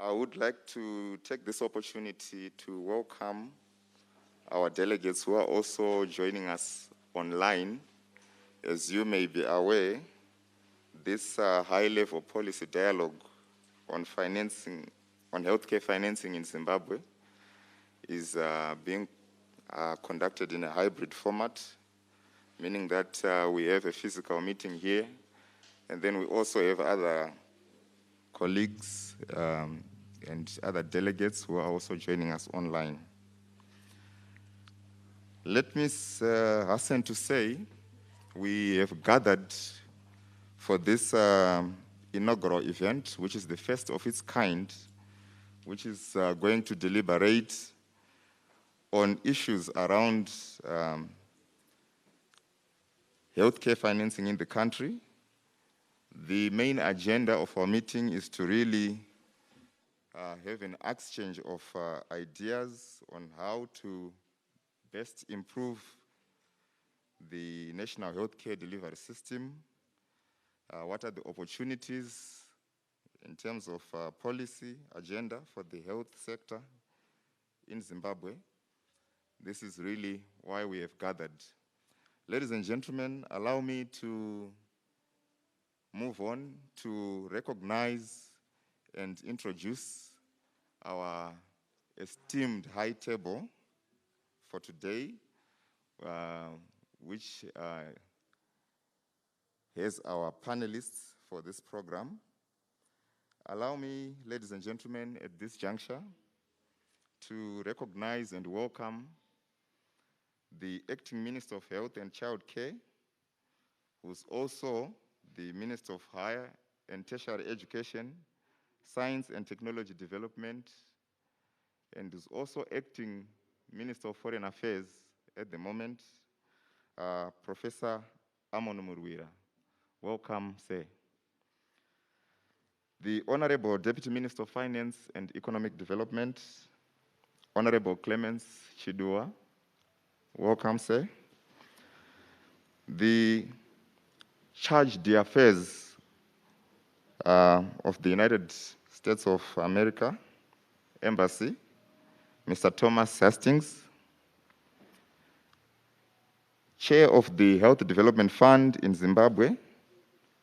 I would like to take this opportunity to welcome our delegates who are also joining us online. As you may be aware, this high-level policy dialogue on financing, on healthcare financing in Zimbabwe is being conducted in a hybrid format, meaning that we have a physical meeting here, and then we also have other colleagues and other delegates who are also joining us online. Let me hasten to say we have gathered for this inaugural event, which is the first of its kind, which is going to deliberate on issues around healthcare financing in the country. The main agenda of our meeting is to really have an exchange of ideas on how to best improve the national healthcare delivery system. What are the opportunities in terms of policy agenda for the health sector in Zimbabwe? This is really why we have gathered. Ladies and gentlemen, allow me to move on to recognize and introduce our esteemed high table for today, which has our panelists for this program. Allow me, ladies and gentlemen, at this juncture, to recognize and welcome the Acting Minister of Health and Child Care, who's also the Minister of Higher and Tertiary Education, Science and Technology Development, and is also Acting Minister of Foreign Affairs at the moment, Professor Amon Murwira. Welcome, sir. The Honorable Deputy Minister of Finance and Economic Development, Honorable Clemens Chidua. Welcome, sir. The Charge d'Affaires of the United States of America Embassy, Mr. Thomas Hastings. Chair of the Health Development Fund in Zimbabwe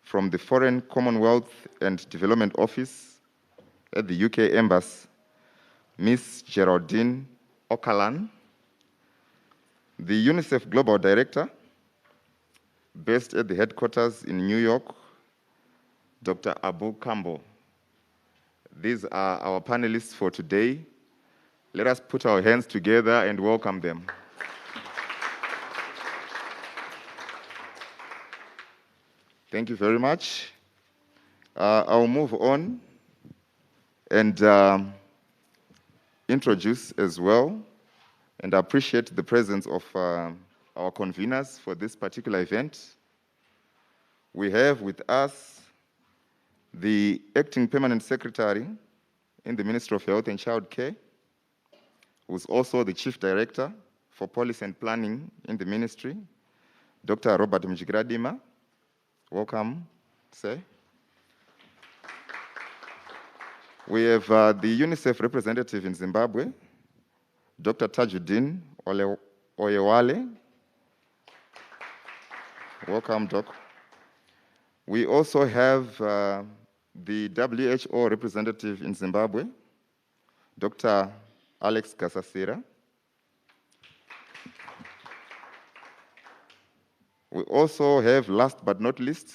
from the Foreign Commonwealth and Development Office at the UK Embassy, Ms. Geraldine Okalan. The UNICEF Global Director, based at the headquarters in New York, Dr. Abu Kambo. These are our panelists for today. Let us put our hands together and welcome them. Thank you very much. I'll move on and introduce as well and appreciate the presence of our conveners for this particular event. We have with us the Acting Permanent Secretary in the Ministry of Health and Child Care, who's also the Chief Director for Policy and Planning in the Ministry, Dr. Robert Mjigiradima. Welcome, sir. We have the UNICEF representative in Zimbabwe, Dr. Tajuddin Oyewale. Welcome, Doc. We also have the WHO representative in Zimbabwe, Dr. Alex Gasasira. We also have, last but not least,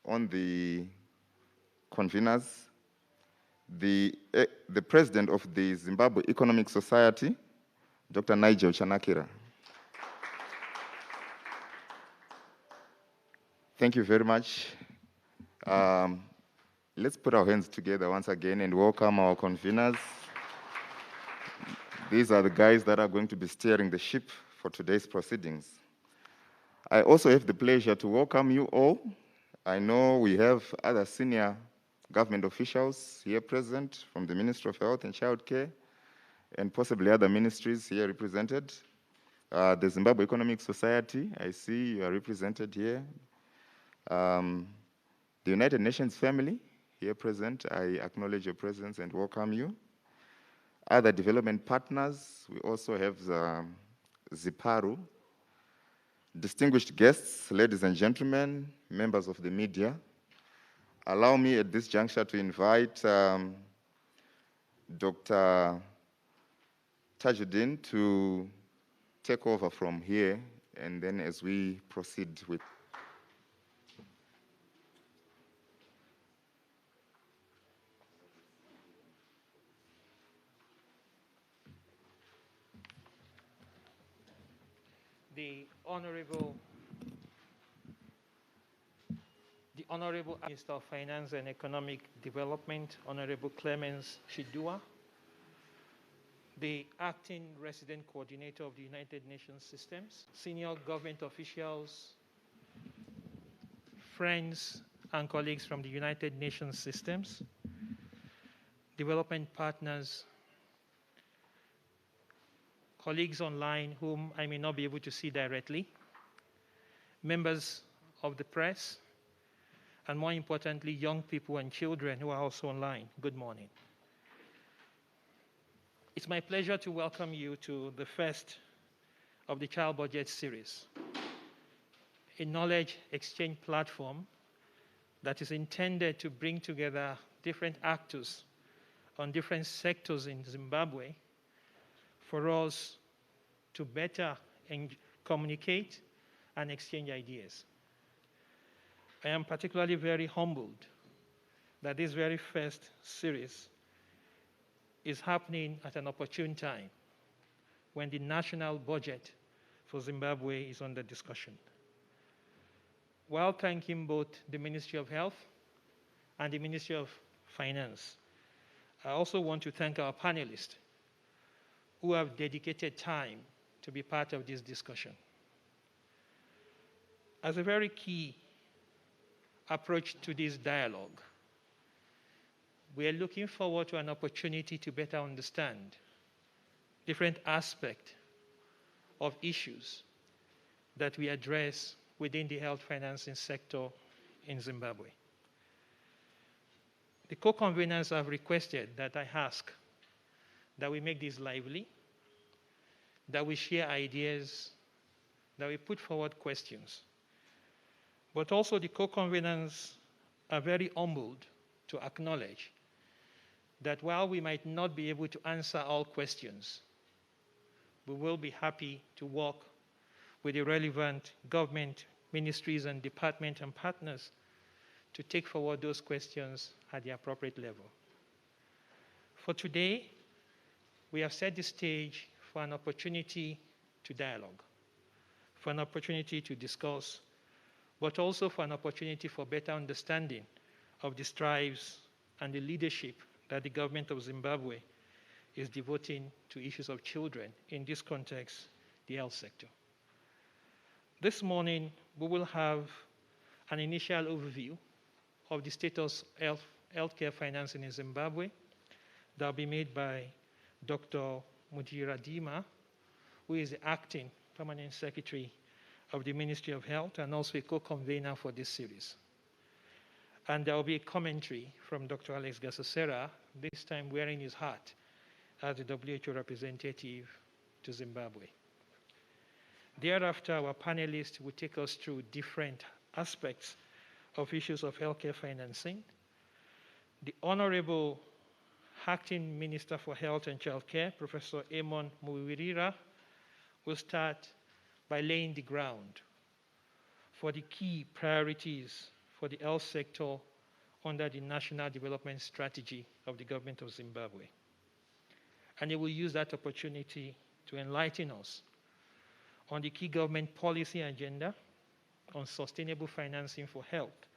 on the conveners, the president of the Zimbabwe Economic Society, Dr. Nigel Chanakira. Thank you very much. Let's put our hands together once again and welcome our conveners. These are the guys that are going to be steering the ship for today's proceedings. I also have the pleasure to welcome you all. I know we have other senior government officials here present from the Ministry of Health and Child Care and possibly other ministries here represented. The Zimbabwe Economic Society, I see you are represented here. The United Nations family here present, I acknowledge your presence and welcome you. Other development partners, we also have the ZIPARU. Distinguished guests, ladies and gentlemen, members of the media, allow me at this juncture to invite Dr. Tajuddin to take over from here, and then as we proceed with the Honorable Minister of Finance and Economic Development, Honorable Clemens Shidua, the Acting Resident Coordinator of the United Nations Systems, senior government officials, friends and colleagues from the United Nations Systems, development partners, colleagues online whom I may not be able to see directly, members of the press, and more importantly, young people and children who are also online. Good morning. It's my pleasure to welcome you to the first of the Child Budget series, a knowledge exchange platform that is intended to bring together different actors on different sectors in Zimbabwe for us to better communicate and exchange ideas. I am particularly very humbled that this very first series is happening at an opportune time when the national budget for Zimbabwe is under discussion. While thanking both the Ministry of Health and the Ministry of Finance, I also want to thank our panelists who have dedicated time to be part of this discussion. As a very key approach to this dialogue, we are looking forward to an opportunity to better understand different aspects of issues that we address within the health financing sector in Zimbabwe. The co-conveners have requested that I ask that we make this lively, that we share ideas, that we put forward questions. But also the co-conveners are very humbled to acknowledge that while we might not be able to answer all questions, we will be happy to work with the relevant government, ministries, and departments and partners to take forward those questions at the appropriate level. For today, we have set the stage for an opportunity to dialogue, for an opportunity to discuss, but also for an opportunity for better understanding of the strives and the leadership that the government of Zimbabwe is devoting to issues of children, in this context, the health sector. This morning, we will have an initial overview of the status of healthcare financing in Zimbabwe that will be made by Dr. Mujiradima, who is the acting permanent secretary of the Ministry of Health and also a co-convener for this series. And there will be a commentary from Dr. Alex Gasasera, this time wearing his hat as the WHO representative to Zimbabwe. Thereafter, our panelists will take us through different aspects of issues of healthcare financing. The Honorable Acting Minister for Health and Childcare, Professor Amon Muwirira, will start by laying the ground for the key priorities for the health sector under the National Development Strategy of the government of Zimbabwe. And he will use that opportunity to enlighten us on the key government policy agenda on sustainable financing for health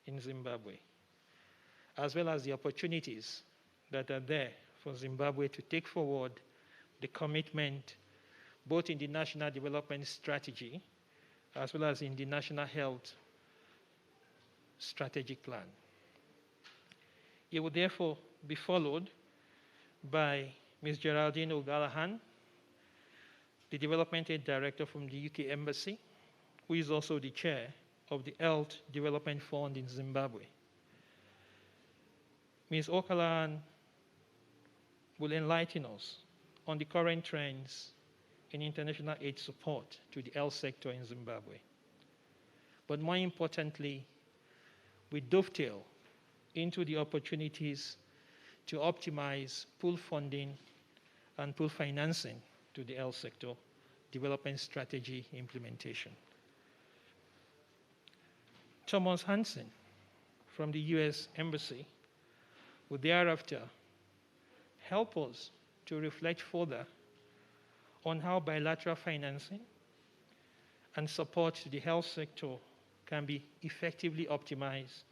in Zimbabwe, as well as the opportunities that are there for Zimbabwe to take forward the commitment both in the National Development Strategy as well as in the National Health Strategic Plan. It will therefore be followed by Ms. Geraldine O'Gallaghan, the Development Aid Director from the UK Embassy, who is also the chair of the Health Development Fund in Zimbabwe. Ms. Okalan will enlighten us on the current trends in international aid support to the health sector in Zimbabwe. But more importantly, we dovetail into the opportunities to optimize pool funding and pool financing to the health sector development strategy implementation. Thomas Hansen from the US Embassy will thereafter help us to reflect further on how bilateral financing and support to the health sector can be effectively optimized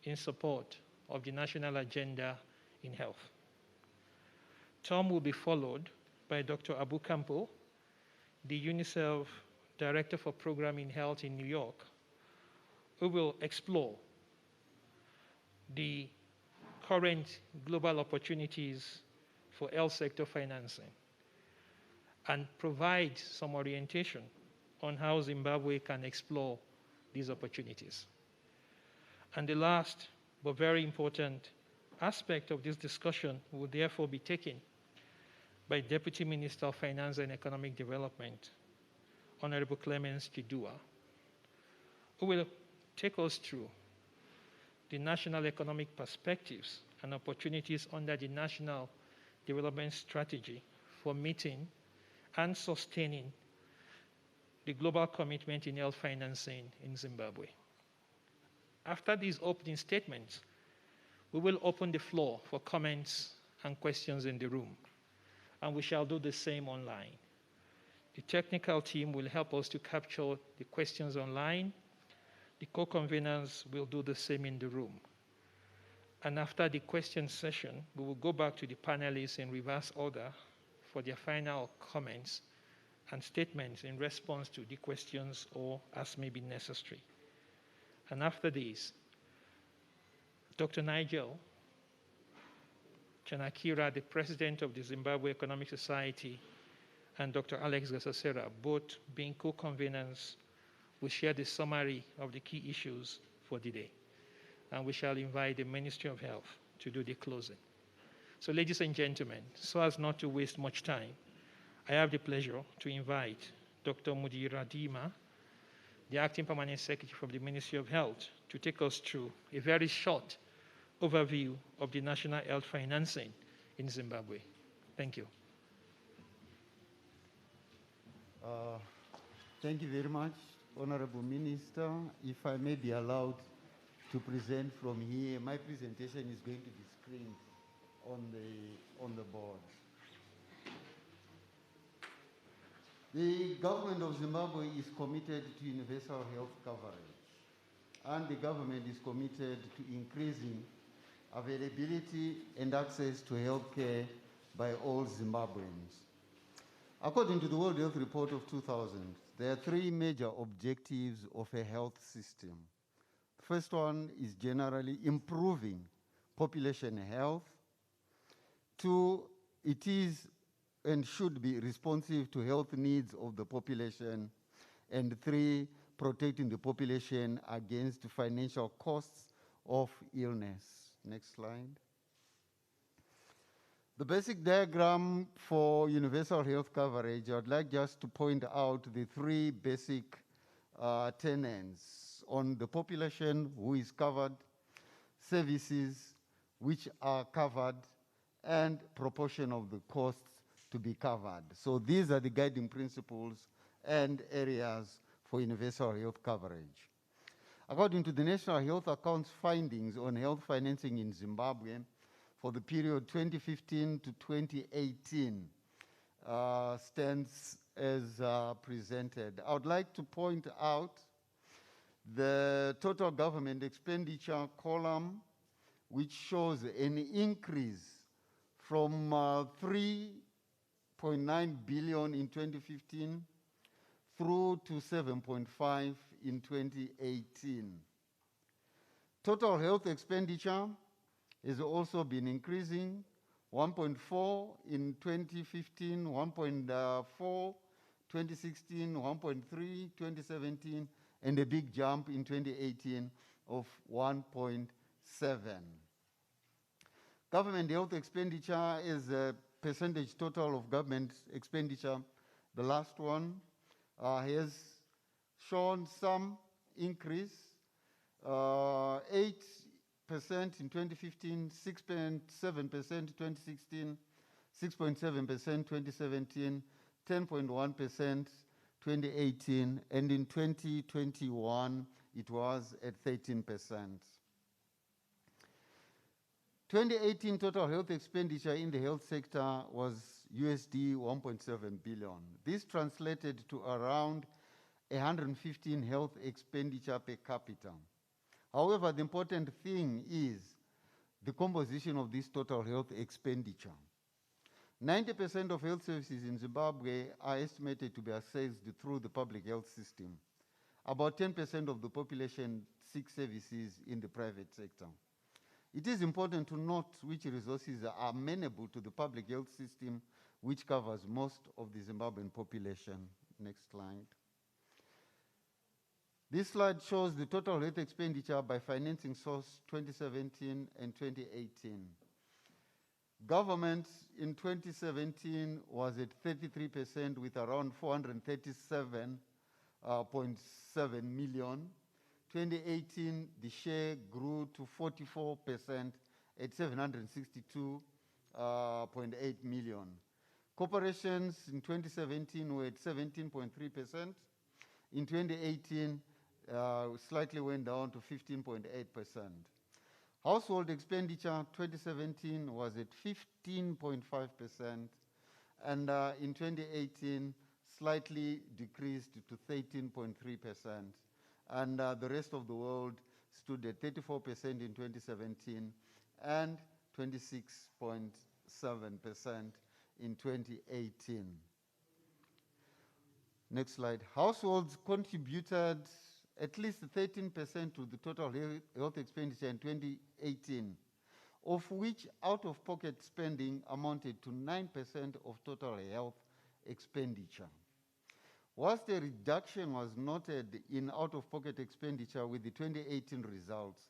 in support of the national agenda in health. Tom will be followed by Dr. Abu Campo, the UNICEF Director for Program in Health in New York, who will explore the current global opportunities for health sector financing and provide some orientation on how Zimbabwe can explore these opportunities. And the last but very important aspect of this discussion will therefore be taken by Deputy Minister of Finance and Economic Development, Honorable Clemens Chidua, who will take us through the national economic perspectives and opportunities under the National Development Strategy for meeting and sustaining the global commitment in health financing in Zimbabwe. After these opening statements, we will open the floor for comments and questions in the room, and we shall do the same online. The technical team will help us to capture the questions online. The co-conveners will do the same in the room. And after the question session, we will go back to the panelists in reverse order for their final comments and statements in response to the questions or as may be necessary. And after this, Dr. Nigel Chanakira, the president of the Zimbabwe Economic Society, and Dr. Alex Gasasera, both being co-conveners, will share the summary of the key issues for the day. And we shall invite the Ministry of Health to do the closing. So ladies and gentlemen, so as not to waste much time, I have the pleasure to invite Dr. Mudira Dima, the Acting Permanent Secretary from the Ministry of Health, to take us through a very short overview of the national health financing in Zimbabwe. Thank you. Thank you very much, Honorable Minister. If I may be allowed to present from here, my presentation is going to be screened on the board. The government of Zimbabwe is committed to universal health coverage, and the government is committed to increasing availability and access to health care by all Zimbabweans. According to the World Health Report of 2000, there are three major objectives of a health system. The first one is generally improving population health. Two, it is and should be responsive to health needs of the population. And three, protecting the population against financial costs of illness. Next slide. The basic diagram for universal health coverage, I'd like just to point out the three basic tenets on the population who is covered, services which are covered, and proportion of the costs to be covered. So these are the guiding principles and areas for universal health coverage. According to the National Health Account's findings on health financing in Zimbabwe for the period 2015 to 2018 stands as presented. I would like to point out the total government expenditure column, which shows an increase from 3.9 billion in 2015 through to 7.5 in 2018. Total health expenditure has also been increasing, 1.4 in 2015, 1.4 2016, 1.3 2017, and a big jump in 2018 of 1.7. Government health expenditure is a percentage total of government expenditure. The last one has shown some increase, 8% in 2015, 6.7% in 2016, 6.7% 2017, 10.1% 2018, and in 2021 it was at 13%. 2018 total health expenditure in the health sector was USD 1.7 billion. This translated to around 115 health expenditure per capita. However, the important thing is the composition of this total health expenditure. 90% of health services in Zimbabwe are estimated to be accessed through the public health system. About 10% of the population seek services in the private sector. It is important to note which resources are amenable to the public health system, which covers most of the Zimbabwean population. Next slide. This slide shows the total health expenditure by financing source 2017 and 2018. Government in 2017 was at 33% with around 437.7 million. 2018, the share grew to 44% at 762.8 million. Corporations in 2017 were at 17.3%. In 2018, slightly went down to 15.8%. Household expenditure 2017 was at 15.5%, and in 2018, slightly decreased to 13.3%. And the rest of the world stood at 34% in 2017 and 26.7% in 2018. Next slide. Households contributed at least 13% to the total health expenditure in 2018, of which out-of-pocket spending amounted to 9% of total health expenditure. Whilst a reduction was noted in out-of-pocket expenditure with the 2018 results,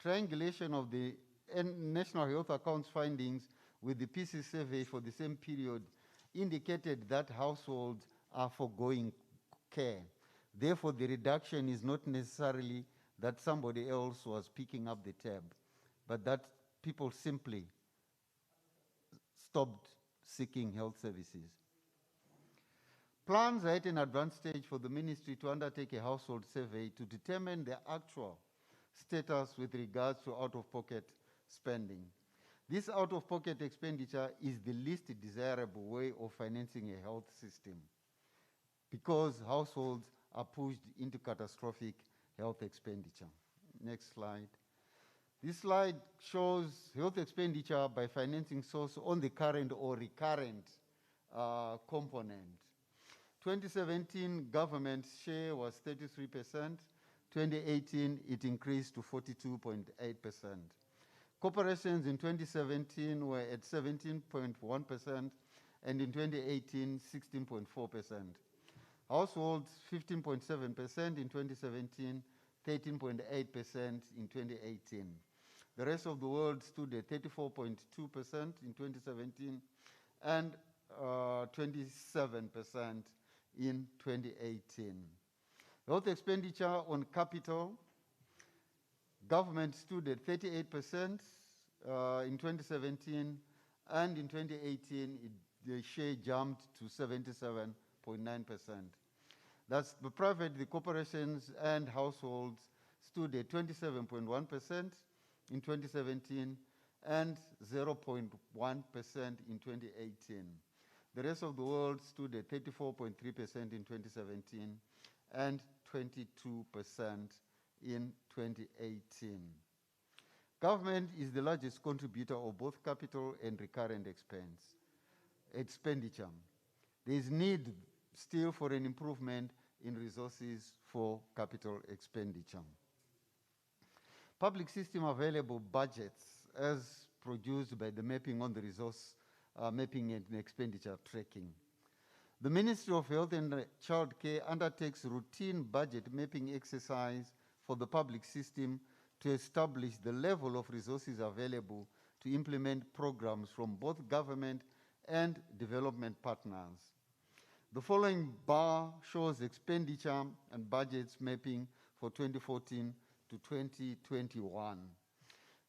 triangulation of the National Health Accounts findings with the PC survey for the same period indicated that households are foregoing care. Therefore, the reduction is not necessarily that somebody else was picking up the tab, but that people simply stopped seeking health services. Plans are at an advanced stage for the ministry to undertake a household survey to determine the actual status with regards to out-of-pocket spending. This out-of-pocket expenditure is the least desirable way of financing a health system because households are pushed into catastrophic health expenditure. Next slide. This slide shows health expenditure by financing source on the current or recurrent component. 2017 government share was 33%. 2018 it increased to 42.8%. Corporations in 2017 were at 17.1% and in 2018 16.4%. Households 15.7% in 2017, 13.8% in 2018. The rest of the world stood at 34.2% in 2017 and 27% in 2018. Health expenditure on capital, government stood at 38% in 2017, and in 2018 the share jumped to 77.9%. That's the private, the corporations and households stood at 27.1% in 2017 and 0.1% in 2018. The rest of the world stood at 34.3% in 2017 and 22% in 2018. Government is the largest contributor of both capital and recurrent expenditure. There is need still for an improvement in resources for capital expenditure. Public system available budgets as produced by the mapping on the resource mapping and expenditure tracking. The Ministry of Health and Child Care undertakes routine budget mapping exercise for the public system to establish the level of resources available to implement programs from both government and development partners. The following bar shows expenditure and budgets mapping for 2014 to 2021.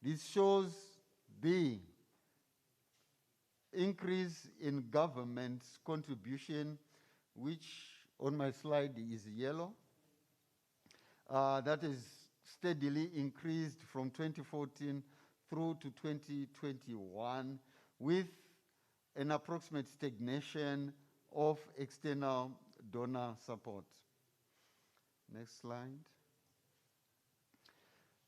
This shows the increase in government's contribution, which on my slide is yellow. That is steadily increased from 2014 through to 2021 with an approximate stagnation of external donor support. Next slide.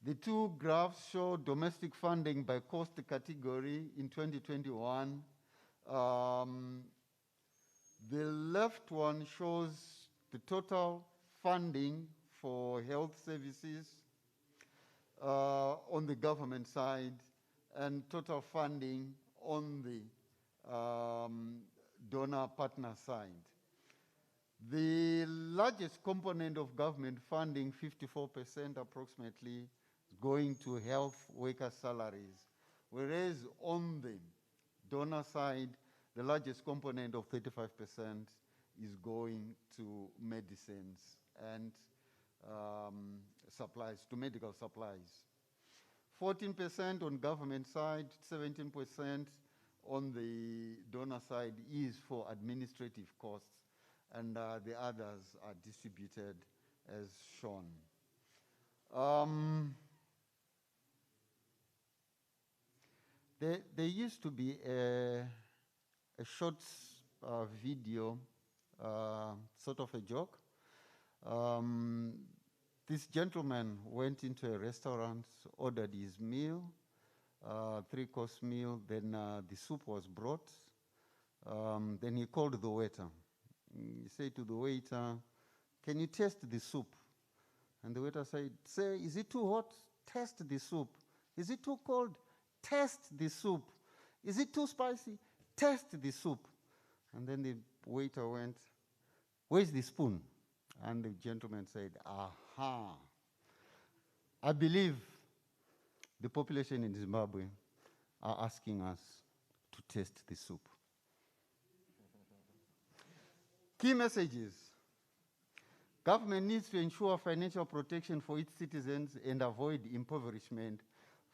The two graphs show domestic funding by cost category in 2021. The left one shows the total funding for health services on the government side and total funding on the donor partner side. The largest component of government funding, 54% approximately, is going to health worker salaries, whereas on the donor side, the largest component of 35% is going to medicines and supplies, to medical supplies. 14% on government side, 17% on the donor side is for administrative costs, and the others are distributed as shown. There used to be a short video, sort of a joke. This gentleman went into a restaurant, ordered his meal, 3-course meal, then the soup was brought. Then he called the waiter. He said to the waiter, "Can you taste the soup?" And the waiter said, "Sir, is it too hot? Taste the soup. Is it too cold? Taste the soup. Is it too spicy? Taste the soup." And then the waiter went, "Where's the spoon?" And the gentleman said, "Aha. I believe the population in Zimbabwe are asking us to taste the soup." Key messages. Government needs to ensure financial protection for its citizens and avoid impoverishment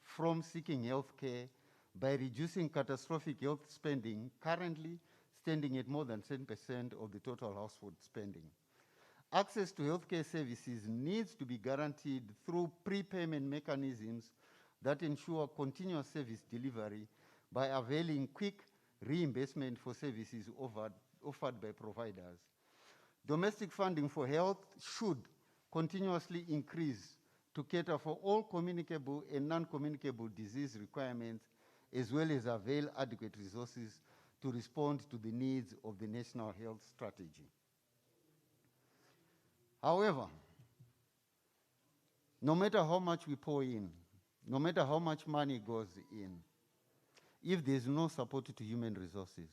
from seeking health care by reducing catastrophic health spending, currently standing at more than 10% of the total household spending. Access to healthcare services needs to be guaranteed through prepayment mechanisms that ensure continuous service delivery by availing quick reimbursement for services offered by providers. Domestic funding for health should continuously increase to cater for all communicable and non-communicable disease requirements, as well as avail adequate resources to respond to the needs of the National Health Strategy. However, no matter how much we pour in, no matter how much money goes in, if there's no support to human resources,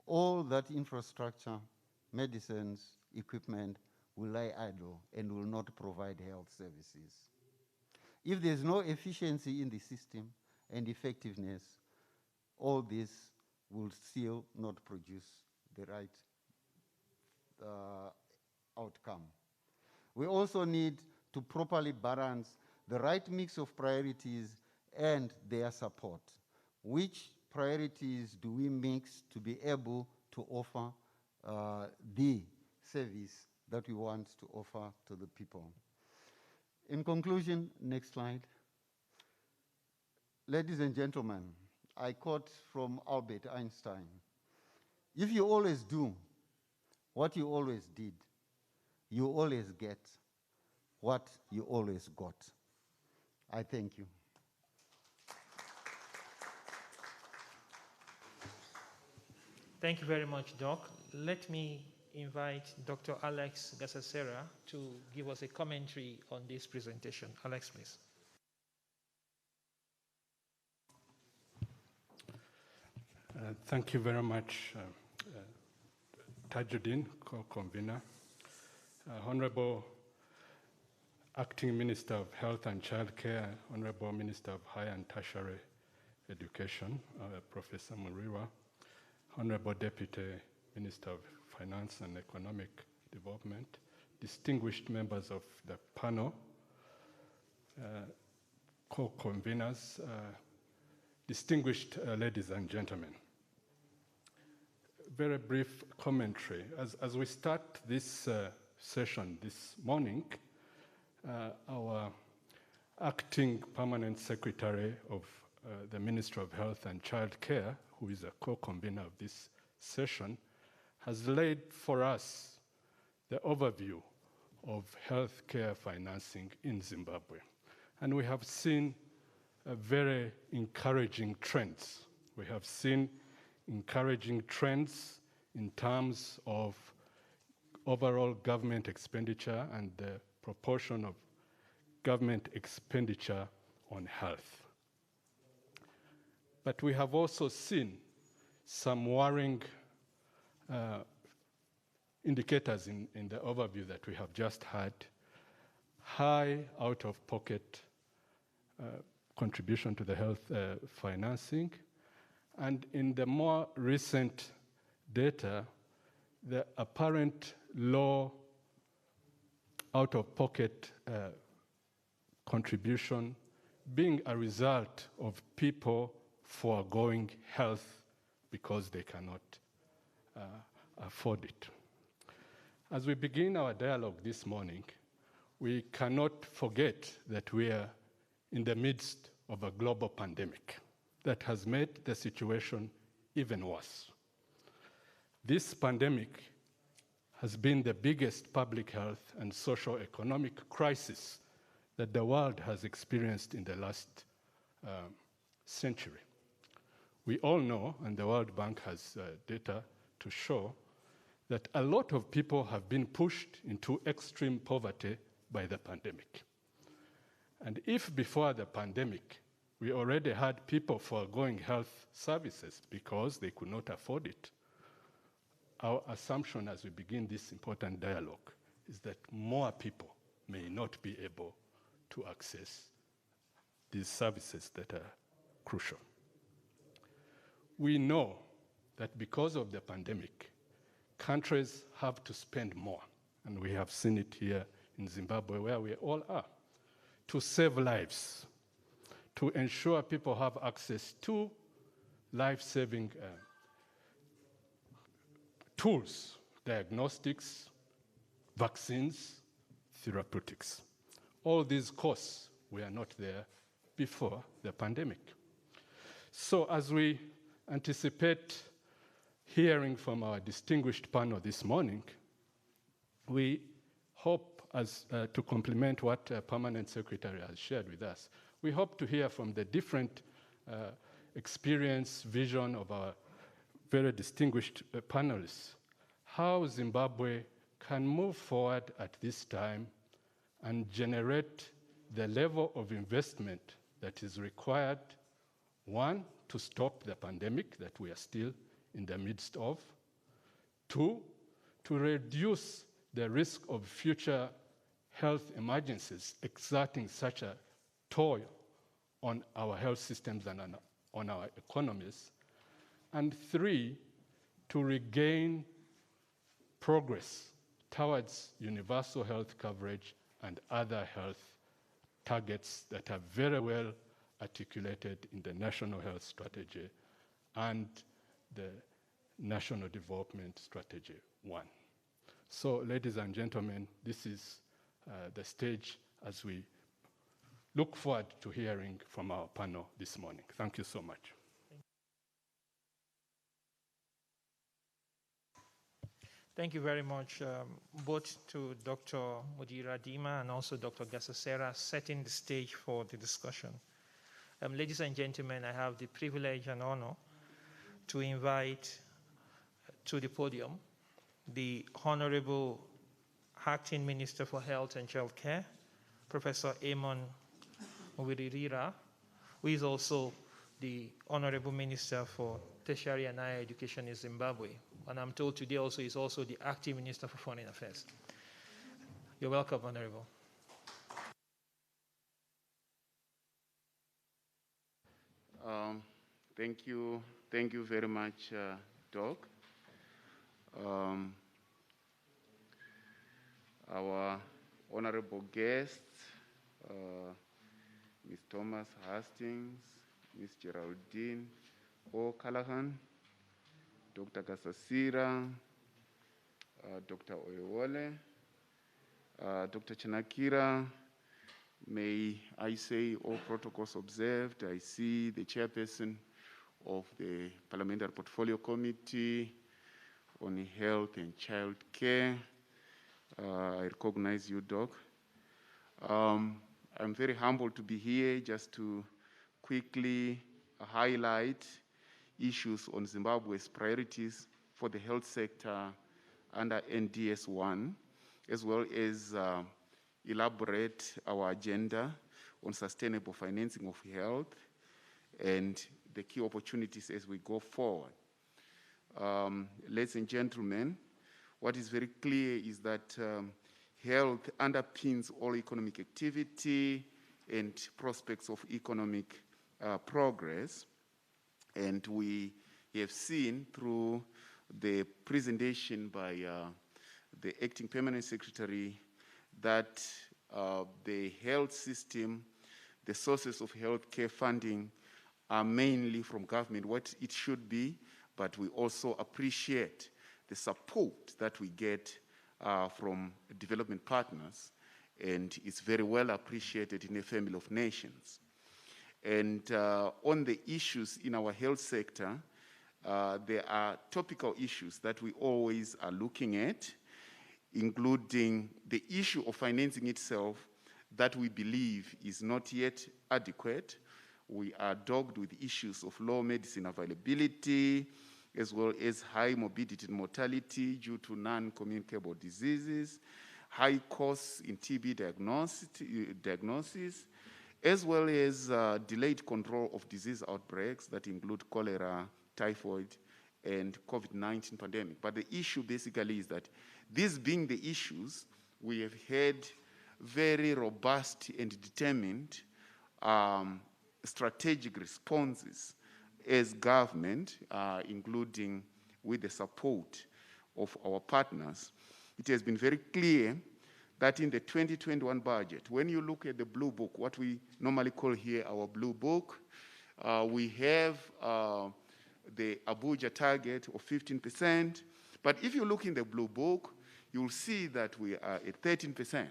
all that infrastructure, medicines, equipment will lie idle and will not provide health services. If there's no efficiency in the system and effectiveness, all this will still not produce the right outcome. We also need to properly balance the right mix of priorities and their support. Which priorities do we mix to be able to offer the service that we want to offer to the people? In conclusion, next slide. Ladies and gentlemen, I quote from Albert Einstein: "If you always do what you always did, you always get what you always got." I thank you. Thank you very much, Doc. Let me invite Dr. Alex Gasasera to give us a commentary on this presentation. Alex, please. Thank you very much, Tajuddin, co-convener. Honorable Acting Minister of Health and Childcare, Honorable Minister of Higher and Tertiary Education, Professor Muriwa, Honorable Deputy Minister of Finance and Economic Development, distinguished members of the panel, co-conveners, distinguished ladies and gentlemen. Very brief commentary. As we start this session this morning, our acting permanent secretary of the Ministry of Health and Child Care, who is a co-convener of this session, has laid for us the overview of healthcare financing in Zimbabwe. And we have seen very encouraging trends. We have seen encouraging trends in terms of overall government expenditure and the proportion of government expenditure on health. But we have also seen some worrying indicators in the overview that we have just had. High out-of-pocket contribution to the health financing, and in the more recent data, the apparent low out-of-pocket contribution being a result of people foregoing health because they cannot afford it. As we begin our dialogue this morning, we cannot forget that we are in the midst of a global pandemic that has made the situation even worse. This pandemic has been the biggest public health and socio-economic crisis that the world has experienced in the last century. We all know, and the World Bank has data to show, that a lot of people have been pushed into extreme poverty by the pandemic. And if before the pandemic, we already had people foregoing health services because they could not afford it, our assumption as we begin this important dialogue is that more people may not be able to access these services that are crucial. We know that because of the pandemic, countries have to spend more, and we have seen it here in Zimbabwe where we all are, to save lives, to ensure people have access to life-saving tools, diagnostics, vaccines, therapeutics. All these costs were not there before the pandemic. So as we anticipate hearing from our distinguished panel this morning, we hope to complement what Permanent Secretary has shared with us. We hope to hear from the different experience, vision of our very distinguished panelists, how Zimbabwe can move forward at this time and generate the level of investment that is required, one, to stop the pandemic that we are still in the midst of, two, to reduce the risk of future health emergencies exerting such a toll on our health systems and on our economies, and three, to regain progress towards universal health coverage and other health targets that are very well articulated in the National Health Strategy and the National Development Strategy 1. So, ladies and gentlemen, this is the stage as we look forward to hearing from our panel this morning. Thank you so much. Thank you very much, both to Dr. Mudiradima and also Dr. Gasasera, setting the stage for the discussion. Ladies and gentlemen, I have the privilege and honor to invite to the podium the Honorable Acting Minister for Health and Child Care, Professor Amon Muwiririra, who is also the Honorable Minister for Tertiary and Higher Education in Zimbabwe. And I'm told today also is also the Acting Minister for Foreign Affairs. You're welcome, Honorable. Thank you very much, Doc. Our honorable guests, Ms. Thomas Hastings, Ms. Geraldine O'Callaghan, Dr. Gasasira, Dr. Oyewole, Dr. Chinakira, may I say all protocols observed. I see the chairperson of the Parliamentary Portfolio Committee on Health and Child Care. I recognize you, Doc. I'm very humbled to be here just to quickly highlight issues on Zimbabwe's priorities for the health sector under NDS1, as well as elaborate our agenda on sustainable financing of health and the key opportunities as we go forward. Ladies and gentlemen, what is very clear is that health underpins all economic activity and prospects of economic progress. And we have seen through the presentation by the Acting Permanent Secretary that the health system, the sources of healthcare funding are mainly from government, what it should be, but we also appreciate the support that we get from development partners, and it's very well appreciated in a family of nations. And on the issues in our health sector, there are topical issues that we always are looking at, including the issue of financing itself that we believe is not yet adequate. We are dogged with issues of low medicine availability, as well as high morbidity and mortality due to non-communicable diseases, high costs in TB diagnosis, as well as delayed control of disease outbreaks that include cholera, typhoid, and COVID-19 pandemic. But the issue basically is that these being the issues, we have had very robust and determined strategic responses as government, including with the support of our partners. It has been very clear that in the 2021 budget, when you look at the Blue Book, what we normally call here our Blue Book, we have the Abuja target of 15%. But if you look in the Blue Book, you'll see that we are at 13%.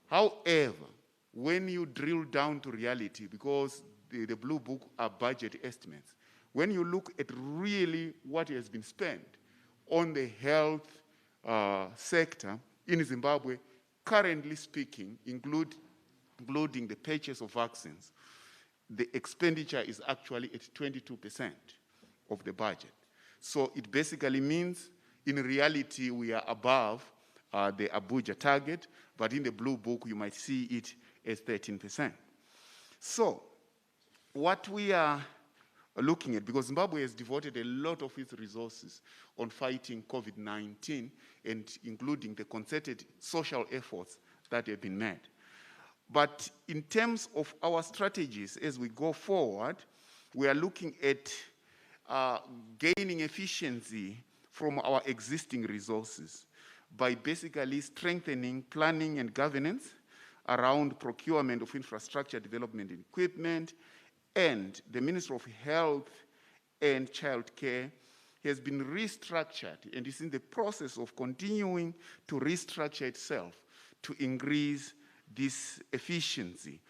However, when you drill down to reality, because the Blue Book are budget estimates, when you look at really what has been spent on the health sector in Zimbabwe, currently speaking, including the purchase of vaccines, the expenditure is actually at 22% of the budget. So it basically means, in reality, we are above the Abuja target, but in the Blue Book, you might see it as 13%. So what we are looking at, because Zimbabwe has devoted a lot of its resources on fighting COVID-19 and including the concerted social efforts that have been made. But in terms of our strategies as we go forward, we are looking at gaining efficiency from our existing resources by basically strengthening planning and governance around procurement of infrastructure development and equipment. And the Ministry of Health and Child Care has been restructured and is in the process of continuing to restructure itself to increase this efficiency,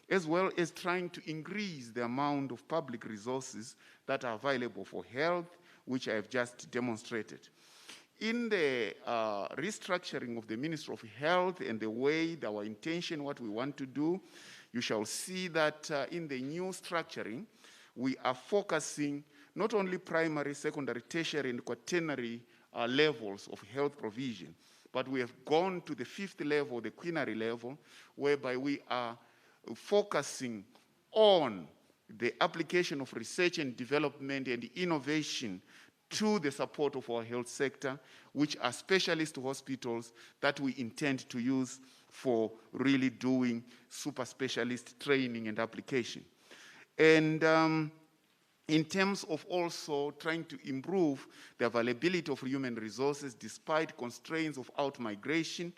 as well as trying to increase the amount of public resources that are available for health, which I have just demonstrated. In the restructuring of the Ministry of Health and the way, our intention, what we want to do, you shall see that in the new structuring, we are focusing not only primary, secondary, tertiary, and quaternary levels of health provision, but we have gone to the fifth level, the quinary level, whereby we are focusing on the application of research and development and innovation to the support of our health sector, which are specialist hospitals that we intend to use for really doing super specialist training and application. And in terms of also trying to improve the availability of human resources despite constraints of out-migration,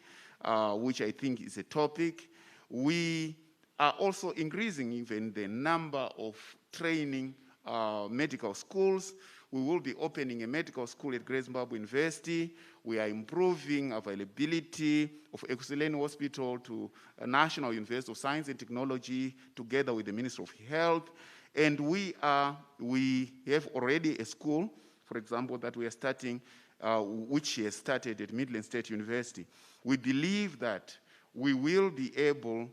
which I think is a topic. We are also increasing even the number of training medical schools. We will be opening a medical school at Great Zimbabwe University. We are improving availability of Ekuseni Hospital to National University of Science and Technology together with the Ministry of Health. And we have already a school, for example, that we are starting, which has started at Midland State University. We believe that we will be able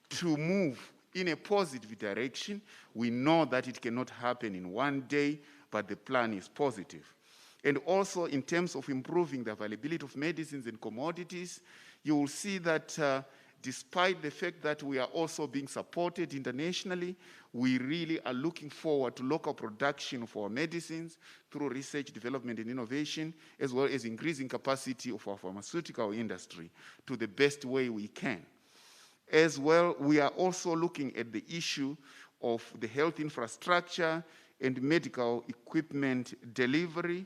to move in a positive direction. We know that it cannot happen in one day, but the plan is positive. And also in terms of improving the availability of medicines and commodities, you will see that despite the fact that we are also being supported internationally, we really are looking forward to local production of our medicines through research, development, and innovation, as well as increasing capacity of our pharmaceutical industry to the best way we can. As well, we are also looking at the issue of the health infrastructure and medical equipment delivery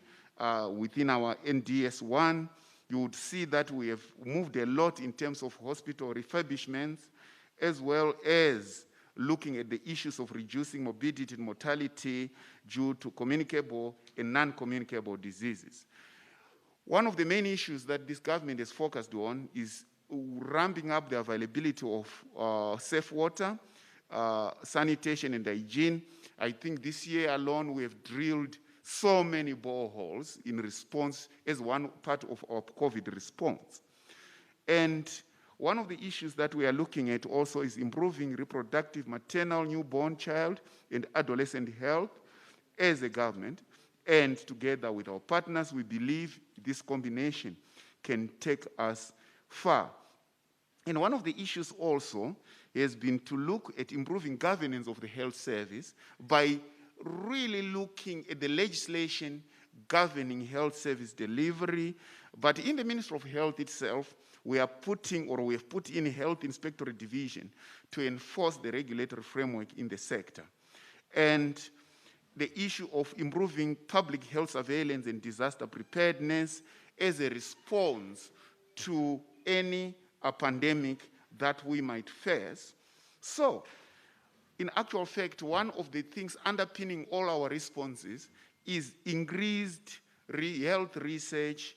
within our NDS1. You would see that we have moved a lot in terms of hospital refurbishments, as well as looking at the issues of reducing morbidity and mortality due to communicable and non-communicable diseases. One of the main issues that this government has focused on is ramping up the availability of safe water, sanitation and hygiene. I think this year alone we have drilled so many boreholes in response as one part of our COVID response. And one of the issues that we are looking at also is improving reproductive, maternal, newborn, child, and adolescent health as a government. And together with our partners, we believe this combination can take us far. And one of the issues also has been to look at improving governance of the health service by really looking at the legislation governing health service delivery. But in the Ministry of Health itself, we have put in a health inspectorate division to enforce the regulatory framework in the sector. And the issue of improving public health surveillance and disaster preparedness as a response to any pandemic that we might face. So, in actual fact, one of the things underpinning all our responses is increased health research,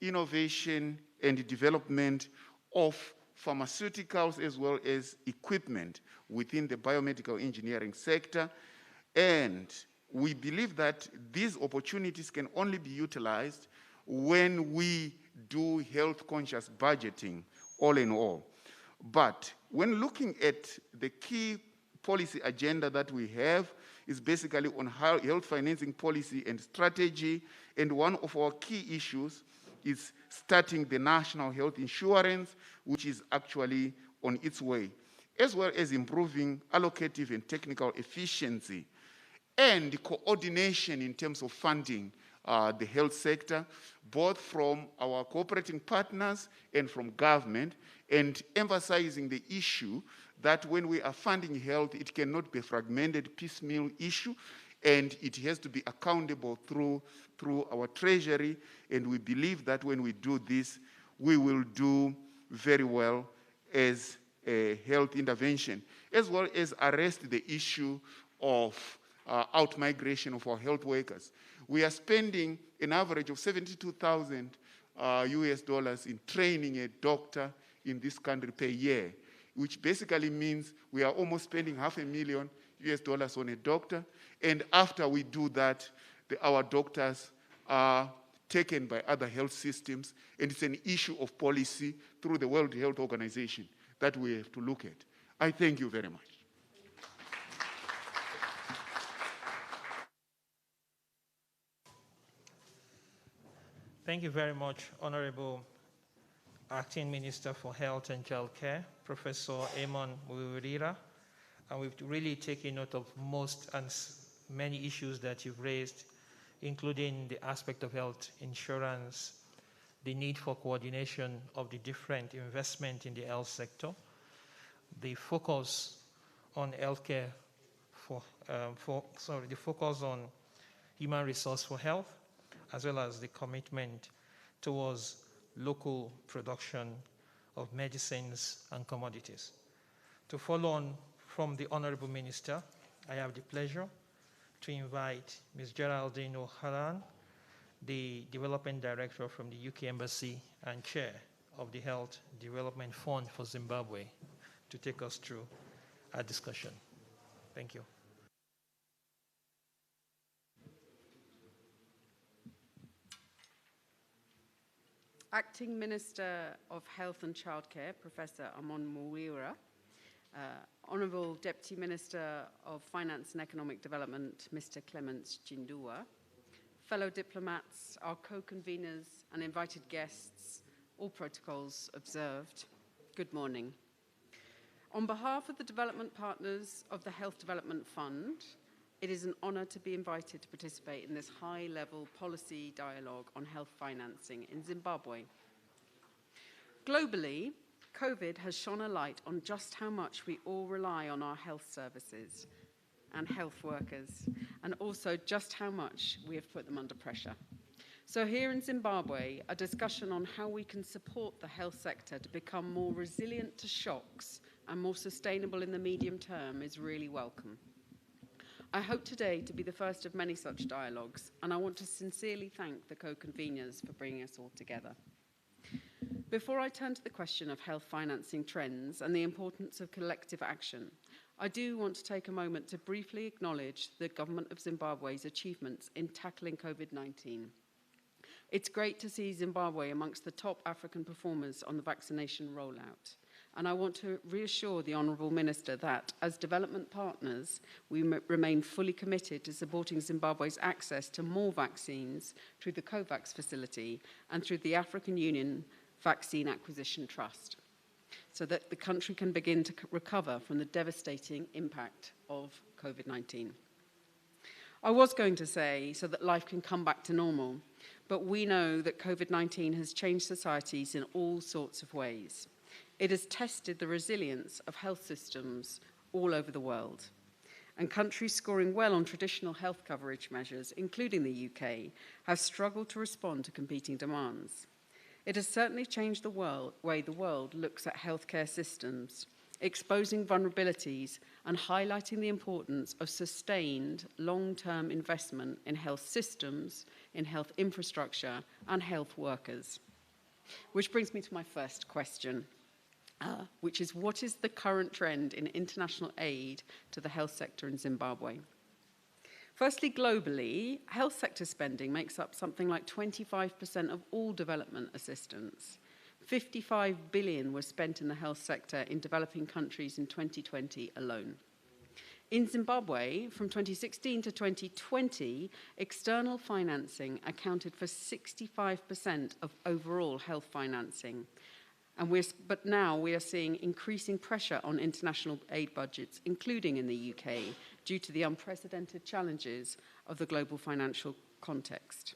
innovation, and development of pharmaceuticals as well as equipment within the biomedical engineering sector. And we believe that these opportunities can only be utilized when we do health-conscious budgeting, all in all. But when looking at the key policy agenda that we have is basically on health financing policy and strategy, and one of our key issues is starting the national health insurance, which is actually on its way, as well as improving allocative and technical efficiency and coordination in terms of funding the health sector, both from our cooperating partners and from government, and emphasizing the issue that when we are funding health, it cannot be a fragmented, piecemeal issue, and it has to be accountable through our treasury. And we believe that when we do this, we will do very well as a health intervention, as well as arrest the issue of out-migration of our health workers. We are spending an average of $72,000 US in training a doctor in this country per year, which basically means we are almost spending $500,000 US on a doctor. And after we do that, our doctors are taken by other health systems, and it's an issue of policy through the World Health Organization that we have to look at. I thank you very much. Thank you very much, Honorable Acting Minister for Health and Childcare, Professor Amon Muwirira. And we've really taken note of most and many issues that you've raised, including the aspect of health insurance, the need for coordination of the different investment in the health sector, the focus on healthcare the focus on human resource for health, as well as the commitment towards local production of medicines and commodities. To follow on from the Honorable Minister, I have the pleasure to invite Ms. Geraldine O'Halloran, the Development Director from the UK Embassy and Chair of the Health Development Fund for Zimbabwe, to take us through our discussion. Thank you. Acting Minister of Health and Childcare, Professor Amon Muwira, Honourable Deputy Minister of Finance and Economic Development, Mr. Clements Jindua, fellow diplomats, our co-conveners and invited guests, all protocols observed, good morning. On behalf of the development partners of the Health Development Fund, it is an honour to be invited to participate in this high-level policy dialogue on health financing in Zimbabwe. Globally, COVID has shone a light on just how much we all rely on our health services and health workers, and also just how much we have put them under pressure. So here in Zimbabwe, a discussion on how we can support the health sector to become more resilient to shocks and more sustainable in the medium term is really welcome. I hope today to be the first of many such dialogues, and I want to sincerely thank the co-conveners for bringing us all together. Before I turn to the question of health financing trends and the importance of collective action, I do want to take a moment to briefly acknowledge the government of Zimbabwe's achievements in tackling COVID-19. It's great to see Zimbabwe amongst the top African performers on the vaccination rollout. And I want to reassure the Honourable Minister that, as development partners, we remain fully committed to supporting Zimbabwe's access to more vaccines through the COVAX facility and through the African Union Vaccine Acquisition Trust, so that the country can begin to recover from the devastating impact of COVID-19. I was going to say, so that life can come back to normal, but we know that COVID-19 has changed societies in all sorts of ways. It has tested the resilience of health systems all over the world. And countries scoring well on traditional health coverage measures, including the UK, have struggled to respond to competing demands. It has certainly changed the way the world looks at healthcare systems, exposing vulnerabilities and highlighting the importance of sustained long-term investment in health systems, in health infrastructure, and health workers. Which brings me to my first question. Which is, what is the current trend in international aid to the health sector in Zimbabwe? Firstly, globally, health sector spending makes up something like 25% of all development assistance. 55 billion was spent in the health sector in developing countries in 2020 alone. In Zimbabwe, from 2016 to 2020, external financing accounted for 65% of overall health financing. But now we are seeing increasing pressure on international aid budgets, including in the UK, due to the unprecedented challenges of the global financial context.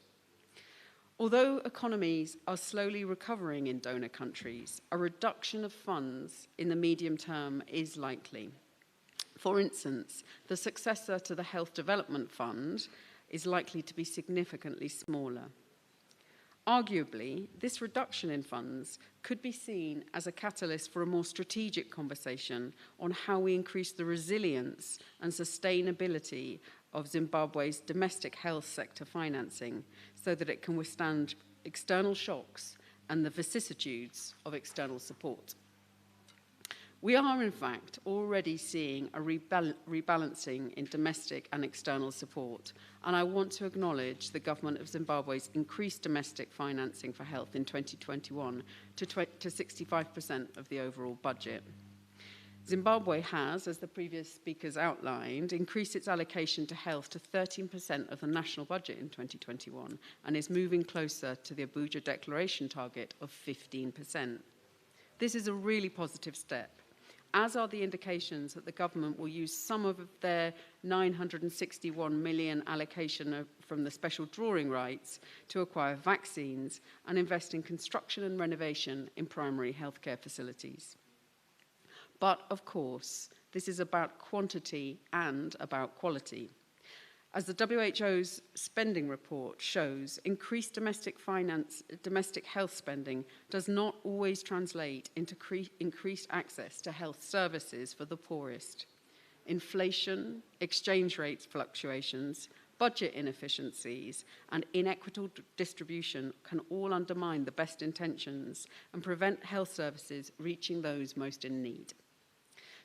Although economies are slowly recovering in donor countries, a reduction of funds in the medium term is likely. For instance, the successor to the Health Development Fund is likely to be significantly smaller. Arguably, this reduction in funds could be seen as a catalyst for a more strategic conversation on how we increase the resilience and sustainability of Zimbabwe's domestic health sector financing so that it can withstand external shocks and the vicissitudes of external support. We are, in fact, already seeing a rebalancing in domestic and external support, and I want to acknowledge the government of Zimbabwe's increased domestic financing for health in 2021 to 65% of the overall budget. Zimbabwe has, as the previous speakers outlined, increased its allocation to health to 13% of the national budget in 2021 and is moving closer to the Abuja Declaration target of 15%. This is a really positive step, as are the indications that the government will use some of their 961 million allocation from the special drawing rights to acquire vaccines and invest in construction and renovation in primary healthcare facilities. But, of course, This is about quantity and about quality. As the WHO's spending report shows, increased domestic health spending does not always translate into increased access to health services for the poorest. Inflation, exchange rate fluctuations, budget inefficiencies, and inequitable distribution can all undermine the best intentions and prevent health services reaching those most in need.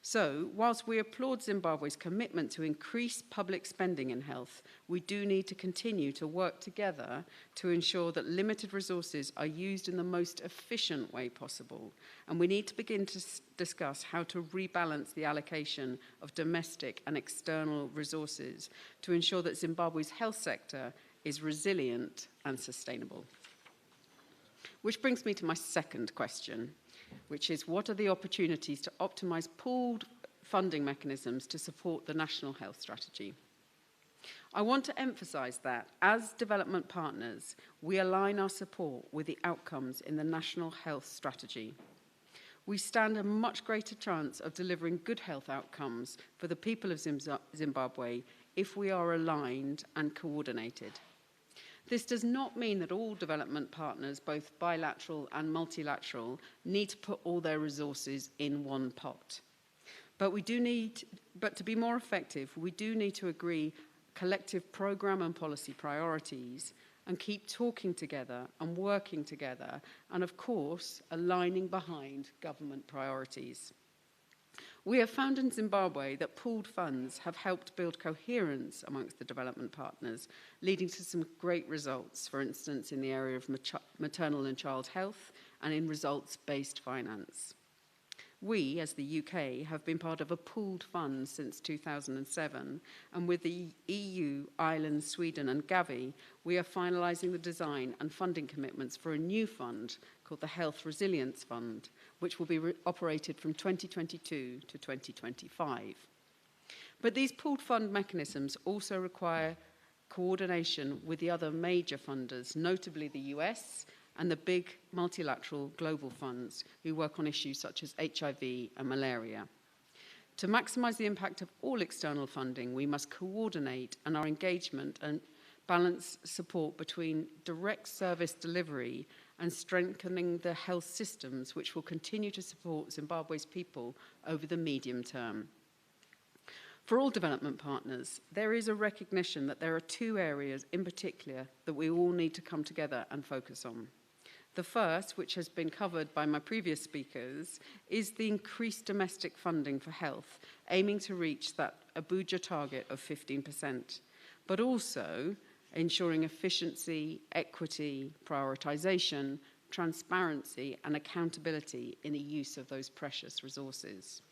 So, whilst we applaud Zimbabwe's commitment to increase public spending in health, we do need to continue to work together to ensure that limited resources are used in the most efficient way possible. And we need to begin to discuss how to rebalance the allocation of domestic and external resources to ensure that Zimbabwe's health sector is resilient and sustainable. Which brings me to my second question, which is, what are the opportunities to optimize pooled funding mechanisms to support the national health strategy? I want to emphasize that, as development partners, we align our support with the outcomes in the national health strategy. We stand a much greater chance of delivering good health outcomes for the people of Zimbabwe if we are aligned and coordinated. This does not mean that all development partners, both bilateral and multilateral, need to put all their resources in one pot. But to be more effective, we do need to agree collective program and policy priorities and keep talking together and working together, and of course, aligning behind government priorities. We have found in Zimbabwe that pooled funds have helped build coherence amongst the development partners, leading to some great results, for instance, in the area of maternal and child health and in results-based finance. We, as the UK, have been part of a pooled fund since 2007, and with the EU, Ireland, Sweden and Gavi, we are finalising the design and funding commitments for a new fund called the Health Resilience Fund, which will be operated from 2022 to 2025. But these pooled fund mechanisms also require coordination with the other major funders, notably the US, and the big multilateral global funds who work on issues such as HIV and malaria. To maximise the impact of all external funding, we must coordinate and our engagement and balance support between direct service delivery and strengthening the health systems which will continue to support Zimbabwe's people over the medium term. For all development partners, there is a recognition that there are two areas in particular that we all need to come together and focus on. The first, which has been covered by my previous speakers, is the increased domestic funding for health, aiming to reach that Abuja target of 15%, but also ensuring efficiency, equity, prioritisation, transparency and accountability in the use of those precious resources.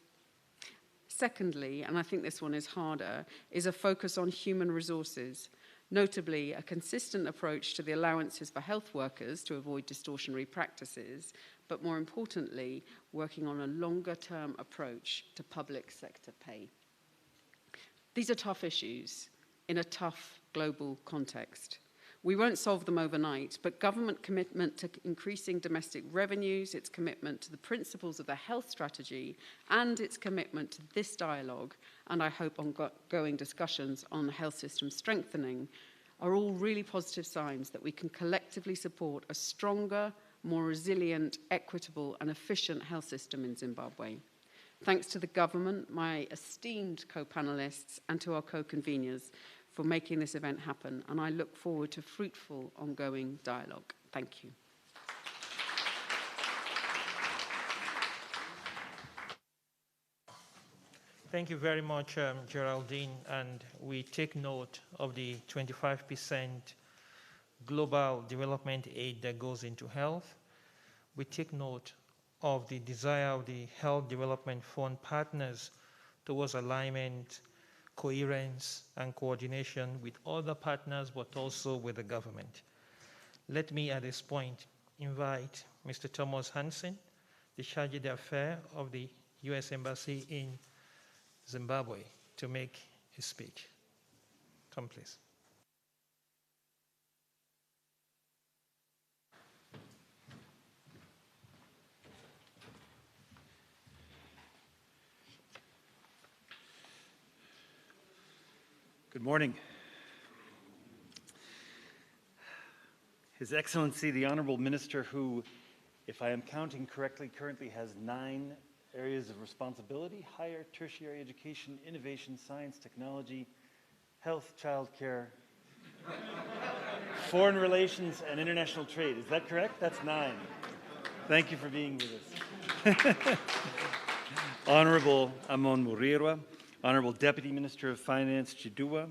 Secondly, and I think this one is harder, is a focus on human resources, notably a consistent approach to the allowances for health workers to avoid distortionary practices, but more importantly, working on a longer-term approach to public sector pay. These are tough issues in a tough global context. We won't solve them overnight, but government commitment to increasing domestic revenues, its commitment to the principles of the health strategy, and its commitment to this dialogue, and I hope ongoing discussions on health system strengthening, are all really positive signs that we can collectively support a stronger, more resilient, equitable, and efficient health system in Zimbabwe. Thanks to the government, my esteemed co-panelists, and to our co-conveners for making this event happen, and I look forward to fruitful ongoing dialogue. Thank you. Thank you very much, Geraldine, and we take note of the 25% global development aid that goes into health. We take note of the desire of the Health Development Fund partners towards alignment, coherence, and coordination with other partners, but also with the government. Let me, at this point, invite Mr. Thomas Hansen, the Charge d'Affaires of the U.S. Embassy in Zimbabwe, to make his speech. Come, please. morning. His Excellency, the Honorable Minister, who, if I am counting correctly, currently has 9 areas of responsibility: higher tertiary education, innovation, science, technology, health, childcare, foreign relations, and international trade. Is that correct? That's 9. Thank you for being with us. Honorable Amon Murirwa, Honorable Deputy Minister of Finance, Chidua,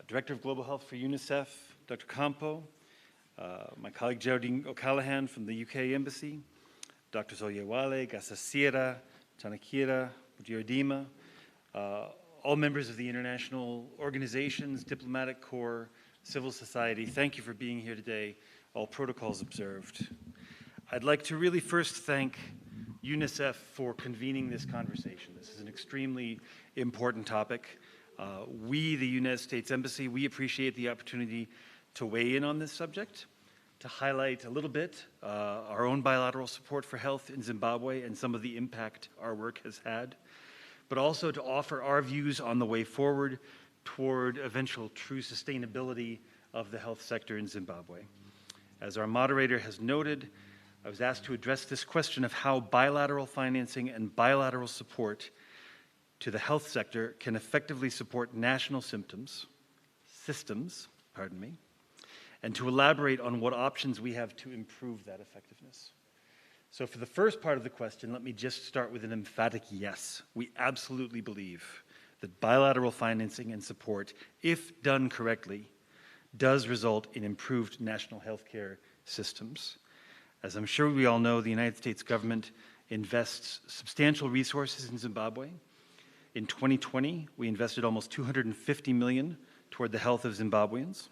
Director of Global Health for UNICEF, Dr. Campo, my colleague Geraldine O'Callaghan from the UK Embassy, Dr. Oyewale, Gasasira, Tanakira, Diodima, all members of the international organizations, diplomatic corps, civil society, thank you for being here today, all protocols observed. I'd like to really first thank UNICEF for convening this conversation. This is an extremely important topic. We, the United States Embassy, we appreciate the opportunity to weigh in on this subject, to highlight a little bit our own bilateral support for health in Zimbabwe and some of the impact our work has had, but also to offer our views on the way forward toward eventual true sustainability of the health sector in Zimbabwe. As our moderator has noted, I was asked to address this question of how bilateral financing and bilateral support to the health sector can effectively support national systems, and to elaborate on what options we have to improve that effectiveness. So for the first part of the question, let me just start with an emphatic yes. We absolutely believe that bilateral financing and support, if done correctly, does result in improved national healthcare systems. As I'm sure we all know, the United States government invests substantial resources in Zimbabwe. In 2020, we invested almost $250 million toward the health of Zimbabweans.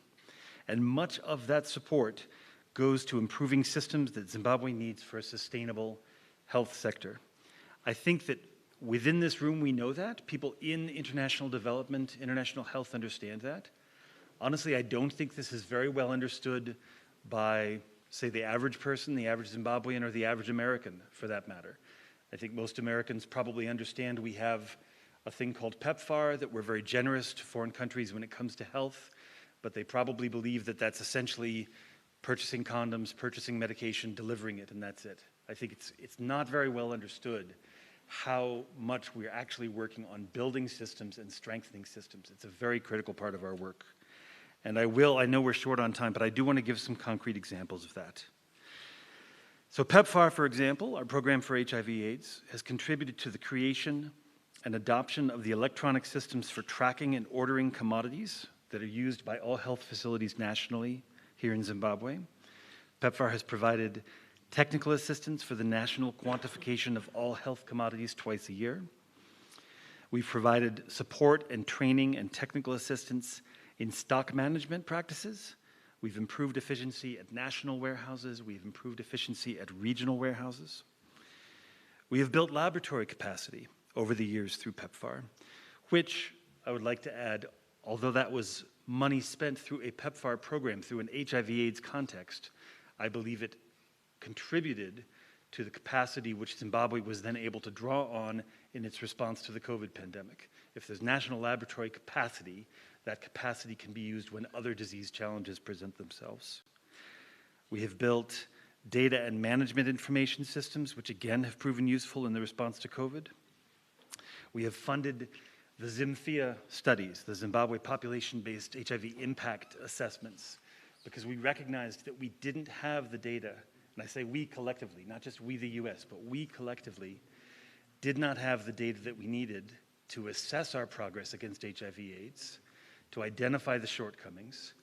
And much of that support goes to improving systems that Zimbabwe needs for a sustainable health sector. I think that within this room we know that. People in international development, international health understand that. Honestly, I don't think this is very well understood by, say, the average person, the average Zimbabwean, or the average American, for that matter. I think most Americans probably understand we have a thing called PEPFAR, that we're very generous to foreign countries when it comes to health, but they probably believe that that's essentially purchasing condoms, purchasing medication, delivering it, and that's it. I think it's not very well understood how much we're actually working on building systems and strengthening systems. It's a very critical part of our work. And I know we're short on time, but I do want to give some concrete examples of that. So PEPFAR, for example, our program for HIV/AIDS, has contributed to the creation and adoption of the electronic systems for tracking and ordering commodities that are used by all health facilities nationally here in Zimbabwe. PEPFAR has provided technical assistance for the national quantification of all health commodities twice a year. We've provided support and training and technical assistance in stock management practices. We've improved efficiency at national warehouses. We've improved efficiency at regional warehouses. We have built laboratory capacity over the years through PEPFAR, which I would like to add, although that was money spent through a PEPFAR program, through an HIV/AIDS context, I believe it contributed to the capacity which Zimbabwe was then able to draw on in its response to the COVID pandemic. If there's national laboratory capacity, that capacity can be used when other disease challenges present themselves. We have built data and management information systems, which again have proven useful in the response to COVID. We have funded the ZIMFIA studies, the Zimbabwe population-based HIV impact assessments, because we recognized that we didn't have the data, and I say we collectively, not just we the US, but we collectively did not have the data that we needed to assess our progress against HIV/AIDS, to identify the shortcomings.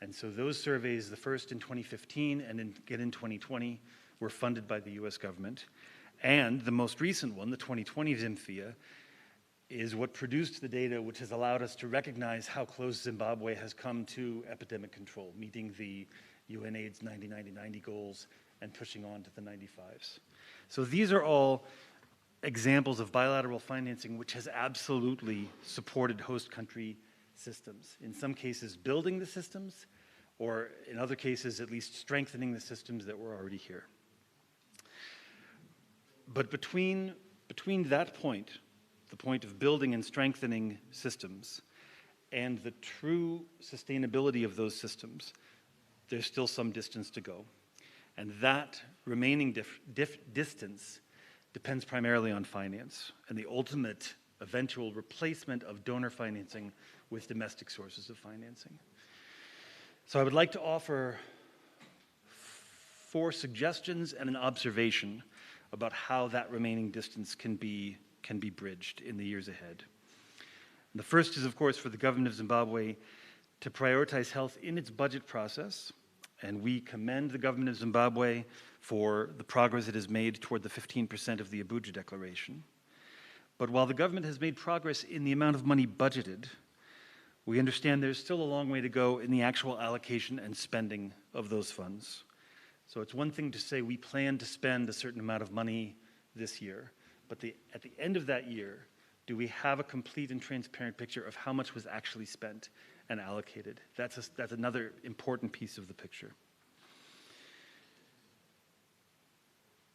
And so those surveys, the first in 2015 and again in 2020, were funded by the US government. And the most recent one, the 2020 ZIMFIA, is what produced the data which has allowed us to recognize how close Zimbabwe has come to epidemic control, meeting the UNAIDS 90-90-90 goals and pushing on to the 95s. So these are all examples of bilateral financing which has absolutely supported host country systems. In some cases, building the systems, or in other cases, at least strengthening the systems that were already here. But between that point, the point of building and strengthening systems, and the true sustainability of those systems, there's still some distance to go. And that remaining distance depends primarily on finance and the ultimate eventual replacement of donor financing with domestic sources of financing. So I would like to offer 4 suggestions and an observation about how that remaining distance can be bridged in the years ahead. And the first is, of course, for the government of Zimbabwe to prioritize health in its budget process, and we commend the government of Zimbabwe for the progress it has made toward the 15% of the Abuja Declaration. But while the government has made progress in the amount of money budgeted, we understand there's still a long way to go in the actual allocation and spending of those funds. So it's one thing to say we plan to spend a certain amount of money this year, but at the end of that year, do we have a complete and transparent picture of how much was actually spent and allocated? That's another important piece of the picture.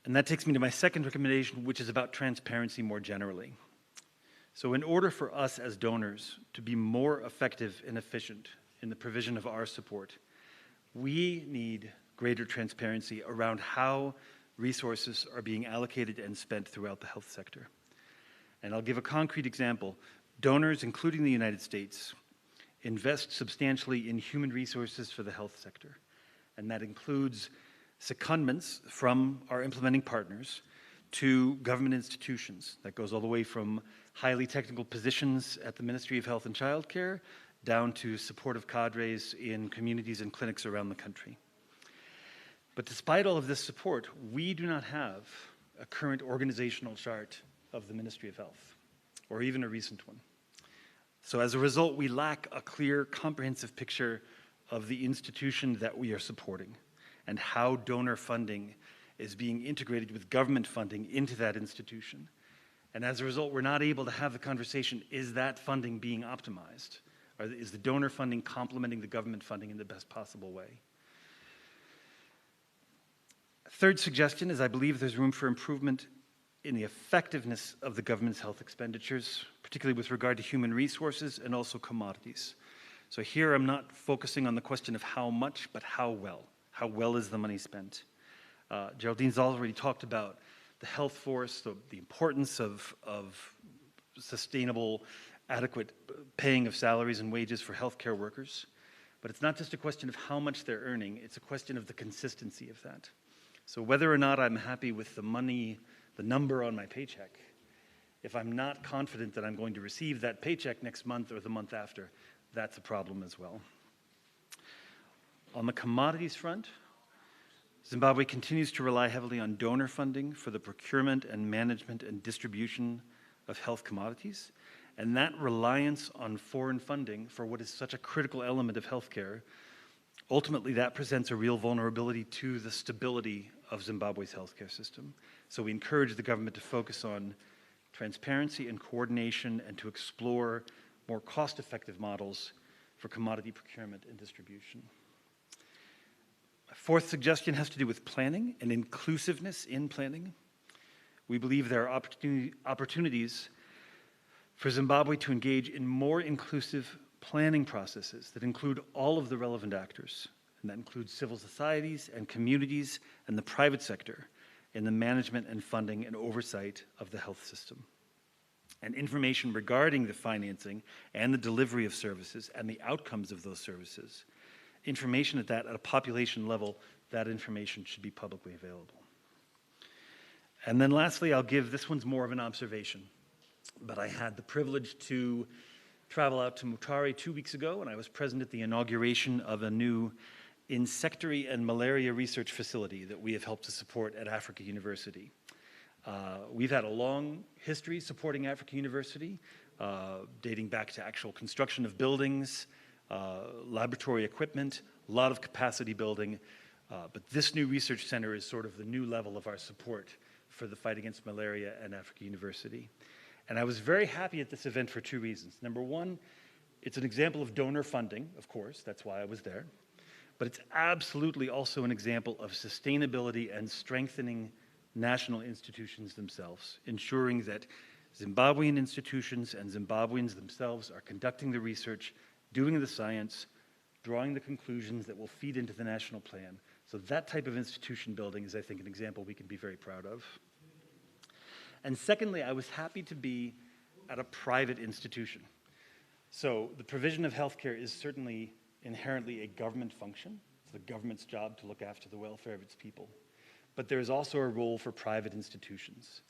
And that takes me to my second recommendation, which is about transparency more generally. So in order for us as donors to be more effective and efficient in the provision of our support, we need greater transparency around how resources are being allocated and spent throughout the health sector. And I'll give a concrete example. Donors, including the United States, invest substantially in human resources for the health sector. And that includes secondments from our implementing partners to government institutions. That goes all the way from highly technical positions at the Ministry of Health and Child Care down to supportive cadres in communities and clinics around the country. But despite all of this support, we do not have a current organizational chart of the Ministry of Health, or even a recent one. So as a result, we lack a clear, comprehensive picture of the institution that we are supporting and how donor funding is being integrated with government funding into that institution. And as a result, we're not able to have the conversation, is that funding being optimized? Or is the donor funding complementing the government funding in the best possible way? Third suggestion is I believe there's room for improvement in the effectiveness of the government's health expenditures, particularly with regard to human resources and also commodities. So here I'm not focusing on the question of how much, but how well. How well is the money spent? Geraldine's already talked about the health force, the importance of sustainable, adequate paying of salaries and wages for healthcare workers. But it's not just a question of how much they're earning, it's a question of the consistency of that. So whether or not I'm happy with the money, the number on my paycheck, if I'm not confident that I'm going to receive that paycheck next month or the month after, that's a problem as well. On the commodities front, Zimbabwe continues to rely heavily on donor funding for the procurement and management and distribution of health commodities. And that reliance on foreign funding for what is such a critical element of healthcare, ultimately that presents a real vulnerability to the stability of Zimbabwe's healthcare system. So we encourage the government to focus on transparency and coordination and to explore more cost-effective models for commodity procurement and distribution. My fourth suggestion has to do with planning and inclusiveness in planning. We believe there are opportunities for Zimbabwe to engage in more inclusive planning processes that include all of the relevant actors, and that includes civil societies and communities and the private sector in the management and funding and oversight of the health system. And information regarding the financing and the delivery of services and the outcomes of those services, information at a population level, that information should be publicly available. And then lastly, I'll give, this one's more of an observation, but I had the privilege to travel out to Mutare 2 weeks ago, and I was present at the inauguration of a new insectary and malaria research facility that we have helped to support at Africa University. We've had a long history supporting Africa University, dating back to actual construction of buildings, laboratory equipment, a lot of capacity building, but this new research center is sort of the new level of our support for the fight against malaria at Africa University. And I was very happy at this event for 2 reasons. Number one, it's an example of donor funding, of course, that's why I was there. But it's absolutely also an example of sustainability and strengthening national institutions themselves, ensuring that Zimbabwean institutions and Zimbabweans themselves are conducting the research, doing the science, drawing the conclusions that will feed into the national plan. So that type of institution building is, I think, an example we can be very proud of. And secondly, I was happy to be at a private institution. So the provision of healthcare is certainly inherently a government function. It's the government's job to look after the welfare of its people. But there is also a role for private institutions.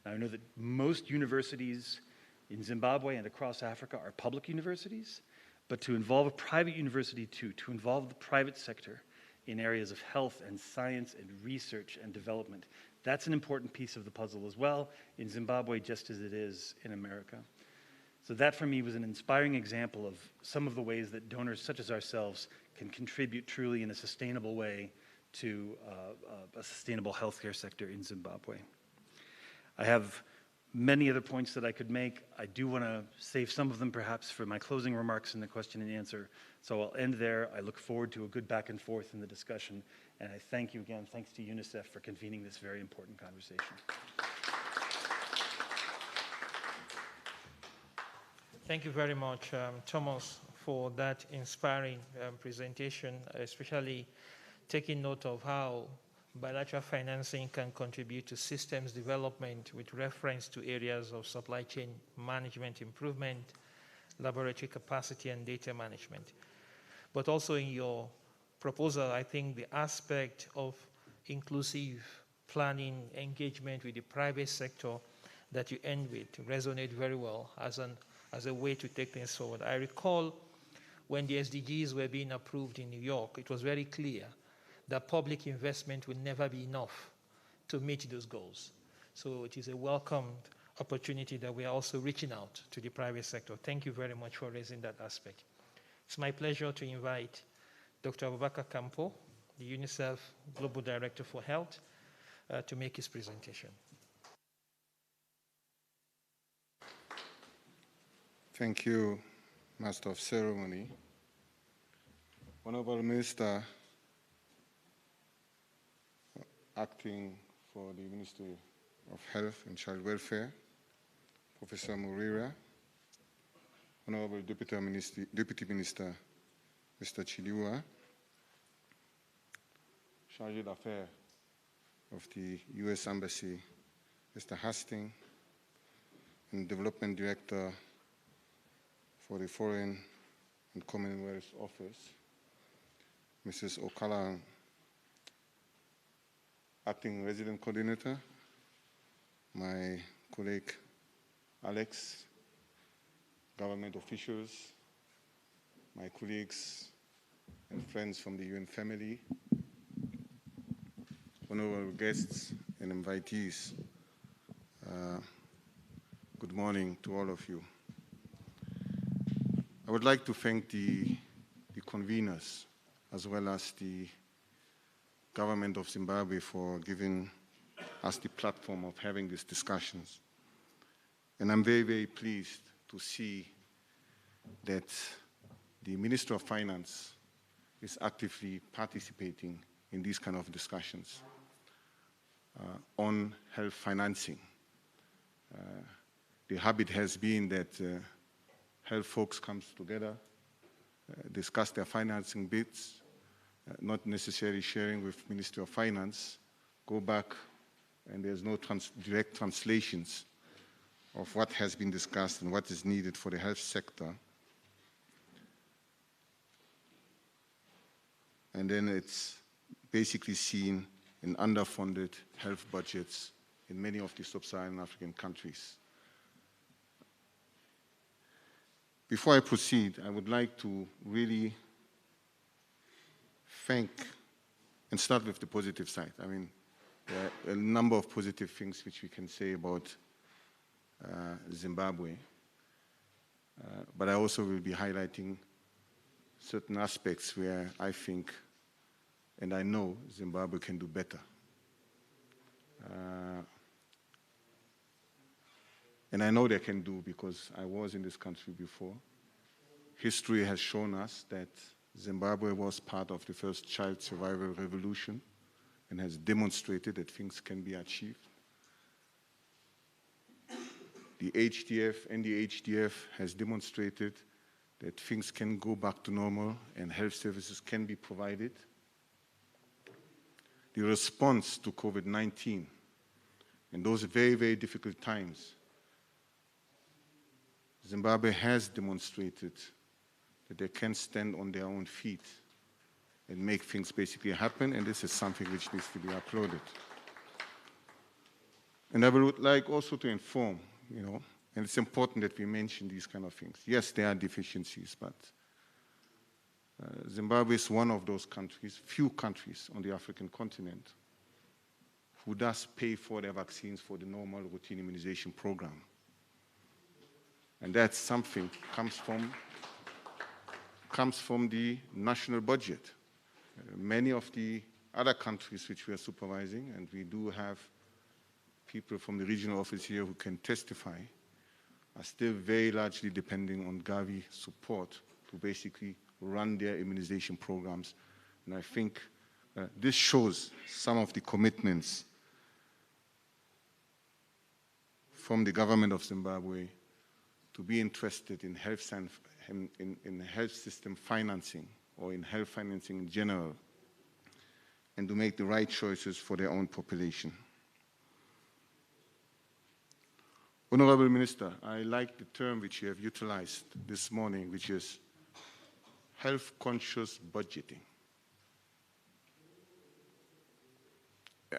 Now, I know that most universities in Zimbabwe and across Africa are public universities, but to involve a private university too, to involve the private sector in areas of health and science and research and development, that's an important piece of the puzzle as well in Zimbabwe, just as it is in America. So that for me was an inspiring example of some of the ways that donors such as ourselves can contribute truly in a sustainable way to a sustainable healthcare sector in Zimbabwe. I have many other points that I could make. I do want to save some of them perhaps for my closing remarks in the question and answer. So I'll end there. I look forward to a good back and forth in the discussion. And I thank you again. Thanks to UNICEF for convening this very important conversation. Thank you very much, Thomas, for that inspiring presentation, especially taking note of how bilateral financing can contribute to systems development with reference to areas of supply chain management improvement, laboratory capacity, and data management. But also in your proposal, I think the aspect of inclusive planning engagement with the private sector that you end with resonate very well as a way to take things forward. I recall when the SDGs were being approved in New York, it was very clear that public investment will never be enough to meet those goals. So it is a welcomed opportunity that we are also reaching out to the private sector. Thank you very much for raising that aspect. It's my pleasure to invite Dr. Abubakar Campo, the UNICEF Global Director for Health, to make his presentation. Thank you, Master of Ceremony. Honorable Minister, acting for the Ministry of Health and Child Welfare, Professor Murira, Honorable Deputy Minister, Mr. Chiliwa, Chargé d'Affaires of the U.S. Embassy, Mr. Hastings, and Development Director for the Foreign and Commonwealth Office, Mrs. Okala, Acting Resident Coordinator, my colleague Alex, government officials, my colleagues and friends from the UN family, honorable guests and invitees, good morning to all of you. I would like to thank the conveners as well as the government of Zimbabwe for giving us the platform of having these discussions. And I'm very, very pleased to see that the Minister of Finance is actively participating in these kind of discussions on health financing. The habit has been that health folks come together, discuss their financing bids, not necessarily sharing with Ministry of Finance, go back, and there's no direct translations of what has been discussed and what is needed for the health sector. And then it's basically seen in underfunded health budgets in many of the sub-Saharan African countries. Before I proceed, I would like to really thank and start with the positive side. I mean, there are a number of positive things which we can say about Zimbabwe, but I also will be highlighting certain aspects where I think and I know Zimbabwe can do better. And I know they can do because I was in this country before. History has shown us that Zimbabwe was part of the first child survival revolution and has demonstrated that things can be achieved. The HDF and the HDF has demonstrated that things can go back to normal and health services can be provided. The response to COVID-19 in those very, very difficult times, Zimbabwe has demonstrated that they can stand on their own feet and make things basically happen, and this is something which needs to be applauded. And I would like also to inform, and it's important that we mention these kind of things. Yes, there are deficiencies, but Zimbabwe is one of those countries, few countries on the African continent, who does pay for their vaccines for the normal routine immunization program. And that's something comes from the national budget. Many of the other countries which we are supervising, and we do have people from the regional office here who can testify, are still very largely depending on Gavi support to basically run their immunization programs. And I think this shows some of the commitments from the government of Zimbabwe to be interested in in health system financing or in health financing in general, and to make the right choices for their own population. Honorable Minister, I like the term which you have utilized this morning, which is health-conscious budgeting.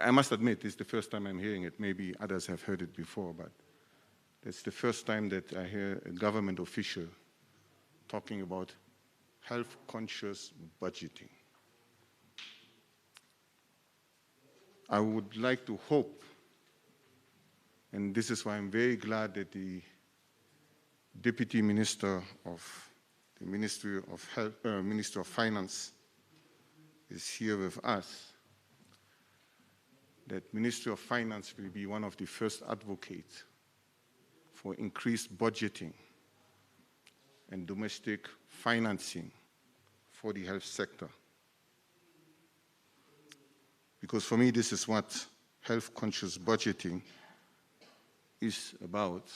I must admit, this is the first time I'm hearing it. Maybe others have heard it before, but it's the first time that I hear a government official talking about health-conscious budgeting. I would like to hope, and this is why I'm very glad that the Deputy Minister of the Ministry of Health, Minister of Finance is here with us, that Ministry of Finance will be one of the first advocates for increased budgeting and domestic financing for the health sector. Because for me, this is what health-conscious budgeting is about,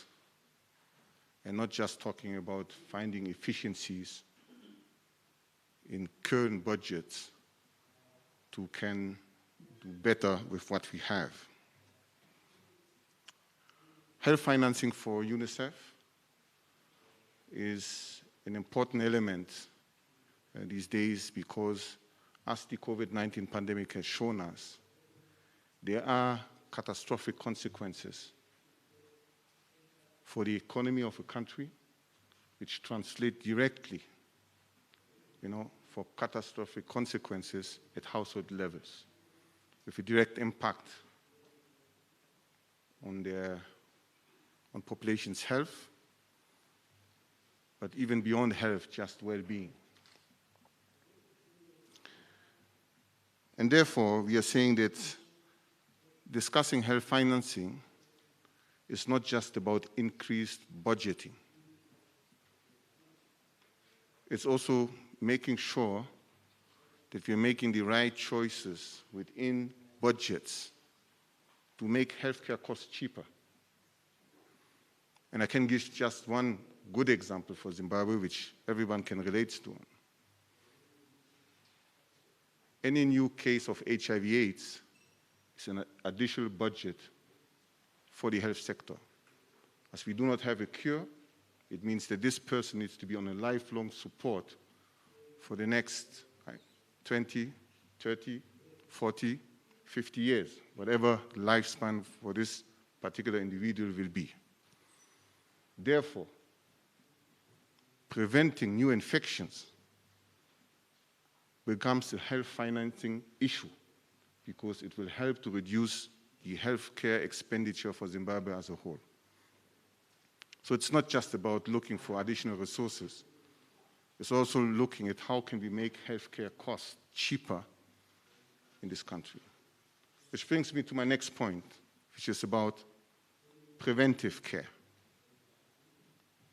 and not just talking about finding efficiencies in current budgets to can do better with what we have. Health financing for UNICEF is an important element these days because, as the COVID-19 pandemic has shown us, there are catastrophic consequences for the economy of a country, which translate directly, for catastrophic consequences at household levels, with a direct impact on population's health, but even beyond health, just well-being. And therefore, we are saying that discussing health financing is not just about increased budgeting. It's also making sure that we're making the right choices within budgets to make healthcare costs cheaper. And I can give just one good example for Zimbabwe, which everyone can relate to. Any new case of HIV/AIDS is an additional budget for the health sector. As we do not have a cure, it means that this person needs to be on a lifelong support for the next 20, 30, 40, 50 years, whatever lifespan for this particular individual will be. Therefore, preventing new infections becomes a health financing issue because it will help to reduce the healthcare expenditure for Zimbabwe as a whole. So it's not just about looking for additional resources. It's also looking at how can we make healthcare costs cheaper in this country. Which brings me to my next point, which is about preventive care.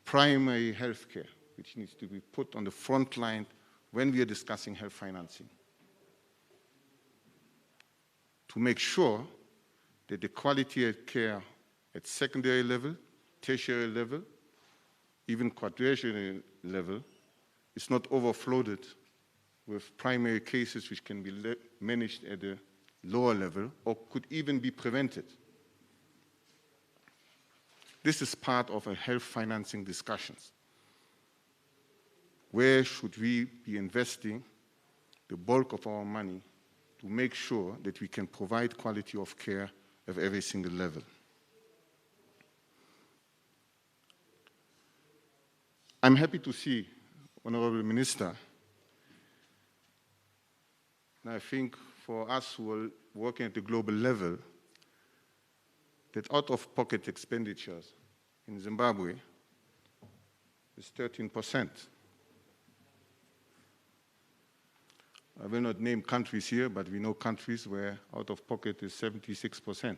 Primary health care, which needs to be put on the front line when we are discussing health financing, to make sure that the quality of care at secondary level tertiary level, even quaternary level, is not overflooded with primary cases which can be managed at a lower level or could even be prevented. This is part of a health financing discussions. Where should we be investing the bulk of our money to make sure that we can provide quality of care at every single level? I'm happy to see, Honorable Minister, and I think for us who are working at the global level, that out-of-pocket expenditures in Zimbabwe is 13%. I will not name countries here, but we know countries where out-of-pocket is 76%.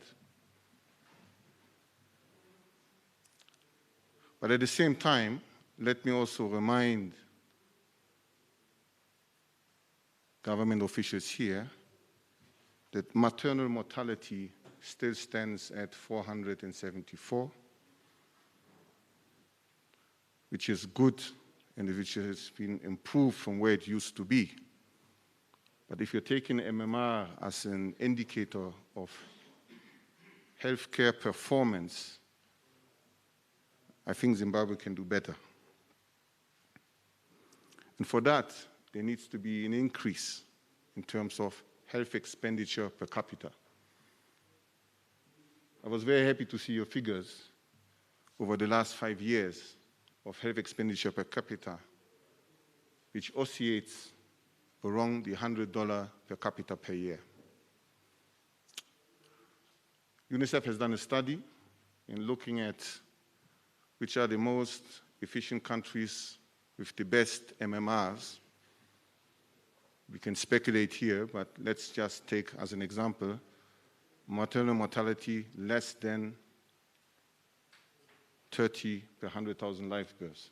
But at the same time, let me also remind government officials here that maternal mortality still stands at 474, which is good and which has been improved from where it used to be. But if you're taking MMR as an indicator of healthcare performance, I think Zimbabwe can do better. And for that, there needs to be an increase in terms of health expenditure per capita. I was very happy to see your figures over the last 5 years of health expenditure per capita, which oscillates around the $100 per capita per year. UNICEF has done a study in looking at which are the most efficient countries with the best MMRs. We can speculate here, but let's just take as an example, maternal mortality less than 30 per 100,000 live births.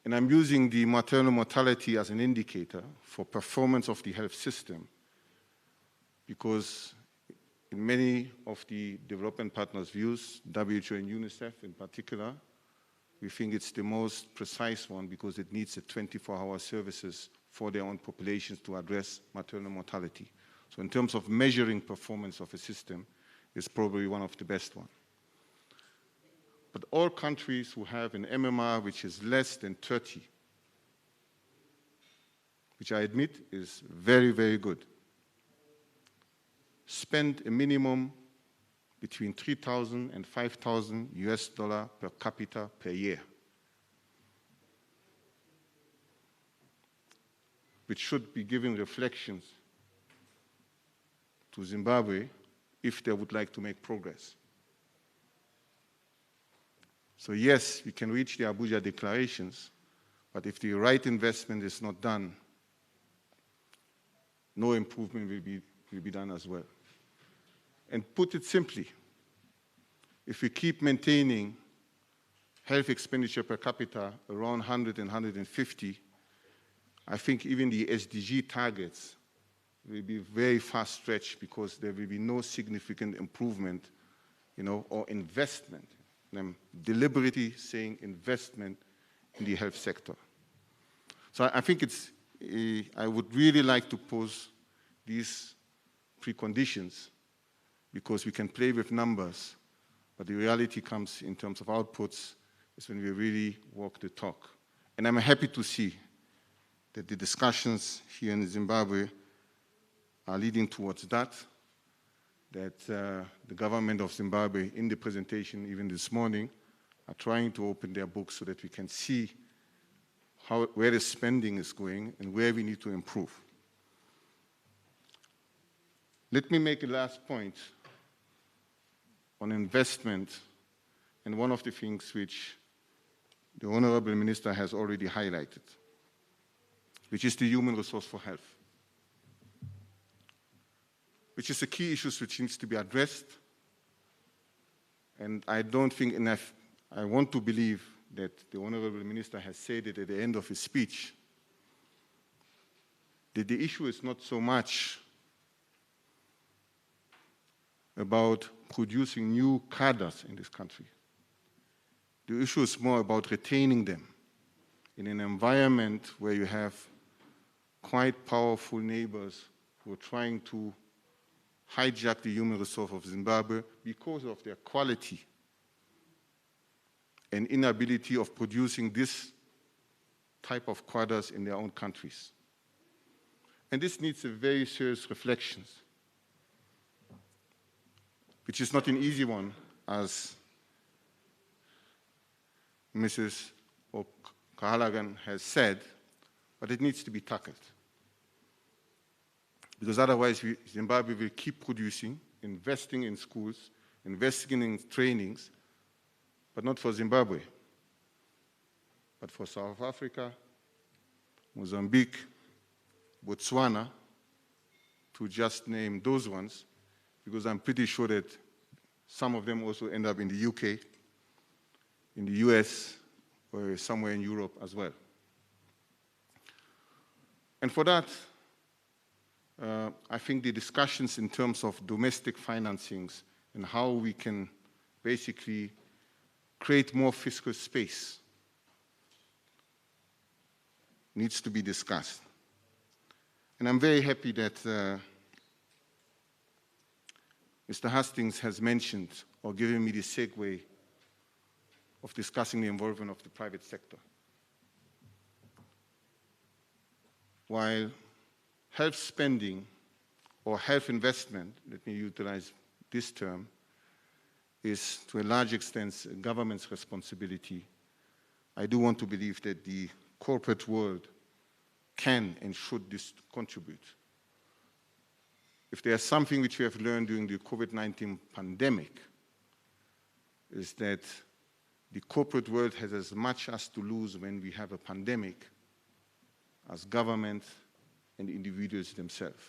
And I'm using the maternal mortality as an indicator for performance of the health system because in many of the development partners' views, WHO and UNICEF in particular, we think it's the most precise one because it needs a 24-hour services for their own populations to address maternal mortality. So in terms of measuring performance of a system, it's probably one of the best ones. But all countries who have an MMR which is less than 30, which I admit is very, very good, spend a minimum between 3,000 and 5,000 US dollars per capita per year, which should be giving reflections to Zimbabwe if they would like to make progress. So yes, we can reach the Abuja declarations, but if the right investment is not done, no improvement will be done as well. And put it simply, if we keep maintaining health expenditure per capita around 100 and 150, I think even the SDG targets will be very fast stretched because there will be no significant improvement, or investment. And I'm deliberately saying investment in the health sector. So I think I would really like to pose these preconditions because we can play with numbers, but the reality comes in terms of outputs is when we really walk the talk. And I'm happy to see that the discussions here in Zimbabwe are leading towards that the government of Zimbabwe, in the presentation even this morning, are trying to open their books so that we can see where the spending is going and where we need to improve. Let me make a last point on investment, and one of the things which the Honorable Minister has already highlighted, which is the human resource for health, which is a key issue which needs to be addressed. And I don't think enough, I want to believe that the Honorable Minister has said it at the end of his speech, that the issue is not so much about producing new cadres in this country. The issue is more about retaining them in an environment where you have quite powerful neighbors who are trying to hijack the human resource of Zimbabwe because of their quality and inability of producing this type of cadres in their own countries. And this needs a very serious reflection, which is not an easy one, as Mrs. O'Callaghan has said, but it needs to be tackled. Because otherwise, Zimbabwe will keep producing, investing in schools, investing in trainings, but not for Zimbabwe, but for South Africa, Mozambique, Botswana, to just name those ones, because I'm pretty sure that some of them also end up in the UK, in the US, or somewhere in Europe as well. And for that, I think the discussions in terms of domestic financings and how we can basically create more fiscal space needs to be discussed. And I'm very happy that Mr. Hastings has mentioned or given me the segue of discussing the involvement of the private sector. While health spending or health investment, let me utilize this term, is to a large extent a government's responsibility, I do want to believe that the corporate world can and should contribute. If there's something which we have learned during the COVID-19 pandemic, is that the corporate world has as much as to lose when we have a pandemic as government and individuals themselves.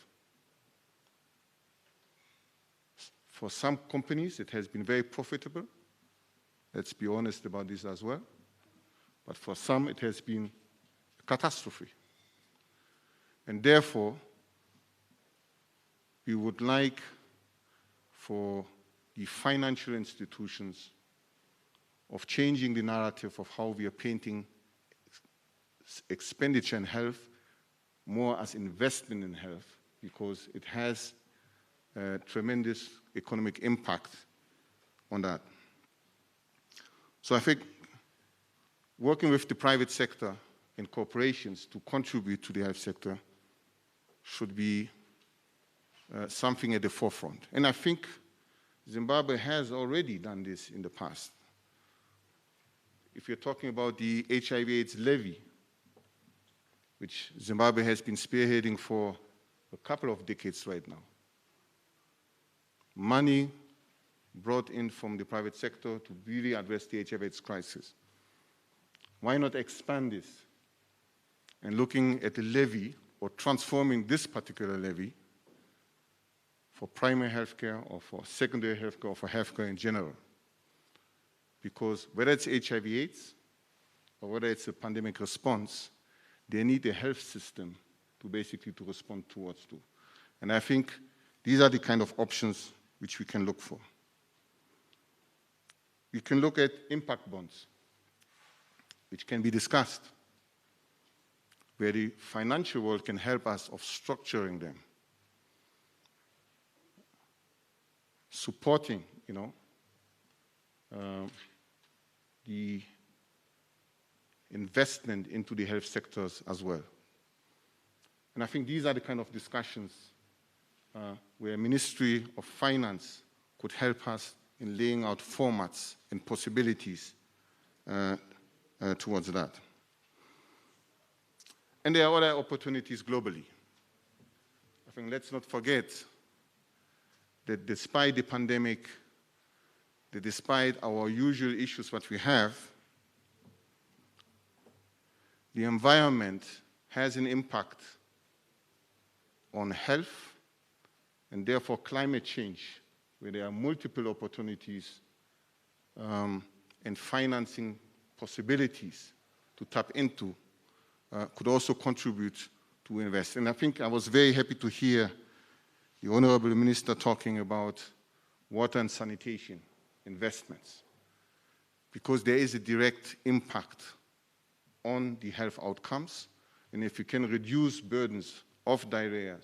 For some companies, it has been very profitable. Let's be honest about this as well. But for some, it has been a catastrophe. And therefore, we would like for the financial institutions of changing the narrative of how we are painting expenditure in health more as investment in health, because it has a tremendous economic impact on that. So I think working with the private sector and corporations to contribute to the health sector should be something at the forefront. And I think Zimbabwe has already done this in the past. If you're talking about the HIV/AIDS levy, which Zimbabwe has been spearheading for a couple of decades right now, money brought in from the private sector to really address the HIV/AIDS crisis. Why not expand this and looking at the levy or transforming this particular levy for primary healthcare or for secondary healthcare or for healthcare in general? Because whether it's HIV/AIDS or whether it's a pandemic response, they need a health system to basically to respond towards to. And I think these are the kind of options which we can look for. We can look at impact bonds, which can be discussed, where the financial world can help us of structuring them, supporting, the investment into the health sectors as well. And I think these are the kind of discussions where Ministry of Finance could help us in laying out formats and possibilities towards that. And there are other opportunities globally. I think let's not forget that despite the pandemic, that despite our usual issues that we have, the environment has an impact on health and therefore climate change, where there are multiple opportunities and financing possibilities to tap into, could also contribute to invest. And I think I was very happy to hear the Honorable Minister talking about water and sanitation investments, because there is a direct impact on the health outcomes. And if you can reduce burdens of diarrhea,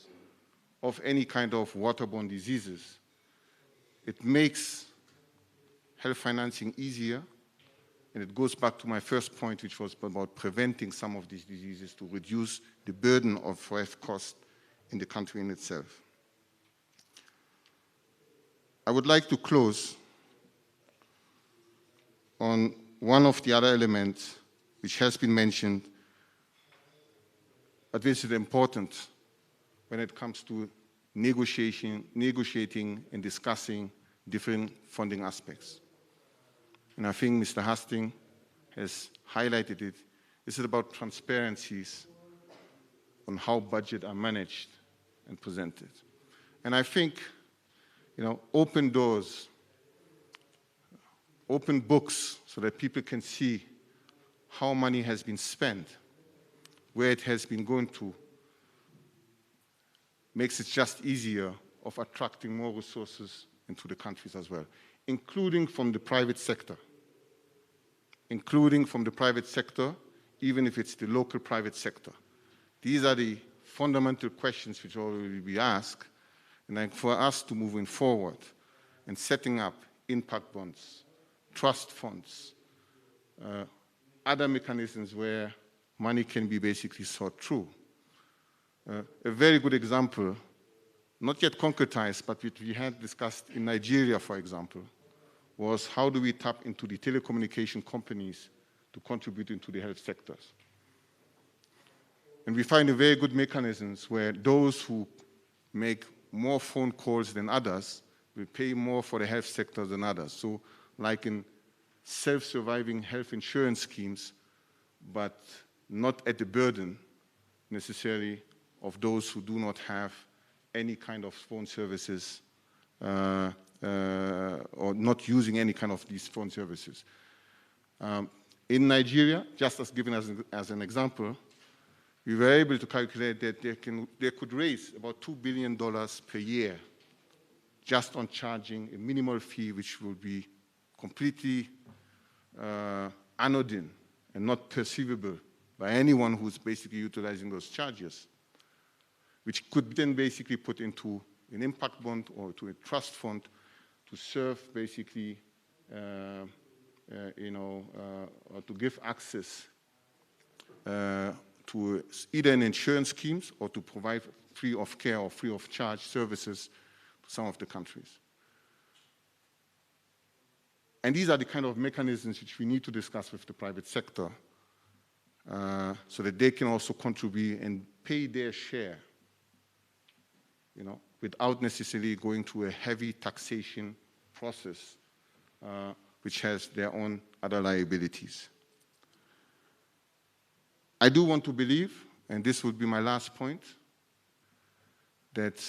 of any kind of waterborne diseases, it makes health financing easier. And it goes back to my first point, which was about preventing some of these diseases to reduce the burden of health costs in the country in itself. I would like to close on one of the other elements which has been mentioned, but this is important when it comes to negotiating and discussing different funding aspects. And I think Mr. Hastings has highlighted it. This is about transparencies on how budgets are managed and presented. And I think, open doors, open books so that people can see how money has been spent, where it has been going to, makes it just easier of attracting more resources into the countries as well, including from the private sector. Even if it's the local private sector. These are the fundamental questions which will be asked, and for us to moving forward and setting up impact bonds, trust funds, other mechanisms where money can be basically sought through. A very good example, not yet concretized, but which we had discussed in Nigeria, for example, was how do we tap into the telecommunication companies to contribute into the health sectors. And we find a very good mechanisms where those who make more phone calls than others will pay more for the health sector than others. So like in self-surviving health insurance schemes, but not at the burden necessarily of those who do not have any kind of phone services or not using any kind of these phone services. In Nigeria, just as given as an example, we were able to calculate that they could raise about $2 billion per year just on charging a minimal fee which will be completely anodyne and not perceivable by anyone who's basically utilizing those charges, which could then basically put into an impact bond or to a trust fund to serve basically, or to give access to either an insurance schemes or to provide free of care or free of charge services to some of the countries. And these are the kind of mechanisms which we need to discuss with the private sector so that they can also contribute and pay their share, without necessarily going through a heavy taxation process, which has their own other liabilities. I do want to believe, and this would be my last point, that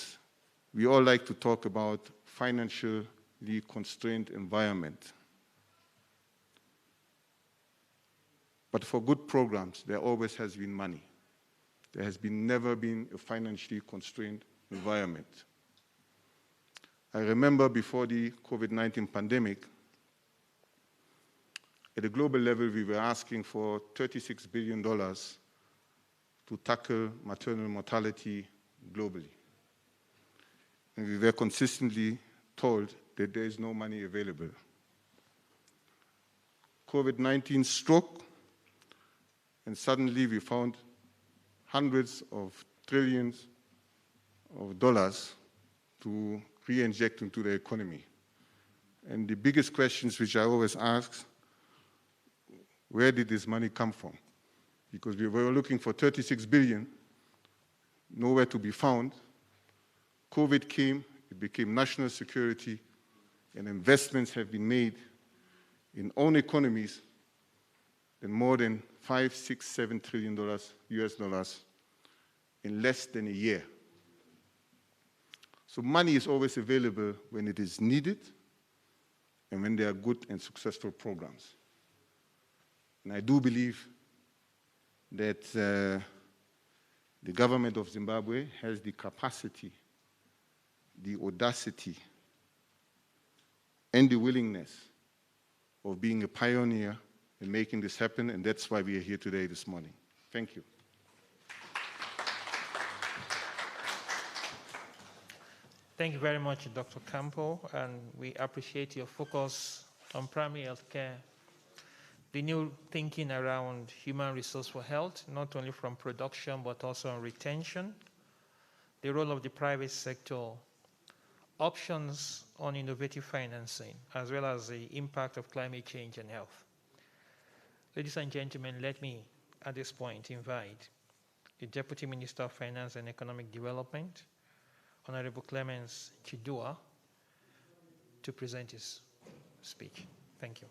we all like to talk about financially constrained environment. But for good programs, there always has been money. There has never been a financially constrained environment. I remember before the COVID-19 pandemic, at a global level, we were asking for $36 billion to tackle maternal mortality globally. And we were consistently told that there is no money available. COVID-19 struck, and suddenly we found hundreds of trillions of dollars to re-inject into the economy. And the biggest questions which I always ask, where did this money come from? Because we were looking for 36 billion, nowhere to be found. COVID came, it became national security, and investments have been made in own economies in more than $5, $6, $7 trillion US dollars in less than a year. So money is always available when it is needed and when there are good and successful programs. And I do believe that the government of Zimbabwe has the capacity, the audacity and the willingness of being a pioneer in making this happen, and that's why we are here today this morning. Thank you. Thank you very much, Dr. Campo, and we appreciate your focus on primary health care, the new thinking around human resource for health, not only from production, but also on retention, the role of the private sector, options on innovative financing, as well as the impact of climate change and health. Ladies and gentlemen, let me, at this point, invite the Deputy Minister of Finance and Economic Development, Honorable Clemens Chidua, to present his speech. Thank you.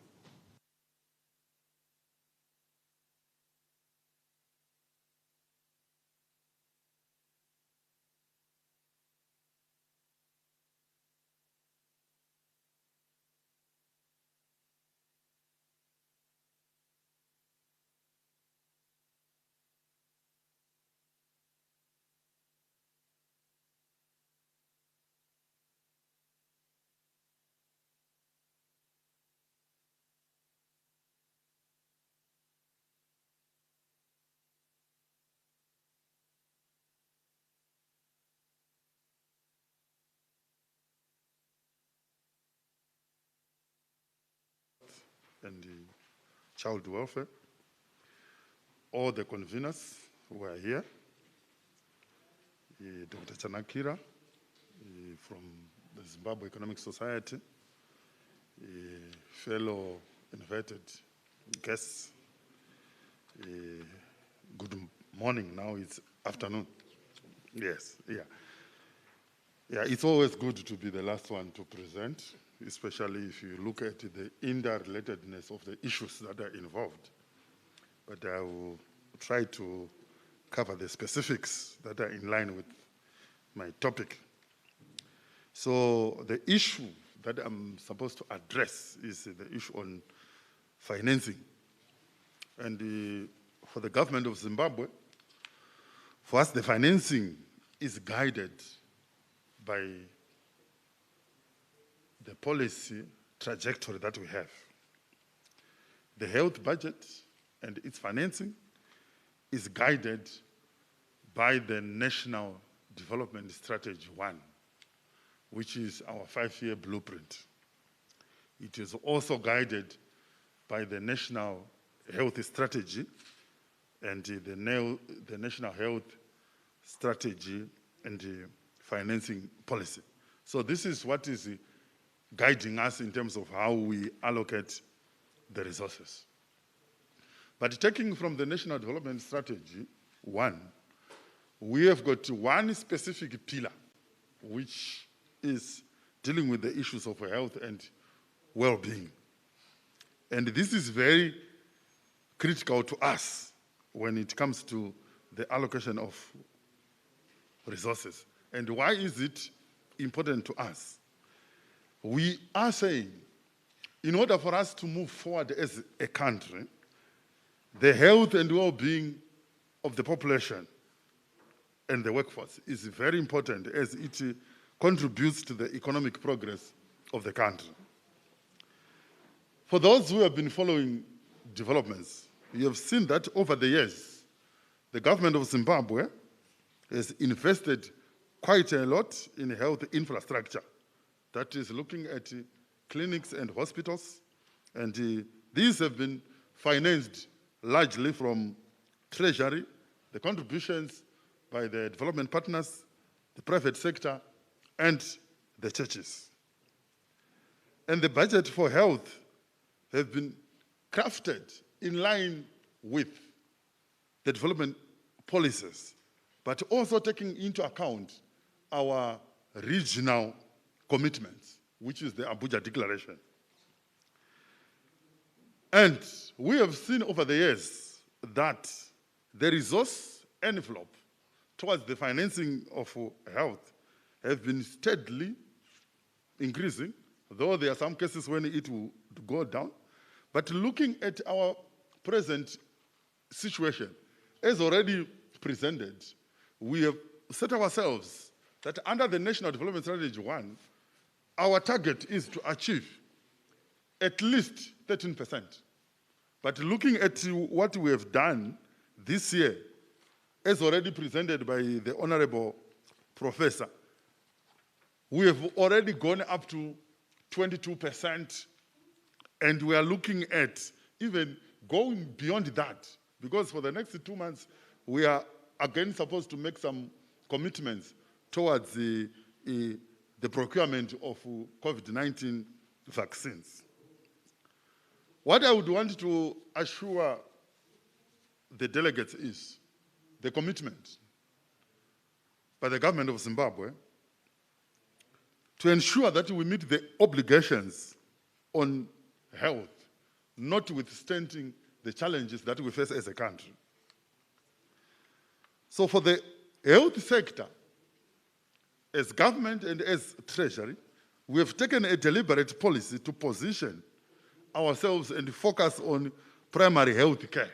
And the child welfare, all the conveners who are here, Dr. Chanakira from the Zimbabwe Economic Society, fellow invited guests, good morning, now it's afternoon. Yes, yeah. Yeah, it's always good to be the last one to present, especially if you look at the interrelatedness of the issues that are involved. But I will try to cover the specifics that are in line with my topic. So the issue that I'm supposed to address is the issue on financing. And for the government of Zimbabwe, for us, the financing is guided by the policy trajectory that we have. The health budget and its financing is guided by the National Development Strategy 1, which is our 5-year blueprint. It is also guided by the National Health Strategy and the National Health Strategy and the financing policy. So this is what is guiding us in terms of how we allocate the resources. But taking from the National Development Strategy 1, we have got one specific pillar, which is dealing with the issues of health and well-being. And this is very critical to us when it comes to the allocation of resources. And why is it important to us? We are saying, in order for us to move forward as a country, the health and well-being of the population and the workforce is very important as it contributes to the economic progress of the country. For those who have been following developments, you have seen that over the years, the government of Zimbabwe has invested quite a lot in health infrastructure. That is looking at clinics and hospitals, and these have been financed largely from Treasury, the contributions by the development partners, the private sector, and the churches. And the budget for health has been crafted in line with the development policies, but also taking into account our regional commitments, which is the Abuja Declaration. And we have seen over the years that the resource envelope towards the financing of health has been steadily increasing, though there are some cases when it will go down. But looking at our present situation, as already presented, we have set ourselves that under the National Development Strategy 1, our target is to achieve at least 13%. But looking at what we have done this year, as already presented by the Honorable Professor, we have already gone up to 22%, and we are looking at even going beyond that, because for the next 2 months, we are again supposed to make some commitments towards the procurement of COVID-19 vaccines. What I would want to assure the delegates is the commitment by the government of Zimbabwe to ensure that we meet the obligations on health, notwithstanding the challenges that we face as a country. So for the health sector, as government and as treasury, we have taken a deliberate policy to position ourselves and focus on primary health care.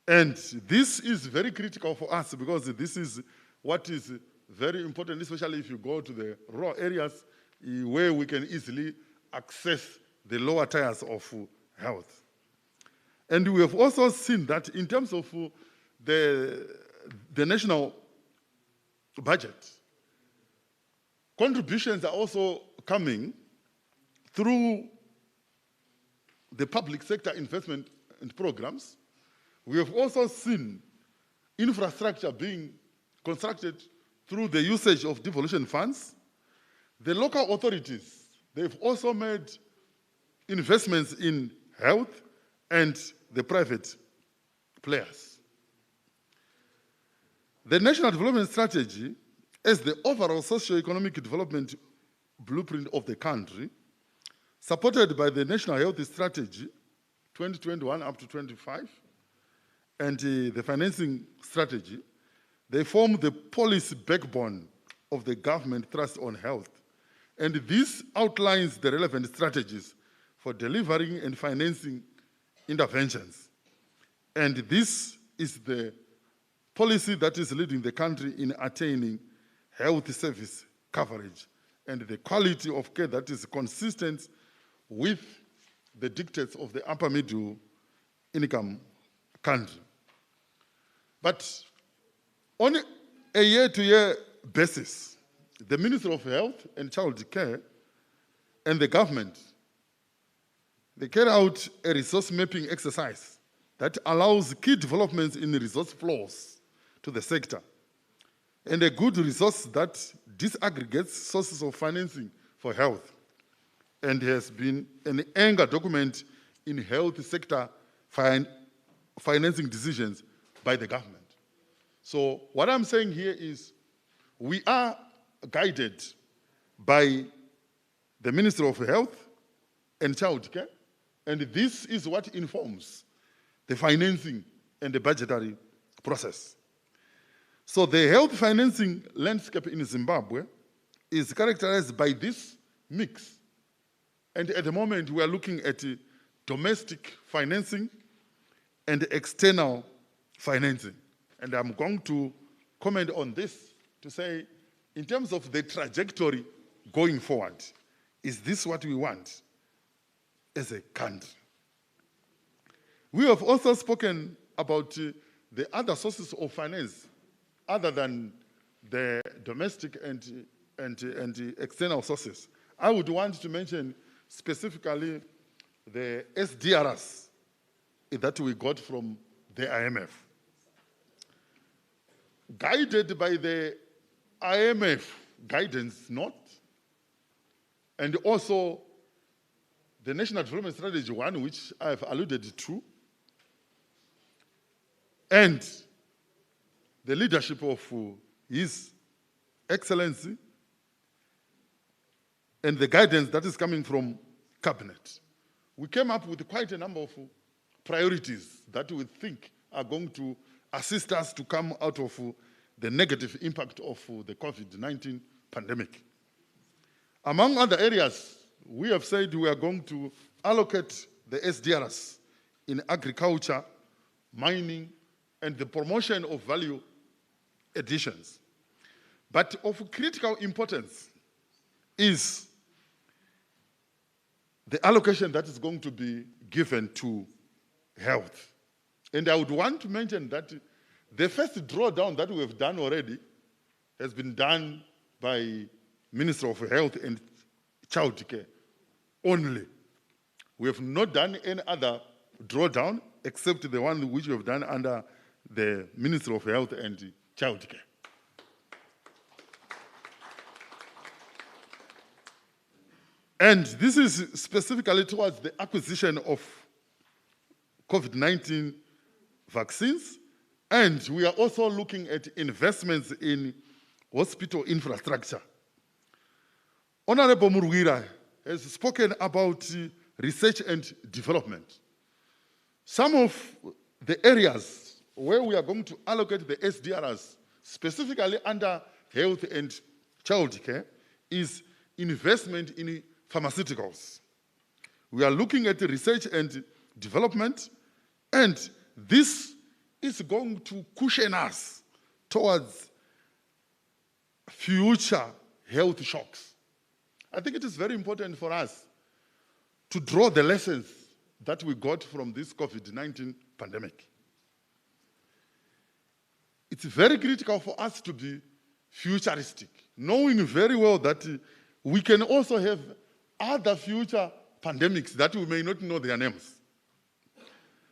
And this is very critical for us because this is what is very important, especially if you go to the rural areas where we can easily access the lower tiers of health. And we have also seen that in terms of the national budget, contributions are also coming through the public sector investment and programs. We have also seen infrastructure being constructed through the usage of devolution funds. The local authorities, they've also made investments in health and the private players. The National Development Strategy, as the overall socio-economic development blueprint of the country, supported by the National Health Strategy 2021 up to 25, and the financing strategy, they form the policy backbone of the government thrust on health. And this outlines the relevant strategies for delivering and financing interventions. And this is the policy that is leading the country in attaining health service coverage and the quality of care that is consistent with the dictates of the upper middle income country. But on a year-to-year basis, the Ministry of Health and Child Care and the government, they carry out a resource mapping exercise that allows key developments in the resource flows to the sector and a good resource that disaggregates sources of financing for health and has been an anchor document in health sector financing decisions by the government. So what I'm saying here is we are guided by the Ministry of Health and Child Care, and this is what informs the financing and the budgetary process. So the health financing landscape in Zimbabwe is characterized by this mix. And at the moment, we are looking at domestic financing and external financing. And I'm going to comment on this to say, in terms of the trajectory going forward, is this what we want as a country? We have also spoken about the other sources of finance other than the domestic and external sources. I would want to mention specifically the SDRs that we got from the IMF. Guided by the IMF guidance note, and also the National Development Strategy 1, which I've alluded to, and the leadership of His Excellency, and the guidance that is coming from Cabinet, we came up with quite a number of priorities that we think are going to assist us to come out of the negative impact of the COVID-19 pandemic. Among other areas, we have said we are going to allocate the SDRs in agriculture, mining, and the promotion of value additions. But of critical importance is the allocation that is going to be given to health. And I would want to mention that the first drawdown that we have done already has been done by Minister of Health and Child Care only. We have not done any other drawdown except the one which we have done under the Ministry of Health and Child Care. And this is specifically towards the acquisition of COVID-19 vaccines, and we are also looking at investments in hospital infrastructure. Honorable Murugira has spoken about research and development. Some of the areas where we are going to allocate the SDRs, specifically under health and child care, is investment in pharmaceuticals. We are looking at research and development, and this is going to cushion us towards future health shocks. I think it is very important for us to draw the lessons that we got from this COVID-19 pandemic. It's very critical for us to be futuristic, knowing very well that we can also have other future pandemics that we may not know their names.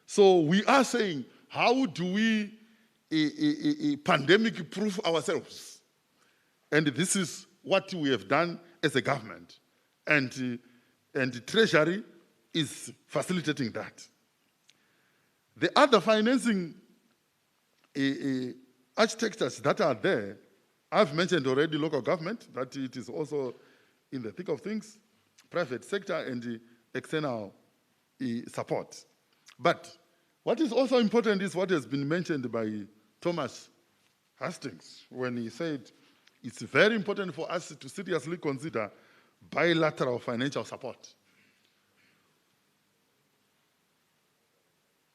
So we are saying, how do we pandemic-proof ourselves? And this is what we have done as a government. And the Treasury is facilitating that. The other financing architectures that are there, I've mentioned already local government, that it is also in the thick of things, private sector and external support. But what is also important is what has been mentioned by Thomas Hastings when he said it's very important for us to seriously consider bilateral financial support.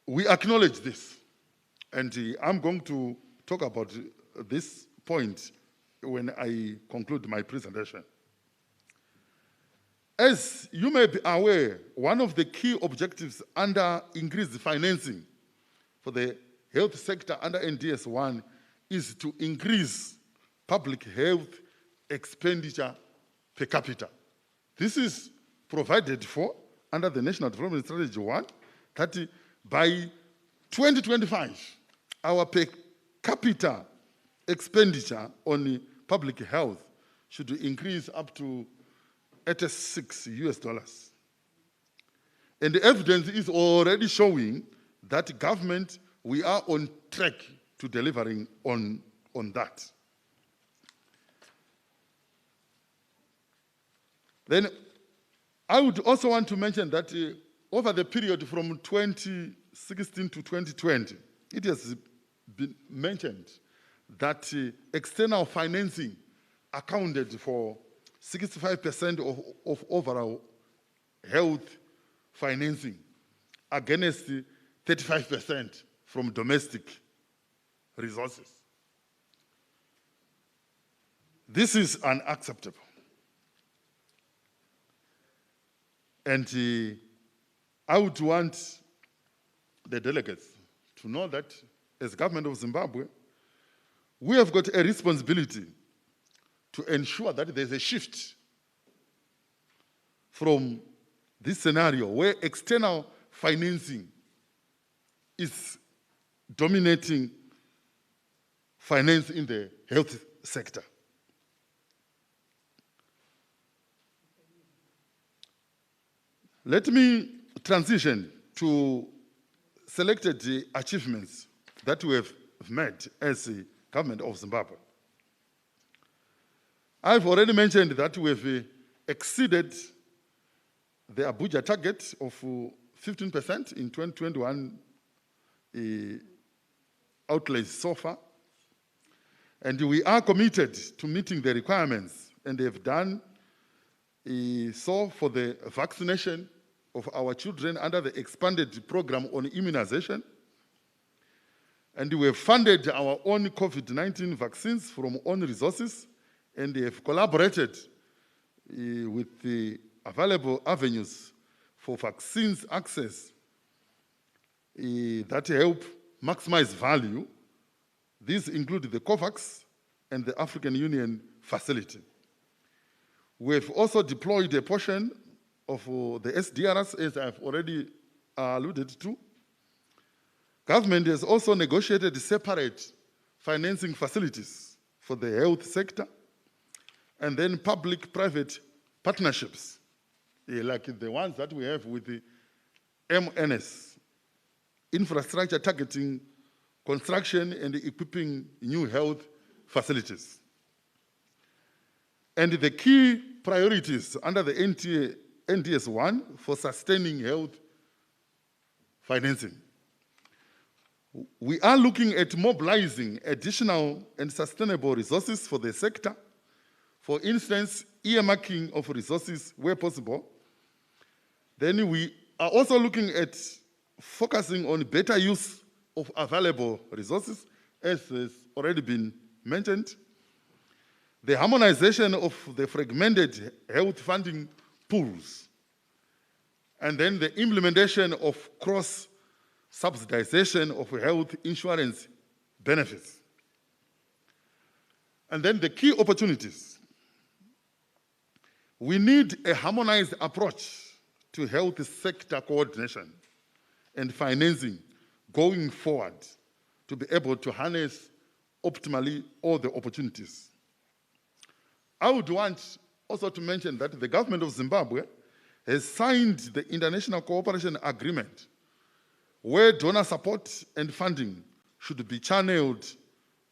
We acknowledge this, and I'm going to talk about this point when I conclude my presentation. As you may be aware, one of the key objectives under increased financing for the health sector under NDS 1 is to increase public health expenditure per capita. This is provided for under the National Development Strategy 1, that by 2025, our per capita expenditure on public health should increase up to $86. And the evidence is already showing that government, we are on track to delivering on that. Then I would also want to mention that over the period from 2016 to 2020, it has been mentioned that external financing accounted for 65% of overall health financing against 35% from domestic resources. This is unacceptable. And I would want the delegates to know that as government of Zimbabwe, we have got a responsibility to ensure that there's a shift from this scenario where external financing is dominating finance in the health sector. Let me transition to selected achievements that we have made as the government of Zimbabwe. I've already mentioned that we have exceeded the Abuja target of 15% in 2021 outlays so far. And we are committed to meeting the requirements, and they have done so for the vaccination of our children under the expanded program on immunization. And we have funded our own COVID-19 vaccines from own resources, and they have collaborated with the available avenues for vaccines access that help maximize value. These include the COVAX and the African Union facility. We have also deployed a portion of the SDRs, as I've already alluded to. Government has also negotiated separate financing facilities for the health sector, and then public-private partnerships, like the ones that we have with the MNS, infrastructure targeting construction and equipping new health facilities. And the key priorities under the NDS1 for sustaining health financing. We are looking at mobilizing additional and sustainable resources for the sector. For instance, earmarking of resources where possible. Then we are also looking at focusing on better use of available resources, as has already been mentioned. The harmonization of the fragmented health funding pools, and then the implementation of cross-subsidization of health insurance benefits. And then the key opportunities. We need a harmonized approach to health sector coordination and financing going forward to be able to harness optimally all the opportunities. I would want also to mention that the government of Zimbabwe has signed the International Cooperation Agreement, where donor support and funding should be channeled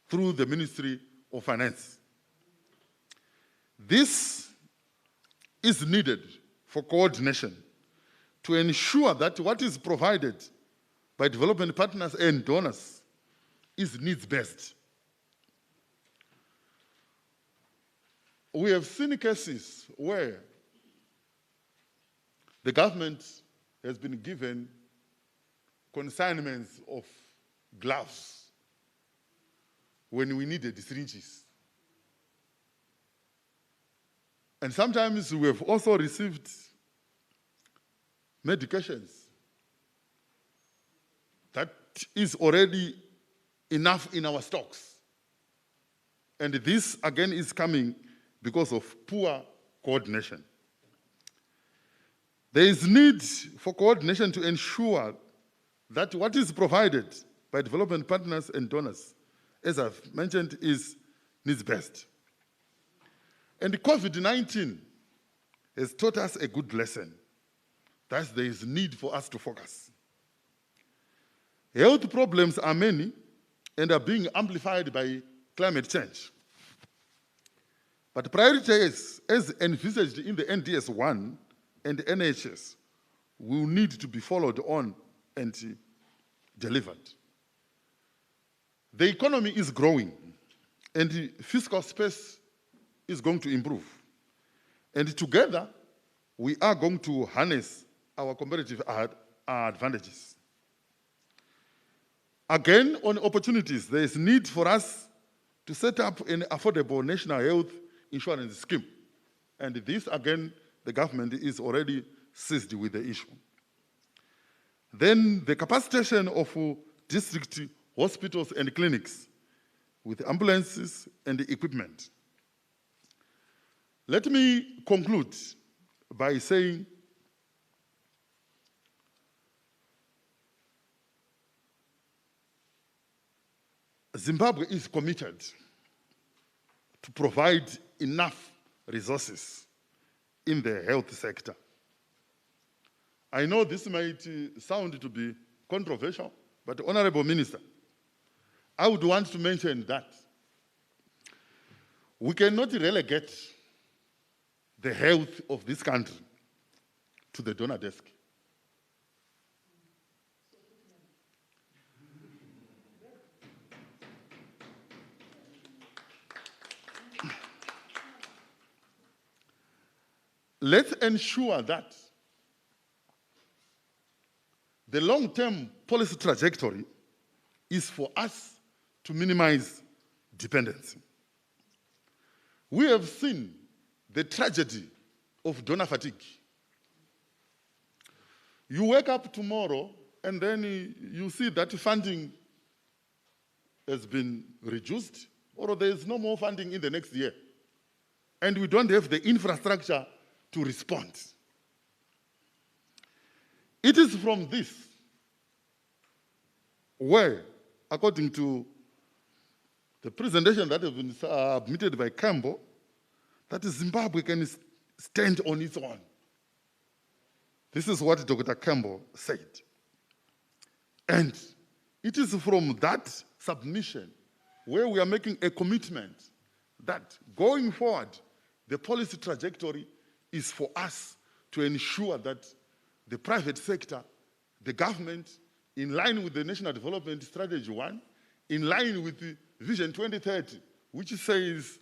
through the Ministry of Finance. This is needed for coordination to ensure that what is provided by development partners and donors is needs-based. We have seen cases where the government has been given consignments of gloves when we needed syringes. And sometimes we have also received medications that is already enough in our stocks. And this, again, is coming because of poor coordination. There is need for coordination to ensure that what is provided by development partners and donors, as I've mentioned, is needs-based. And COVID-19 has taught us a good lesson, that there is need for us to focus. Health problems are many and are being amplified by climate change. But priorities, as envisaged in the NDS1 and NHS, will need to be followed on and delivered. The economy is growing, and the fiscal space is going to improve. And together, we are going to harness our competitive advantages. Again, on opportunities, there is need for us to set up an affordable national health insurance scheme. And this, again, the government is already seized with the issue. Then the capacitation of district hospitals and clinics with ambulances and equipment. Let me conclude by saying Zimbabwe is committed to provide enough resources in the health sector. I know this might sound to be controversial, but Honorable Minister, I would want to mention that we cannot relegate the health of this country to the donor desk. Let's ensure that the long-term policy trajectory is for us to minimize dependency. We have seen the tragedy of donor fatigue. You wake up tomorrow and then you see that funding has been reduced or there is no more funding in the next year. And we don't have the infrastructure to respond. It is from this where, according to the presentation that has been submitted by Campbell, that Zimbabwe can stand on its own. This is what Dr. Campbell said. And it is from that submission where we are making a commitment that going forward, the policy trajectory is for us to ensure that the private sector, the government, in line with the National Development Strategy 1, in line with the Vision 2030, which says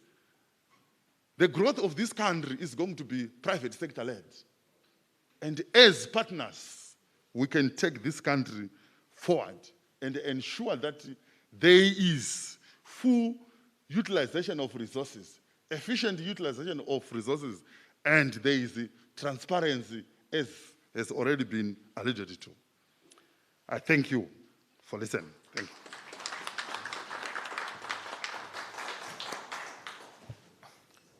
the growth of this country is going to be private sector-led. And as partners, we can take this country forward and ensure that there is full utilization of resources, efficient utilization of resources, and there is transparency as has already been alluded to. I thank you for listening. Thank you.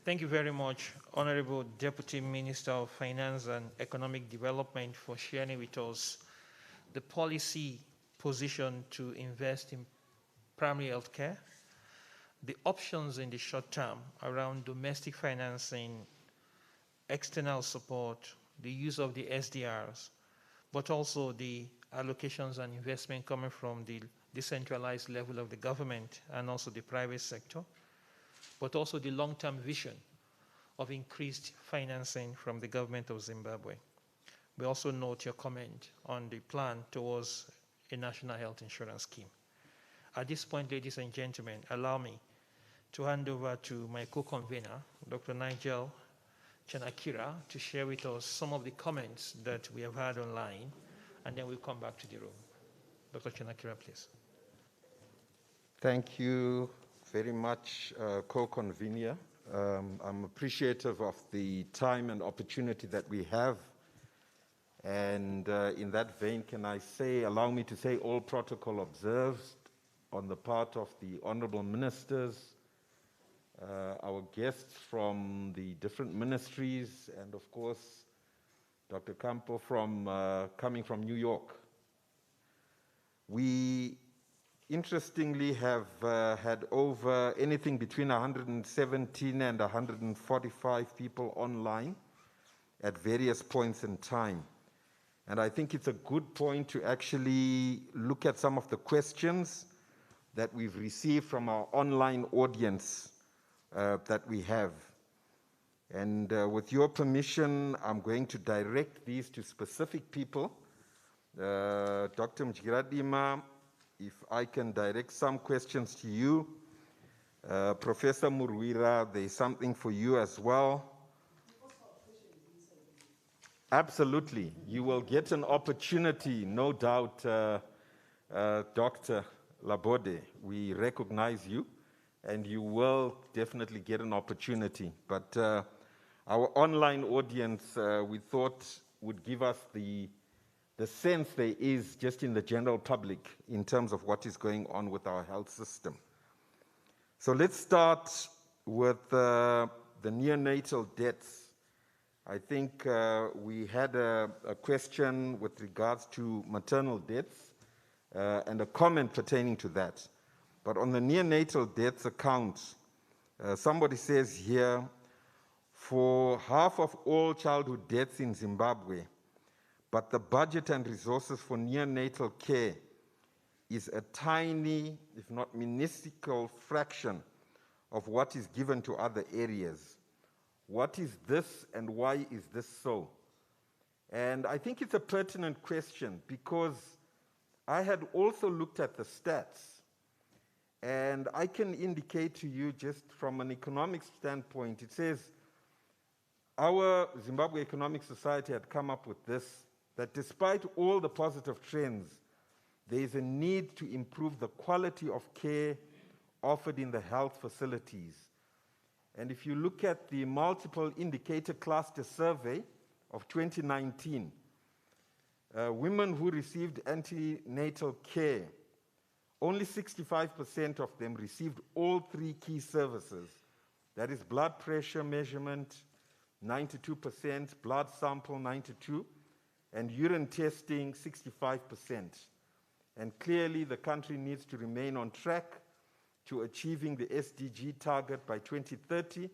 Thank you very much, Honorable Deputy Minister of Finance and Economic Development, for sharing with us the policy position to invest in primary health care, the options in the short term around domestic financing, external support, the use of the SDRs, but also the allocations and investment coming from the decentralized level of the government and also the private sector, but also the long-term vision of increased financing from the government of Zimbabwe. We also note your comment on the plan towards a national health insurance scheme. At this point, ladies and gentlemen, allow me to hand over to my co-convener, Dr. Nigel Chanakira, to share with us some of the comments that we have had online, and then we'll come back to the room. Dr. Chanakira, please. Thank you very much, co-convener. I'm appreciative of the time and opportunity that we have. And in that vein, can I say, allow me to say, all protocol observed on the part of the honorable ministers, our guests from the different ministries, and of course, Dr. Campo coming from New York. We interestingly have had over anything between 117 and 145 people online at various points in time. And I think it's a good point to actually look at some of the questions that we've received from our online audience that we have. And with your permission, I'm going to direct these to specific people. Dr. Mjiradima, if I can direct some questions to you. Professor Murwira, there's something for you as well. Absolutely. You will get an opportunity, no doubt, Dr. Labode. We recognize you, and you will definitely get an opportunity. But our online audience, we thought, would give us the sense there is just in the general public in terms of what is going on with our health system. So let's start with the neonatal deaths. I think we had a question with regards to maternal deaths and a comment pertaining to that. But on the neonatal deaths account, somebody says here, for half of all childhood deaths in Zimbabwe, but the budget and resources for neonatal care is a tiny, if not minuscule fraction of what is given to other areas. What is this and why is this so? And I think it's a pertinent question because I had also looked at the stats, and I can indicate to you just from an economic standpoint, it says our Zimbabwe Economic Society had come up with this, that despite all the positive trends, there is a need to improve the quality of care offered in the health facilities. And if you look at the multiple indicator cluster survey of 2019, women who received antenatal care, only 65% of them received all three key services. That is blood pressure measurement, 92%, blood sample, 92%, and urine testing, 65%. And clearly, the country needs to remain on track to achieving the SDG target by 2030,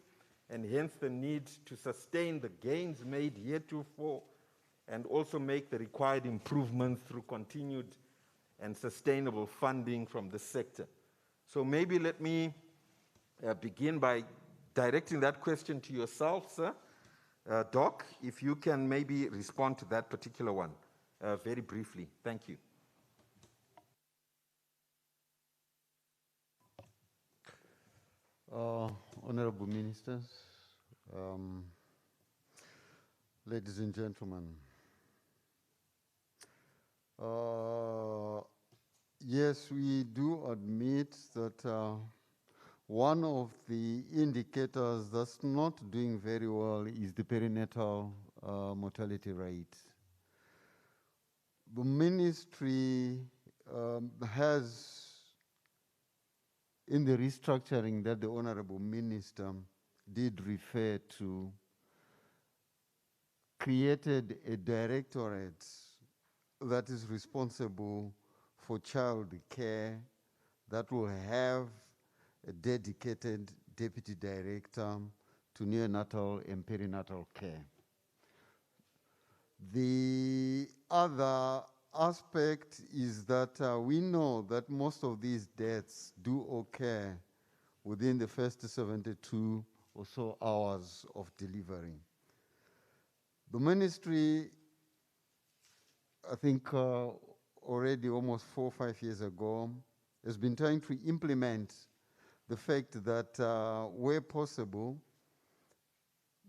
and hence the need to sustain the gains made heretofore and also make the required improvements through continued and sustainable funding from the sector. So maybe let me begin by directing that question to yourself, sir. Doc, if you can maybe respond to that particular one very briefly. Thank you. Honorable Ministers, ladies and gentlemen, yes, we do admit that one of the indicators that's not doing very well is the perinatal mortality rate. The ministry has, in the restructuring that the Honorable Minister did refer to, created a directorate that is responsible for child care that will have a dedicated deputy director to neonatal and perinatal care. The other aspect is that we know that most of these deaths do occur within the first 72 or so hours of delivery. The ministry, I think already almost 4 or 5 years ago, has been trying to implement the fact that where possible,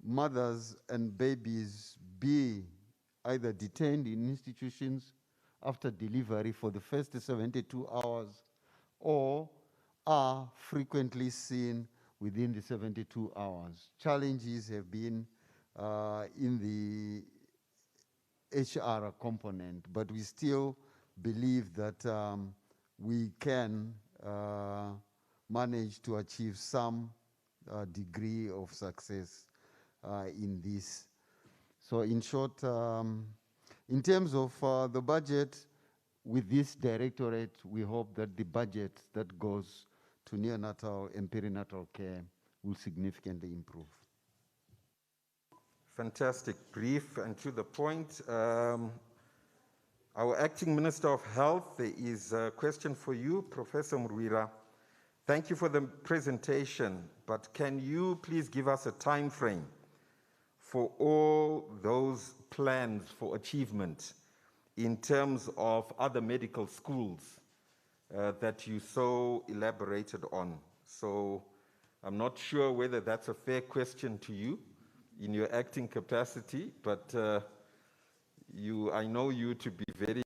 mothers and babies be either detained in institutions after delivery for the first 72 hours or are frequently seen within the 72 hours. Challenges have been in the HR component, but we still believe that we can manage to achieve some degree of success in this. So in short, in terms of the budget, with this directorate, we hope that the budget that goes to neonatal and perinatal care will significantly improve. Fantastic, brief and to the point. Our Acting Minister of Health, there is a question for you, Professor Murwira. Thank you for the presentation, but can you please give us a time frame for all those plans for achievement in terms of other medical schools that you so elaborated on? So I'm not sure whether that's a fair question to you in your acting capacity, but I know you to be very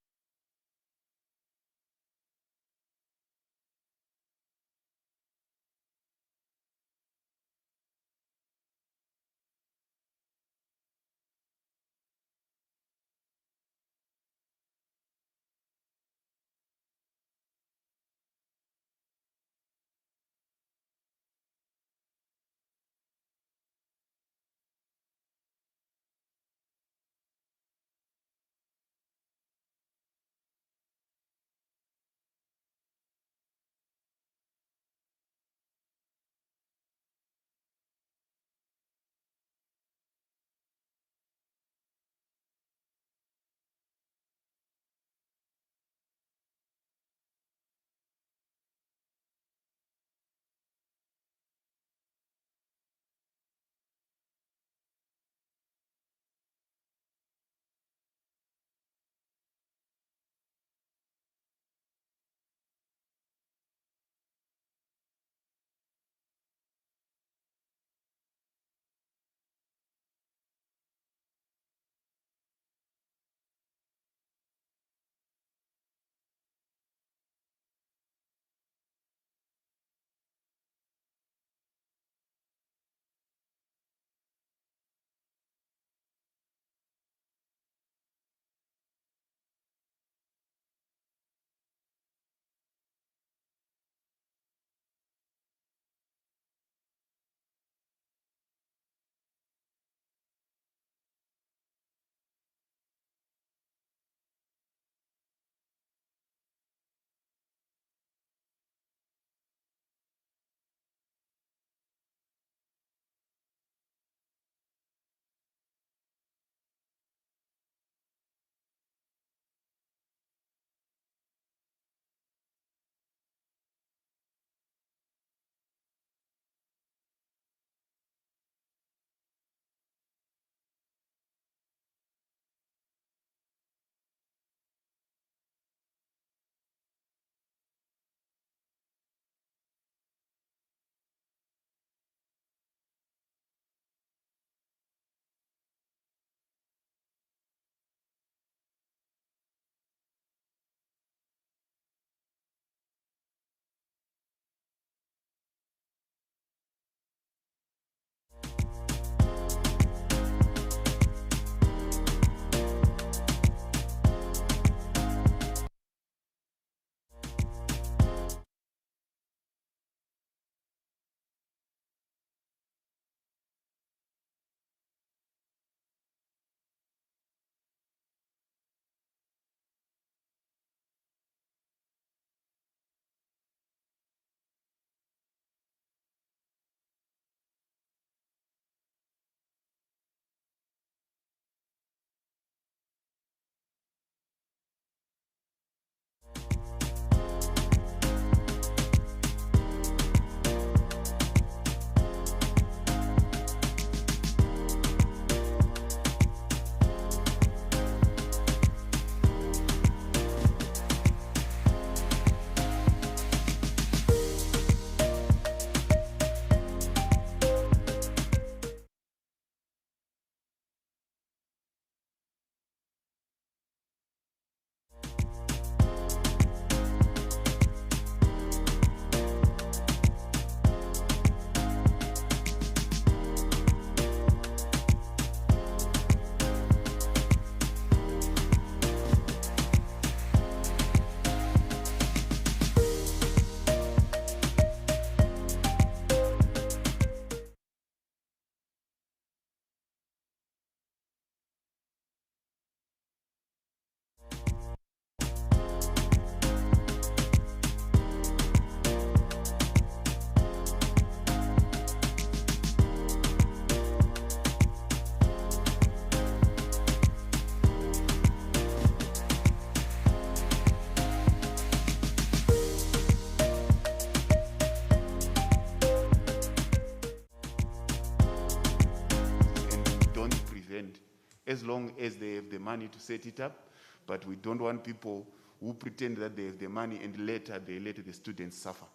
as long as they have the money to set it up. But we don't want people who pretend that they have the money and later they let the students suffer.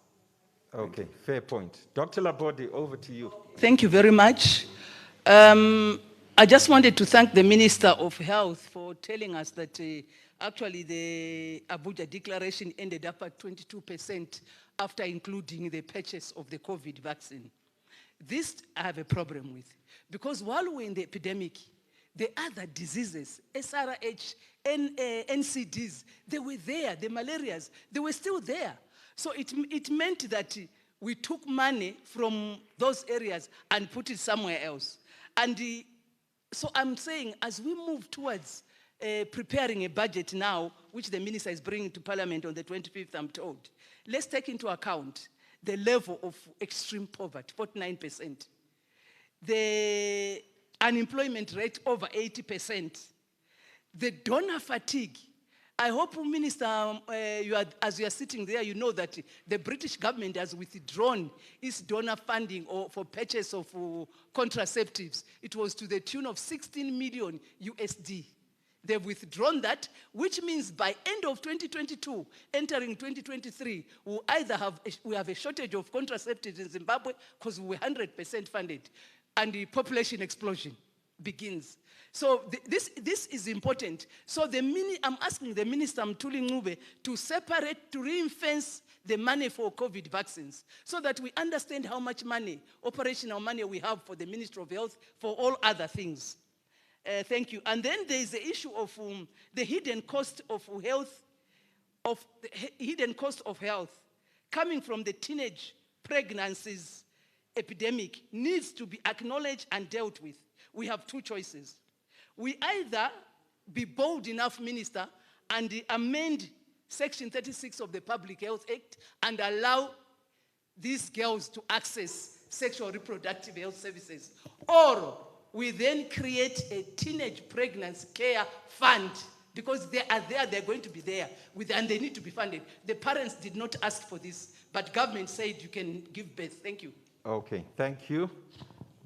Okay, fair point. Dr. Labode, over to you. Thank you very much. I just wanted to thank the Minister of Health for telling us that actually the Abuja Declaration ended up at 22% after including the purchase of the COVID vaccine. This I have a problem with, because while we're in the epidemic, the other diseases, SRH, NCDs, they were there, the malarias, they were still there. So it meant that we took money from those areas and put it somewhere else. And so I'm saying, as we move towards preparing a budget now, which the minister is bringing to Parliament on the 25th, I'm told, let's take into account the level of extreme poverty, 49%. The unemployment rate over 80%. The donor fatigue. I hope, Minister, as you are sitting there, you know that the British government has withdrawn its donor funding for purchase of contraceptives. It was to the tune of 16 million USD. They've withdrawn that, which means by end of 2022, entering 2023, we have a shortage of contraceptives in Zimbabwe because we're 100% funded, and the population explosion begins. So this is important. So I'm asking the Minister Mthuli Ncube to separate, to ring-fence the money for COVID vaccines, so that we understand how much money, operational money we have for the Ministry of Health for all other things. Thank you. And then there is the issue of the hidden cost of health, coming from the teenage pregnancies epidemic needs to be acknowledged and dealt with. We have two choices. We either be bold enough, Minister, and amend Section 36 of the Public Health Act and allow these girls to access sexual reproductive health services, or we then create a teenage pregnancy care fund, because they are there, they're going to be there, and they need to be funded. The parents did not ask for this, but government said you can give birth. Thank you. Okay, thank you.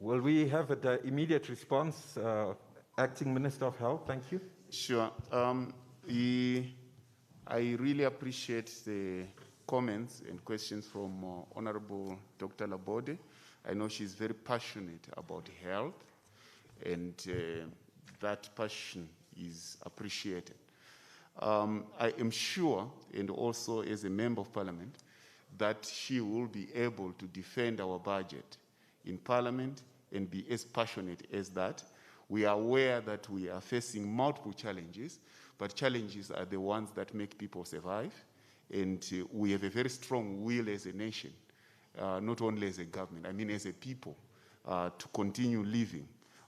Will we have an immediate response? Acting Minister of Health, thank you. Sure. I really appreciate the comments and questions from Honorable Dr. Labode. I know she's very passionate about health, and that passion is appreciated. I am sure, and also as a member of Parliament, that she will be able to defend our budget in Parliament and be as passionate as that. We are aware that we are facing multiple challenges, but challenges are the ones that make people survive. And we have a very strong will as a nation, not only as a government, I mean as a people, to continue living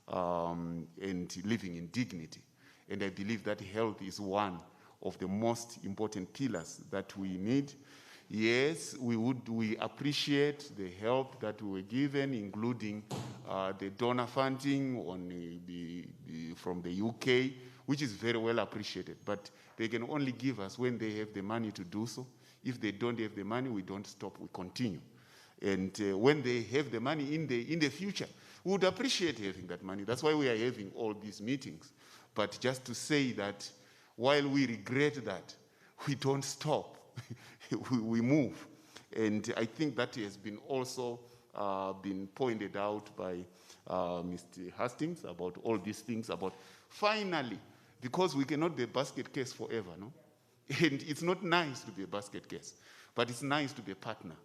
and living in dignity. And I believe that health is one of the most important pillars that we need. Yes, we appreciate the help that we were given, including the donor funding from the UK, which is very well appreciated. But they can only give us when they have the money to do so. If they don't have the money, we don't stop, we continue. And when they have the money in the future, we would appreciate having that money. That's why we are having all these meetings. But just to say that while we regret that, we don't stop. we move. And I think that has been also been pointed out by Mr. Hastings about all these things, about finally, because we cannot be a basket case forever, no? And it's not nice to be a basket case, but it's nice to be a partner.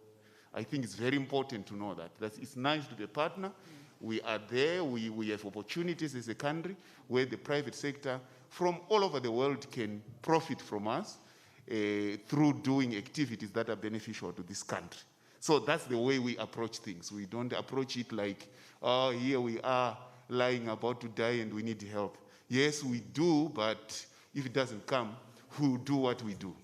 I think it's very important to know that it's nice to be a partner. We are there, we have opportunities as a country where the private sector from all over the world can profit from us through doing activities that are beneficial to this country. So that's the way we approach things. We don't approach it like, oh, here we are lying about to die and we need help. Yes, we do, but if it doesn't come, we'll do what we do.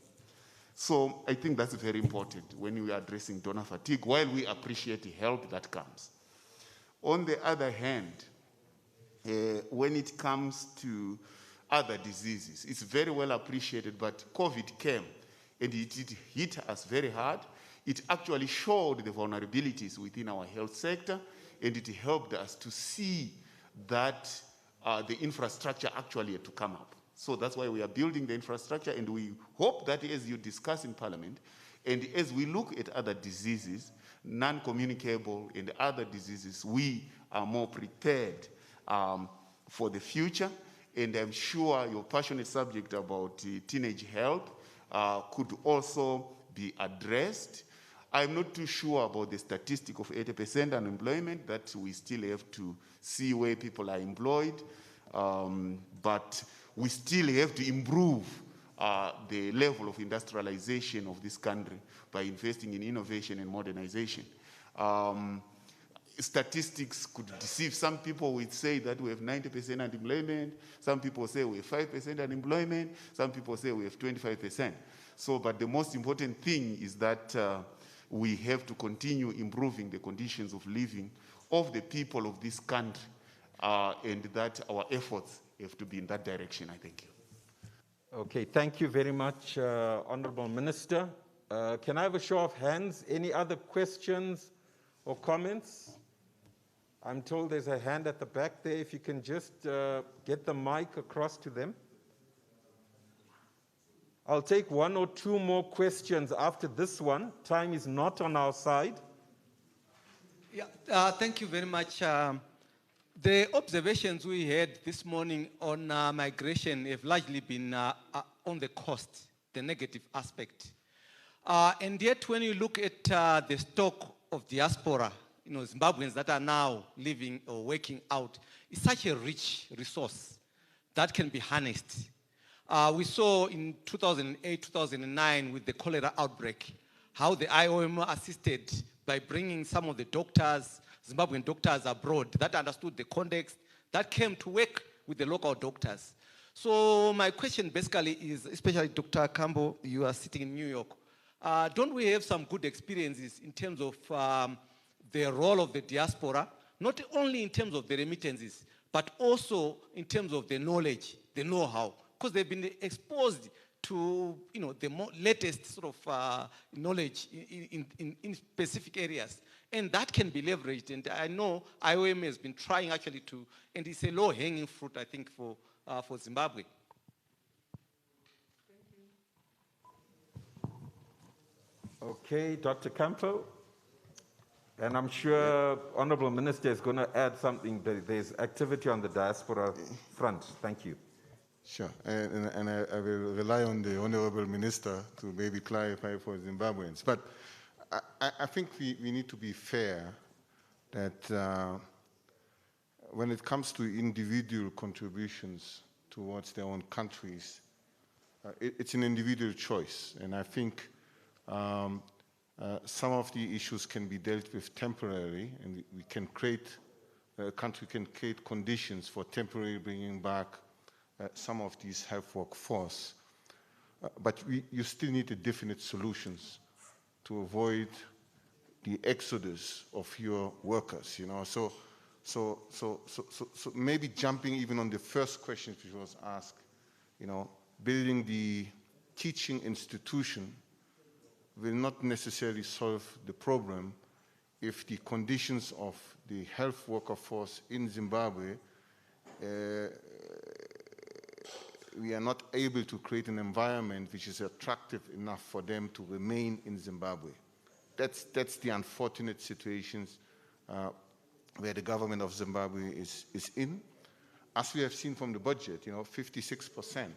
So I think that's very important when we are addressing donor fatigue, while we appreciate the help that comes. On the other hand, when it comes to other diseases, it's very well appreciated, but COVID came and it hit us very hard. It actually showed the vulnerabilities within our health sector, and it helped us to see that the infrastructure actually had to come up. So that's why we are building the infrastructure, and we hope that as you discuss in Parliament, and as we look at other diseases, non-communicable and other diseases, we are more prepared for the future. And I'm sure your passionate subject about teenage health could also be addressed. I'm not too sure about the statistic of 80% unemployment, that we still have to see where people are employed, but we still have to improve the level of industrialization of this country by investing in innovation and modernization. Statistics could deceive. Some people would say that we have 90% unemployment. Some people say we have 5% unemployment. Some people say we have 25%. So, but the most important thing is that we have to continue improving the conditions of living of the people of this country, and that our efforts have to be in that direction. I thank you. Okay, thank you very much, Honorable Minister. Can I have a show of hands? Any other questions or comments? I'm told there's a hand at the back there. If you can just get the mic across to them. I'll take one or two more questions after this one. Time is not on our side. Yeah, thank you very much. The observations we had this morning on migration have largely been on the cost, the negative aspect. And yet when you look at the stock of diaspora, Zimbabweans that are now living or working out, it's such a rich resource that can be harnessed. We saw in 2008, 2009 with the cholera outbreak, how the IOM assisted by bringing some of the doctors, Zimbabwean doctors abroad that understood the context, that came to work with the local doctors. So my question basically is, especially Dr. Campbell, you are sitting in New York, don't we have some good experiences in terms of the role of the diaspora, not only in terms of the remittances, but also in terms of the knowledge, the know-how, because they've been exposed to the latest sort of knowledge in specific areas. And that can be leveraged. And I know IOM has been trying actually to, and it's a low-hanging fruit, I think, for Zimbabwe. Okay, Dr. Campbell. And I'm sure Honorable Minister is going to add something. There's activity on the diaspora front. Thank you. Sure, and I will rely on the Honorable Minister to maybe clarify for Zimbabweans. But I think we need to be fair that when it comes to individual contributions towards their own countries, it's an individual choice. And I think some of the issues can be dealt with temporarily, and we can create, a country can create conditions for temporarily bringing back some of these health workforce. But you still need a definite solutions to avoid the exodus of your workers, So maybe jumping even on the first question which was asked, building the teaching institution will not necessarily solve the problem if the conditions of the health worker force in Zimbabwe, we are not able to create an environment which is attractive enough for them to remain in Zimbabwe. That's the unfortunate situations where the government of Zimbabwe is in. As we have seen from the budget, 56%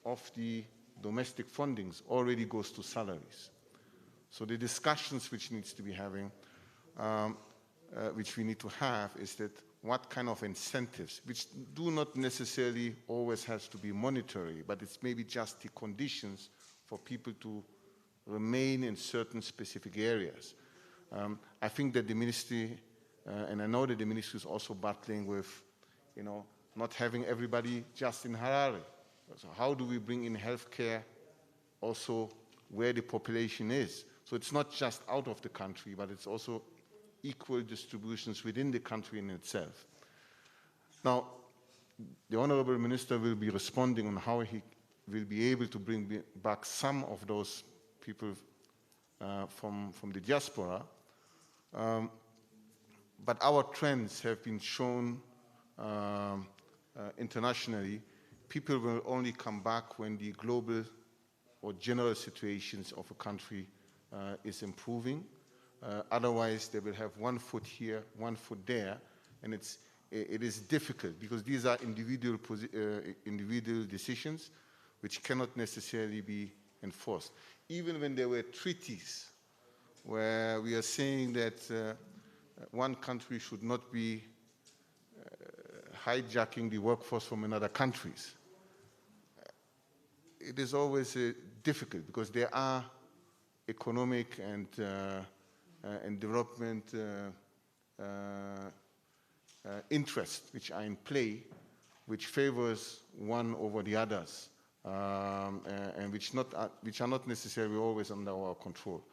of the domestic fundings already goes to salaries. So the discussions which needs to be having, which we need to have, is that what kind of incentives, which do not necessarily always has to be monetary, but it's maybe just the conditions for people to remain in certain specific areas. I think that the ministry, and I know that the ministry is also battling with, not having everybody just in Harare. So how do we bring in healthcare also where the population is? So it's not just out of the country, but it's also equal distributions within the country in itself. Now, the Honorable Minister will be responding on how he will be able to bring back some of those people from the diaspora. But our trends have been shown internationally, people will only come back when the global or general situations of a country is improving. Otherwise, they will have one foot here, one foot there, and it is difficult because these are individual decisions which cannot necessarily be enforced. Even when there were treaties where we are saying that one country should not be hijacking the workforce from another countries, it is always difficult because there are economic and development interests which are in play, which favors one over the others, and which are not necessarily always under our control.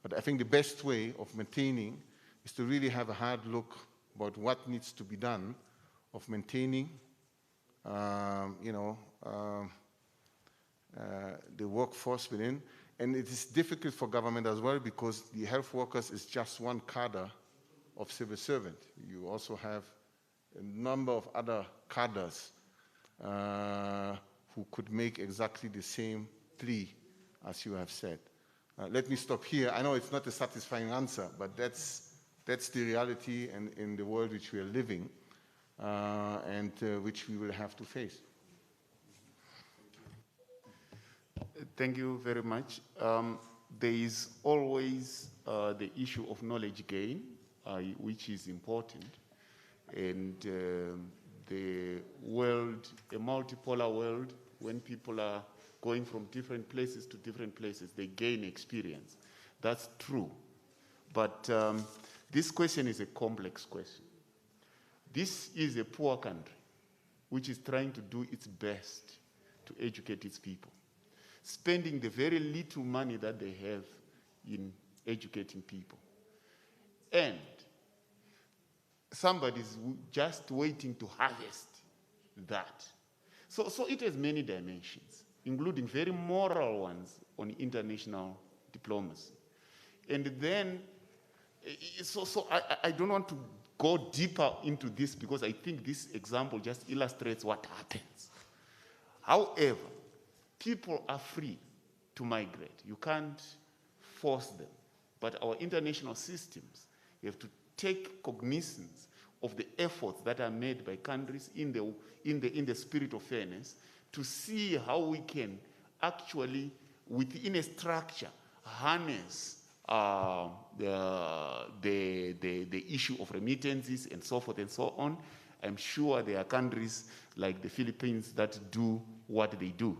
But I think the best way of maintaining is to really have a hard look about what needs to be done of maintaining, the workforce within. And it is difficult for government as well because the health workers is just one cadre of civil servant. You also have a number of other cadres who could make exactly the same plea as you have said. Let me stop here. I know it's not a satisfying answer, but that's the reality and in the world which we are living and which we will have to face. Thank you very much. There is always the issue of knowledge gain, which is important. And the world, a multipolar world, when people are going from different places to different places, they gain experience. That's true. But this question is a complex question. This is a poor country which is trying to do its best to educate its people, spending the very little money that they have in educating people. And somebody's just waiting to harvest that. So it has many dimensions, including very moral ones on international diplomacy. And then, I don't want to go deeper into this because I think this example just illustrates what happens. However, people are free to migrate. You can't force them. But our international systems, you have to take cognizance of the efforts that are made by countries in the spirit of fairness to see how we can actually, within a structure, harness the issue of remittances and so forth and so on. I'm sure there are countries like the Philippines that do what they do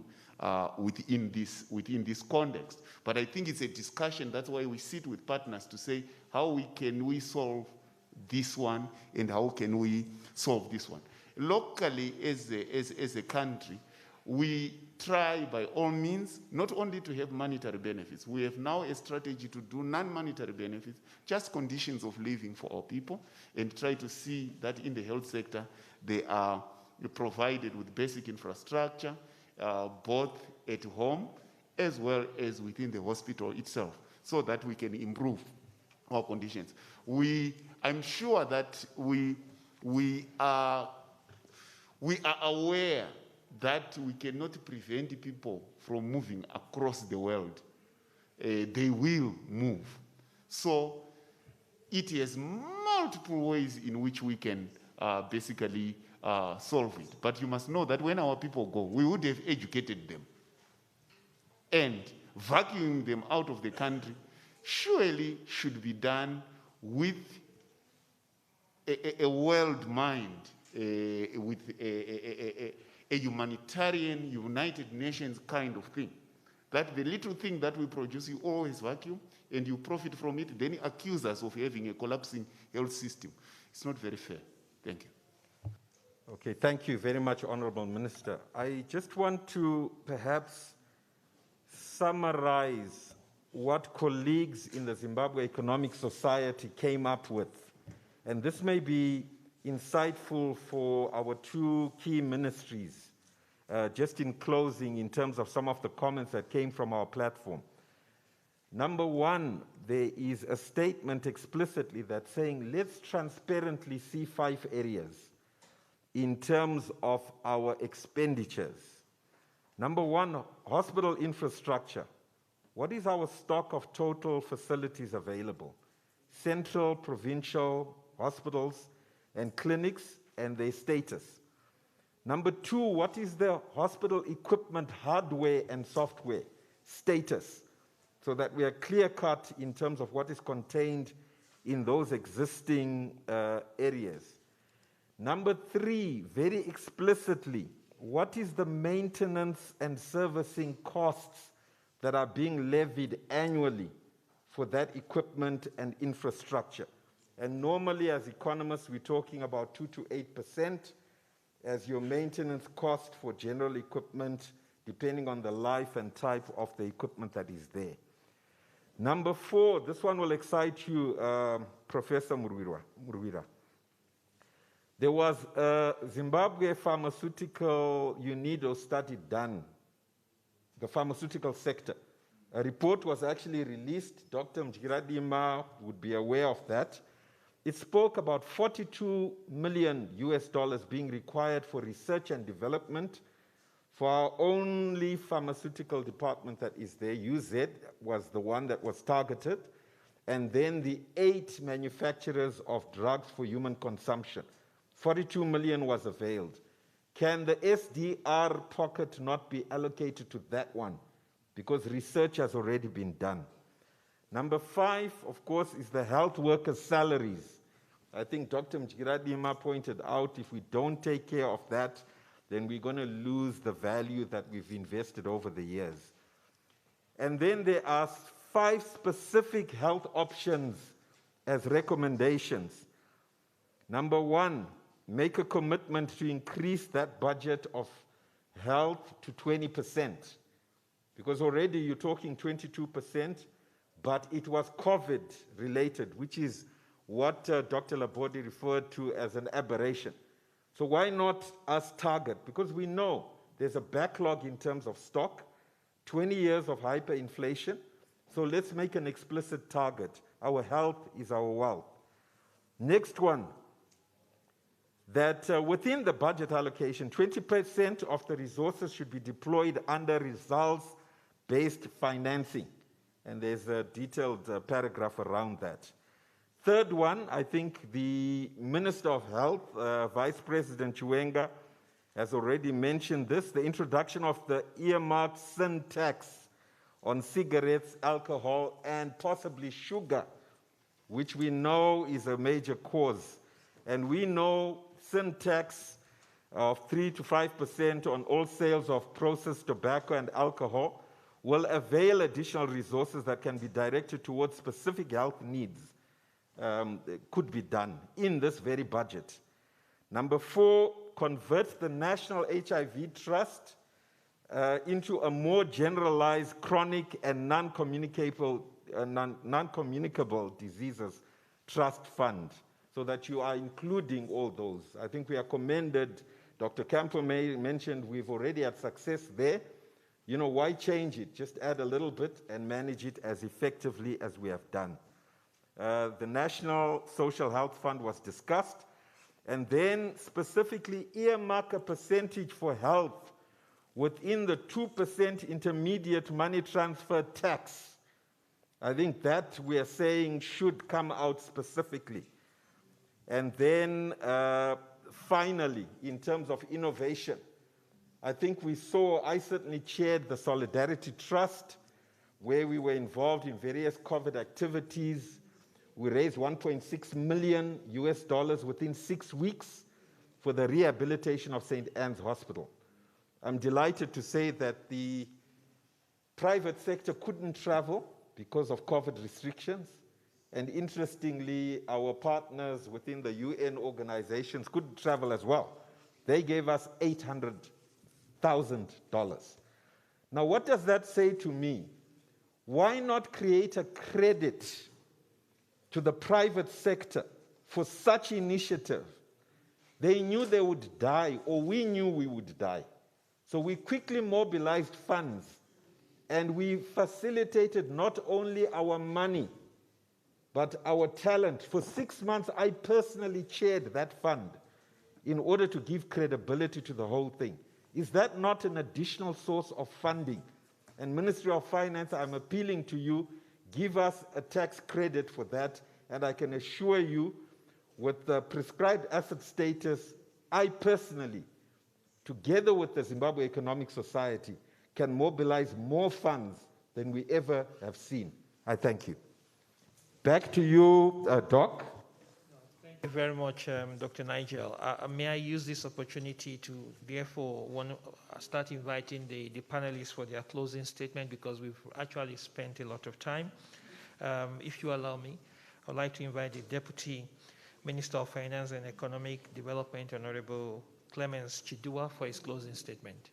within this context. But I think it's a discussion. That's why we sit with partners to say, how can we solve this one and how can we solve this one? Locally, as a country, we try by all means not only to have monetary benefits. We have now a strategy to do non-monetary benefits, just conditions of living for our people, and try to see that in the health sector they are provided with basic infrastructure, both at home as well as within the hospital itself, so that we can improve our conditions. I'm sure that we are aware that we cannot prevent people from moving across the world. They will move. So it has multiple ways in which we can basically solve it. But you must know that when our people go, we would have educated them. And vacuuming them out of the country surely should be done with a world mind, with a humanitarian, United Nations kind of thing. That the little thing that we produce, you always vacuum, and you profit from it, then you accuse us of having a collapsing health system. It's not very fair. Thank you. Okay, thank you very much, Honorable Minister. I just want to perhaps summarize what colleagues in the Zimbabwe Economic Society came up with. And this may be insightful for our two key ministries, just in closing in terms of some of the comments that came from our platform. Number one, there is a statement explicitly that's saying, let's transparently see 5 areas in terms of our expenditures. Number one, hospital infrastructure. What is our stock of total facilities available? Central, provincial hospitals and clinics and their status. Number two, what is the hospital equipment hardware and software status, so that we are clear-cut in terms of what is contained in those existing areas. Number three, very explicitly, what is the maintenance and servicing costs that are being levied annually for that equipment and infrastructure? And normally, as economists, we're talking about 2 to 8% as your maintenance cost for general equipment, depending on the life and type of the equipment that is there. Number four, this one will excite you, Professor Murwira. There was a Zimbabwe pharmaceutical UNIDO study done, the pharmaceutical sector. A report was actually released. Dr. Mjiradima would be aware of that. It spoke about $42 million being required for research and development for our only pharmaceutical department that is there. UZ was the one that was targeted, and then the 8 manufacturers of drugs for human consumption. 42 million was availed. Can the SDR pocket not be allocated to that one? Because research has already been done. Number 5, of course, is the health workers' salaries. I think Dr. Mjiradima pointed out, if we don't take care of that, then we're going to lose the value that we've invested over the years. And then there are 5 specific health options as recommendations. Number 1, make a commitment to increase that budget of health to 20%. Because already you're talking 22%, but it was COVID related, which is what Dr. Laborde referred to as an aberration. So why not us target? Because we know there's a backlog in terms of stock, 20 years of hyperinflation. So let's make an explicit target. Our health is our wealth. Next one, that within the budget allocation, 20% of the resources should be deployed under results-based financing. And there's a detailed paragraph around that. Third one, I think the Minister of Health, Vice President Chiwenga, has already mentioned this, the introduction of the earmarked sin tax on cigarettes, alcohol, and possibly sugar, which we know is a major cause. And we know sin tax of 3 to 5% on all sales of processed tobacco and alcohol will avail additional resources that can be directed towards specific health needs. Could be done in this very budget. Number 4, convert the National HIV Trust into a more generalized chronic and non-communicable diseases trust fund, so that you are including all those. I think we are commended. Dr. Campo mentioned we've already had success there. You know, why change it? Just add a little bit and manage it as effectively as we have done. The National Social Health Fund was discussed, and then specifically earmark a percentage for health within the 2% intermediate money transfer tax. I think that we are saying should come out specifically. And then finally, in terms of innovation, I think I certainly chaired the Solidarity Trust, where we were involved in various COVID activities. We raised $1.6 million within 6 weeks for the rehabilitation of St. Anne's Hospital. I'm delighted to say that the private sector couldn't travel because of COVID restrictions. And interestingly, our partners within the UN organizations couldn't travel as well. They gave us $800,000. Now, what does that say to me? Why not create a credit to the private sector for such initiative? They knew they would die, or we knew we would die. So we quickly mobilized funds, and we facilitated not only our money, but our talent. For 6 months, I personally chaired that fund. in order to give credibility to the whole thing. Is that not an additional source of funding? And Ministry of Finance, I'm appealing to you, give us a tax credit for that, and I can assure you, with the prescribed asset status, I personally, together with the Zimbabwe Economic Society, can mobilize more funds than we ever have seen. I thank you. Back to you, Doc. Thank you very much, Dr. Nigel. May I use this opportunity to therefore start inviting the panelists for their closing statement, because we've actually spent a lot of time. If you allow me, I'd like to invite the Deputy Minister of Finance and Economic Development, Honorable Clemens Chidua, for his closing statement.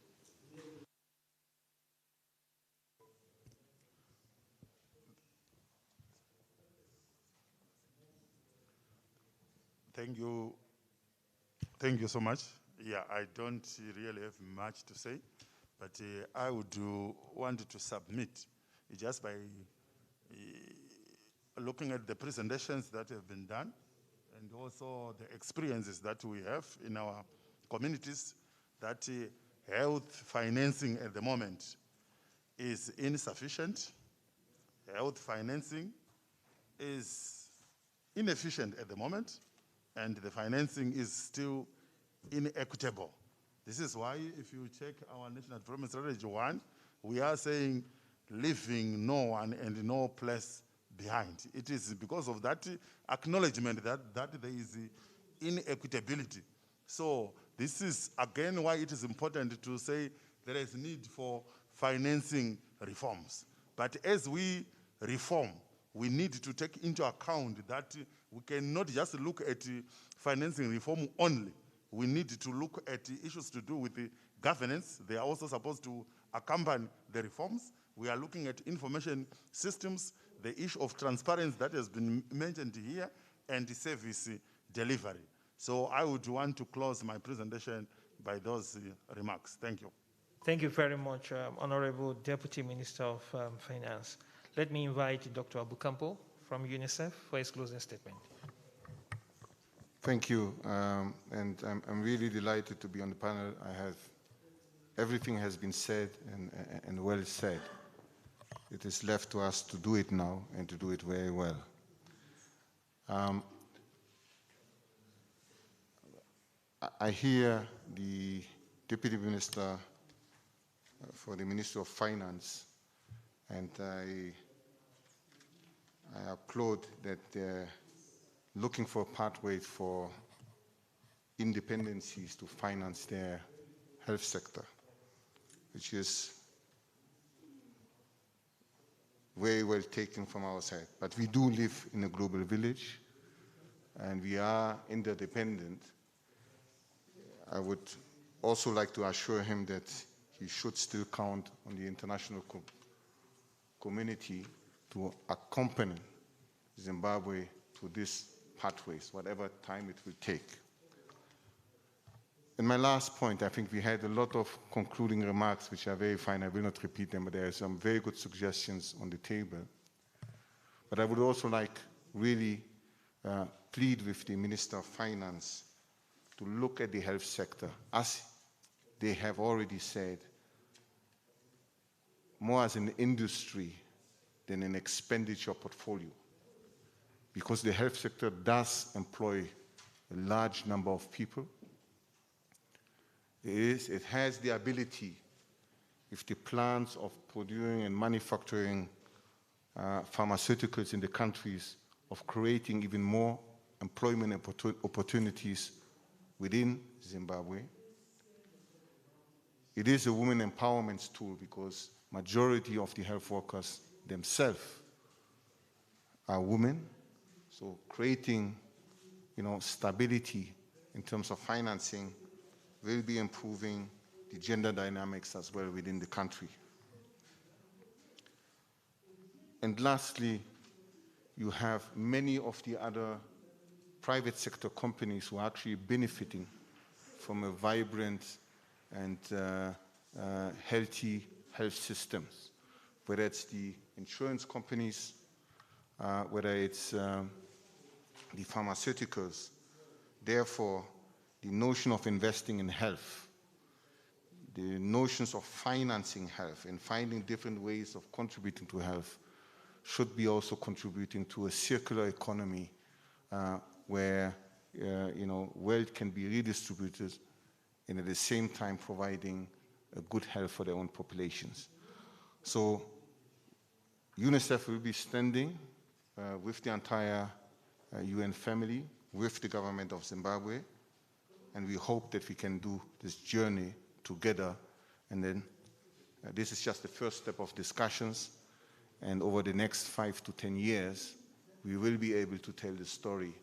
Thank you. Thank you so much. Yeah, I don't really have much to say, but I would want to submit just by looking at the presentations that have been done and also the experiences that we have in our communities, that health financing at the moment is insufficient. Health financing is inefficient at the moment, and the financing is still inequitable. This is why, if you check our National Development Strategy 1, we are saying leaving no one and no place behind. It is because of that acknowledgement that there is inequitability. So this is, again, why it is important to say there is need for financing reforms. But as we reform, we need to take into account that we cannot just look at financing reform only. We need to look at issues to do with the governance. They are also supposed to accompany the reforms. We are looking at information systems, the issue of transparency that has been mentioned here, and the service delivery. So I would want to close my presentation by those remarks. Thank you. Thank you very much, Honorable Deputy Minister of Finance. Let me invite Dr. Abukampo from UNICEF for his closing statement. Thank you, and I'm really delighted to be on the panel. Everything has been said and well said. It is left to us to do it now and to do it very well. I hear the Deputy Minister for the Ministry of Finance, and I applaud that they're looking for pathways for independencies to finance their health sector, which is very well taken from our side. But we do live in a global village, and we are interdependent. I would also like to assure him that he should still count on the international community to accompany Zimbabwe to these pathways, whatever time it will take. And my last point, I think we had a lot of concluding remarks, which are very fine. I will not repeat them, but there are some very good suggestions on the table. But I would also like really plead with the Minister of Finance to look at the health sector, as they have already said, more as an industry than an expenditure portfolio, because the health sector does employ a large number of people. It has the ability, if the plans of producing and manufacturing pharmaceuticals in the countries, of creating even more employment opportunities within Zimbabwe. It is a women empowerment tool, because majority of the health workers themselves are women. So creating, stability in terms of financing will be improving the gender dynamics as well within the country. And lastly, you have many of the other private sector companies who are actually benefiting from a vibrant and healthy health systems, whether it's the insurance companies, whether it's the pharmaceuticals. Therefore, the notion of investing in health, the notions of financing health and finding different ways of contributing to health should be also contributing to a circular economy where wealth can be redistributed and at the same time providing a good health for their own populations. So UNICEF will be standing with the entire UN family, with the government of Zimbabwe, and we hope that we can do this journey together. And then this is just the first step of discussions, and over the next 5 to 10 years, we will be able to tell the story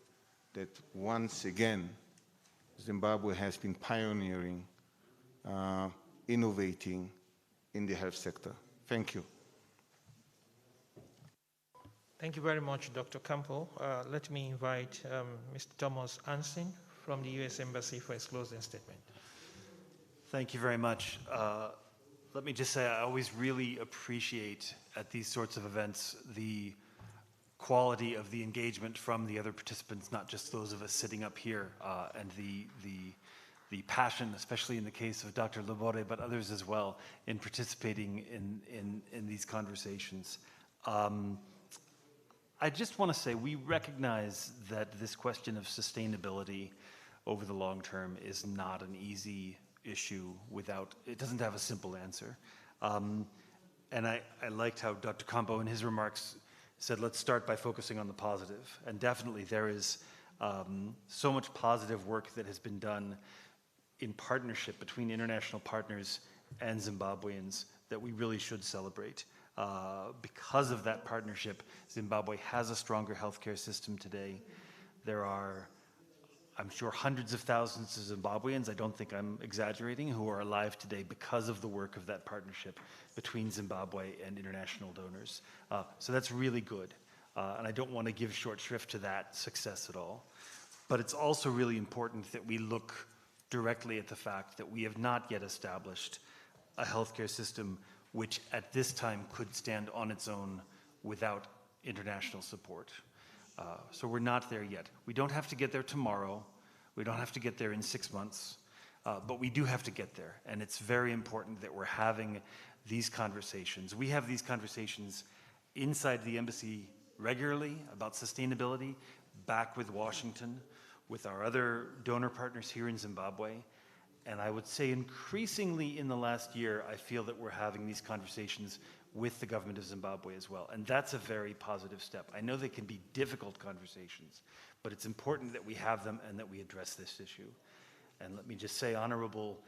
that once again, Zimbabwe has been pioneering, innovating in the health sector. Thank you. Thank you very much, Dr. Campo. Let me invite Mr. Thomas Ansin from the U.S. Embassy for his closing statement. Thank you very much. Let me just say I always really appreciate at these sorts of events the quality of the engagement from the other participants, not just those of us sitting up here, and the passion, especially in the case of Dr. Laborde, but others as well, in participating in these conversations. I just want to say we recognize that this question of sustainability over the long term is not an easy issue it doesn't have a simple answer. And I liked how Dr. Campo in his remarks said, let's start by focusing on the positive. And definitely there is so much positive work that has been done in partnership between international partners and Zimbabweans that we really should celebrate. Because of that partnership, Zimbabwe has a stronger healthcare system today. There are, I'm sure, hundreds of thousands of Zimbabweans, I don't think I'm exaggerating, who are alive today because of the work of that partnership between Zimbabwe and international donors. So that's really good. And I don't want to give short shrift to that success at all. But it's also really important that we look directly at the fact that we have not yet established a healthcare system which at this time could stand on its own without international support. So we're not there yet. We don't have to get there tomorrow. We don't have to get there in 6 months. But we do have to get there. And it's very important that we're having these conversations. We have these conversations inside the embassy regularly about sustainability, back with Washington, with our other donor partners here in Zimbabwe. And I would say increasingly in the last year, I feel that we're having these conversations with the government of Zimbabwe as well. And that's a very positive step. I know they can be difficult conversations, but it's important that we have them and that we address this issue. And let me just say, Honorable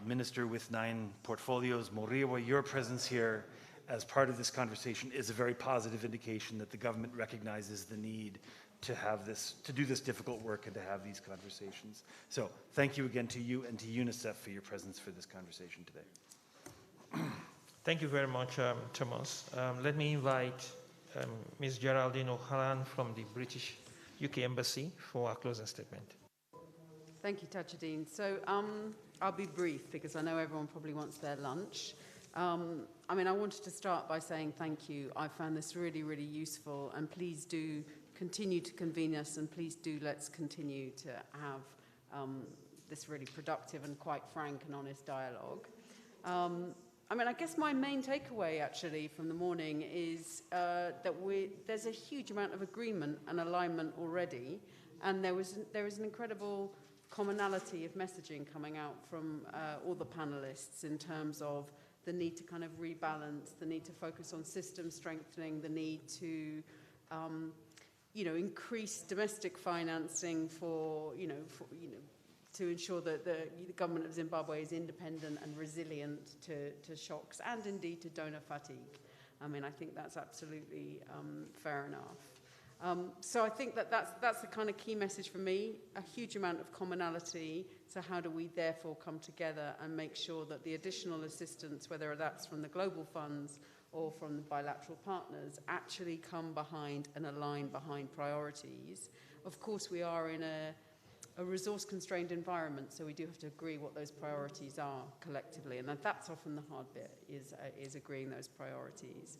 Minister with 9 portfolios, Moriwa, your presence here as part of this conversation is a very positive indication that the government recognizes the need to have this, to do this difficult work and to have these conversations. So thank you again to you and to UNICEF for your presence for this conversation today. Thank you very much, Thomas. Let me invite Ms. Geraldine O'Halloran from the British UK Embassy for our closing statement. Thank you, Tajudeen. So I'll be brief because I know everyone probably wants their lunch. I mean, I wanted to start by saying thank you. I found this really, really useful, and please do continue to convene us, and please do let's continue to have this really productive and quite frank and honest dialogue. I mean, I guess my main takeaway actually from the morning is that there's a huge amount of agreement and alignment already, and there is an incredible commonality of messaging coming out from all the panelists in terms of the need to kind of rebalance, the need to focus on system strengthening, the need to increase domestic financing to ensure that the government of Zimbabwe is independent and resilient to shocks and indeed to donor fatigue. I mean, I think that's absolutely fair enough. So I think that's the kind of key message for me, a huge amount of commonality. So how do we therefore come together and make sure that the additional assistance, whether that's from the global funds or from the bilateral partners, actually come behind and align behind priorities? Of course, we are in a resource-constrained environment, so we do have to agree what those priorities are collectively, and that's often the hard bit, is agreeing those priorities.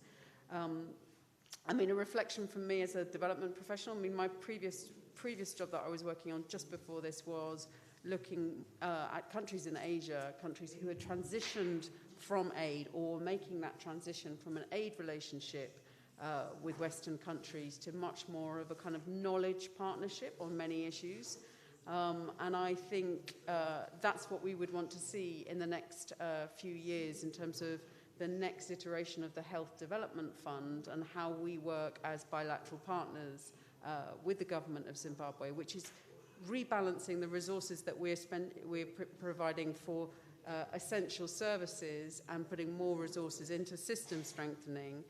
I mean, a reflection from me as a development professional, I mean, my previous previous job that I was working on just before this was looking at countries in Asia, countries who had transitioned from aid or making that transition from an aid relationship with Western countries to much more of a kind of knowledge partnership on many issues. And I think that's what we would want to see in the next few years in terms of the next iteration of the Health Development Fund and how we work as bilateral partners with the government of Zimbabwe, which is rebalancing the resources that we're providing for essential services and putting more resources into system strengthening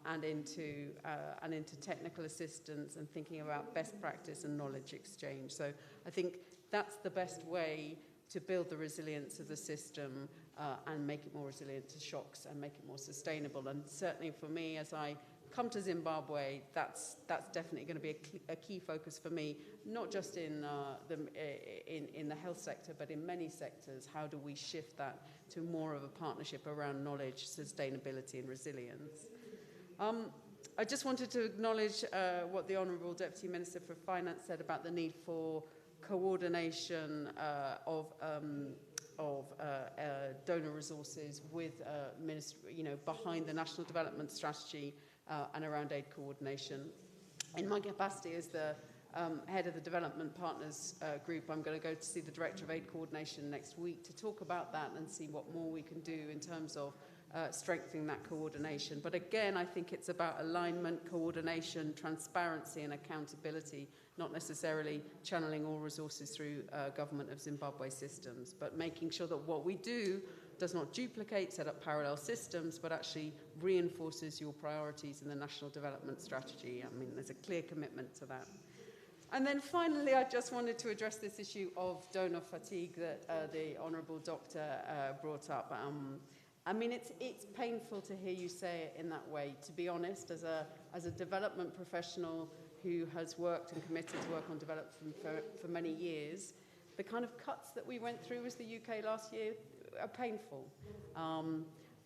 and into technical assistance and thinking about best practice and knowledge exchange. So I think that's the best way to build the resilience of the system and make it more resilient to shocks and make it more sustainable. And certainly for me, as I come to Zimbabwe, that's definitely going to be a key focus for me, not just in the health sector, but in many sectors. How do we shift that to more of a partnership around knowledge, sustainability, and resilience? I just wanted to acknowledge what the Honourable Deputy Minister for Finance said about the need for coordination of donor resources with behind the National Development Strategy and around aid coordination. In my capacity as the head of the Development Partners Group, I'm going to go to see the Director of Aid Coordination next week to talk about that and see what more we can do in terms of strengthening that coordination. But again, I think it's about alignment, coordination, transparency and accountability, not necessarily channeling all resources through Government of Zimbabwe systems, but making sure that what we do does not duplicate, set up parallel systems, but actually reinforces your priorities in the National Development Strategy. I mean, there's a clear commitment to that. And then finally, I just wanted to address this issue of donor fatigue that the Honourable Doctor brought up. I mean, it's painful to hear you say it in that way. To be honest, as a development professional who has worked and committed to work on development for many years, the kind of cuts that we went through as the UK last year are painful.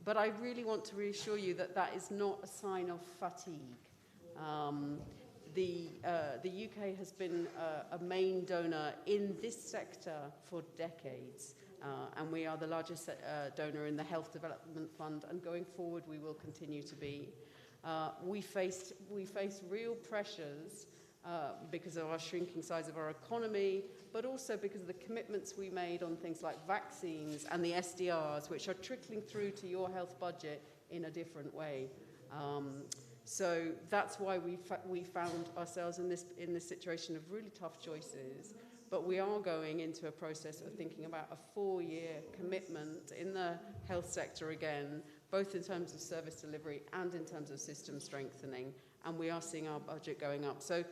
But I really want to reassure you that that is not a sign of fatigue. The UK has been a main donor in this sector for decades, and we are the largest donor in the Health Development Fund, and going forward we will continue to be. We face real pressures because of our shrinking size of our economy, but also because of the commitments we made on things like vaccines and the SDRs, which are trickling through to your health budget in a different way. So that's why we found ourselves in this situation of really tough choices. But we are going into a process of thinking about a 4-year commitment in the health sector again, both in terms of service delivery and in terms of system strengthening. And we are seeing our budget going up. So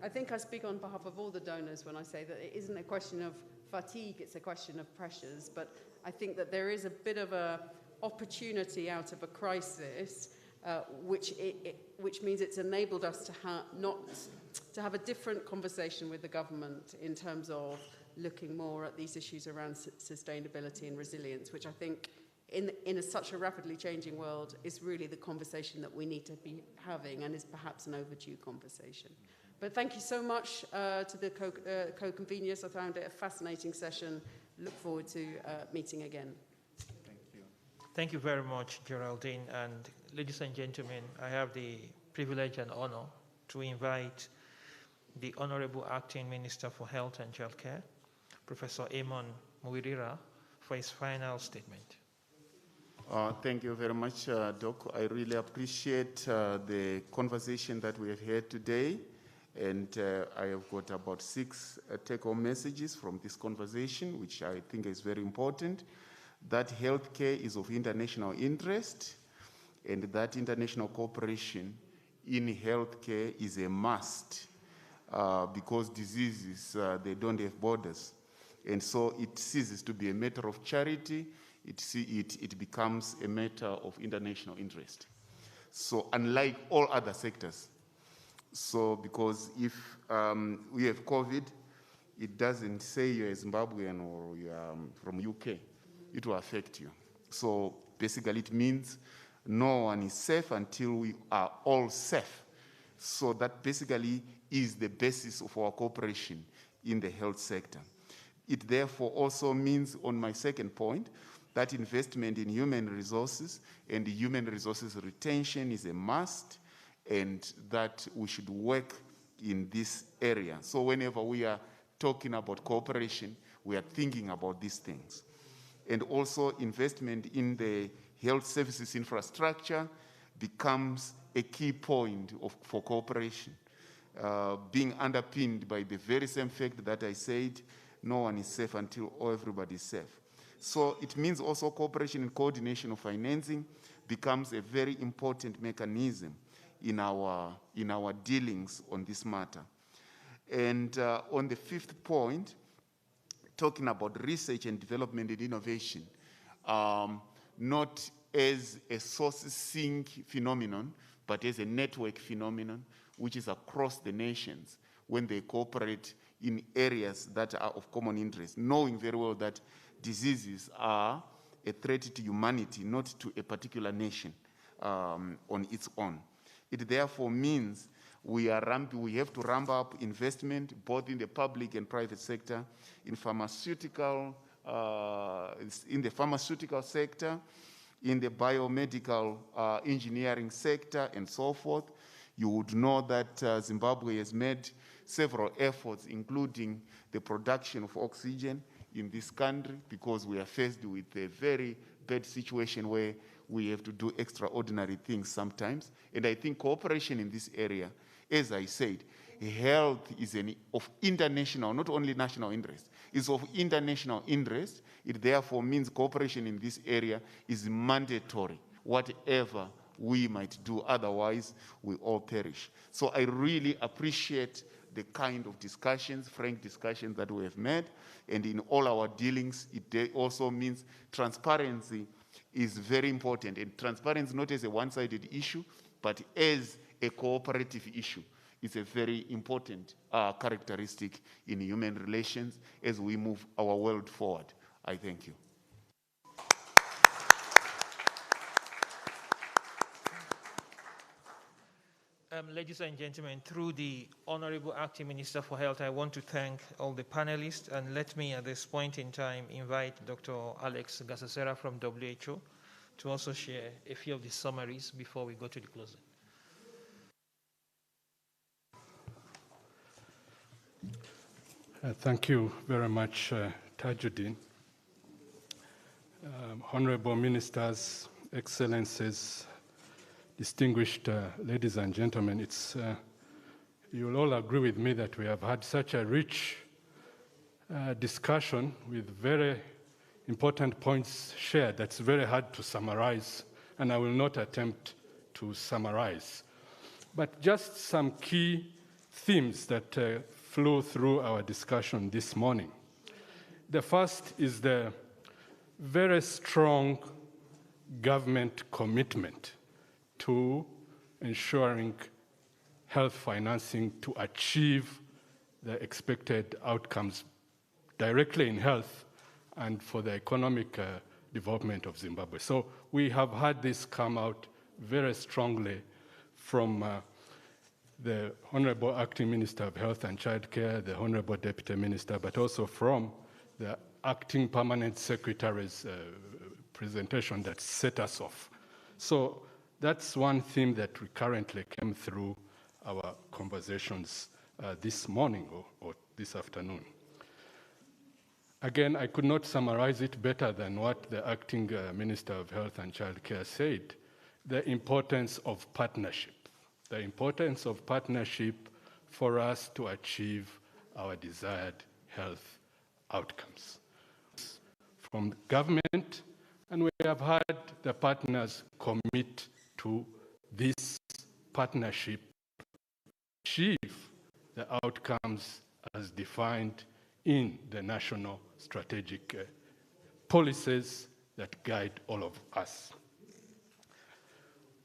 I think I speak on behalf of all the donors when I say that it isn't a question of fatigue, it's a question of pressures. But I think that there is a bit of an opportunity out of a crisis, which means it's enabled us to have a different conversation with the government in terms of looking more at these issues around sustainability and resilience, which I think in such a rapidly changing world is really the conversation that we need to be having and is perhaps an overdue conversation. But thank you so much to the co-conveners. I found it a fascinating session. Look forward to meeting again. Thank you. Thank you very much, Geraldine. And ladies and gentlemen, I have the privilege and honor to invite the Honorable Acting Minister for Health and Childcare, Professor Amon Muirira, for his final statement. Thank you very much, Doc. I really appreciate the conversation that we have had today. And I have got about 6 take-home messages from this conversation, which I think is very important. That healthcare is of international interest, and that international cooperation in healthcare is a must because diseases, they don't have borders. And so it ceases to be a matter of charity, it becomes a matter of international interest. So unlike all other sectors, so because if we have COVID, it doesn't say you're a Zimbabwean or you're from UK. It will affect you. So basically it means no one is safe until we are all safe. So that basically is the basis of our cooperation in the health sector. It therefore also means, on my second point, that investment in human resources and human resources retention is a must, and that we should work in this area. So whenever we are talking about cooperation, we are thinking about these things. And also investment in the health services infrastructure becomes a key point for cooperation, being underpinned by the very same fact that I said, no one is safe until everybody is safe. So it means also cooperation and coordination of financing becomes a very important mechanism in our dealings on this matter. And on the fifth point, talking about research and development and innovation, not as a source sink phenomenon, but as a network phenomenon, which is across the nations when they cooperate in areas that are of common interest, knowing very well that diseases are a threat to humanity, not to a particular nation on its own. It therefore means we have to ramp up investment both in the public and private sector, in the pharmaceutical sector, in the biomedical engineering sector, and so forth. You would know that Zimbabwe has made several efforts, including the production of oxygen in this country, because we are faced with a very bad situation where we have to do extraordinary things sometimes. And I think cooperation in this area, as I said, health is of international, not only national interest, is of international interest. It therefore means cooperation in this area is mandatory, whatever we might do, otherwise we all perish. So I really appreciate the kind of discussions, frank discussions that we have made, and in all our dealings, it also means transparency is very important, and transparency not as a one-sided issue, but as a cooperative issue. It's a very important characteristic in human relations as we move our world forward. I thank you. Ladies and gentlemen, through the Honorable Acting Minister for Health, I want to thank all the panelists, and let me at this point in time invite Dr. Alex Gasasera from WHO to also share a few of the summaries before we go to the closing. Thank you very much, Tajuddin. Honorable Ministers, Excellencies, distinguished ladies and gentlemen, you'll all agree with me that we have had such a rich discussion with very important points shared that's very hard to summarize, and I will not attempt to summarize. But just some key themes that flew through our discussion this morning. The first is the very strong government commitment to ensuring health financing to achieve the expected outcomes directly in health and for the economic development of Zimbabwe. So we have had this come out very strongly from the Honorable Acting Minister of Health and Childcare, the Honorable Deputy Minister, but also from the Acting Permanent Secretary's presentation that set us off. So that's one theme that recurrently came through our conversations this morning or this afternoon. Again, I could not summarize it better than what the Acting Minister of Health and Childcare said, the importance of partnership. The importance of partnership for us to achieve our desired health outcomes. From the government, and we have had the partners commit to this partnership to achieve the outcomes as defined in the national strategic policies that guide all of us.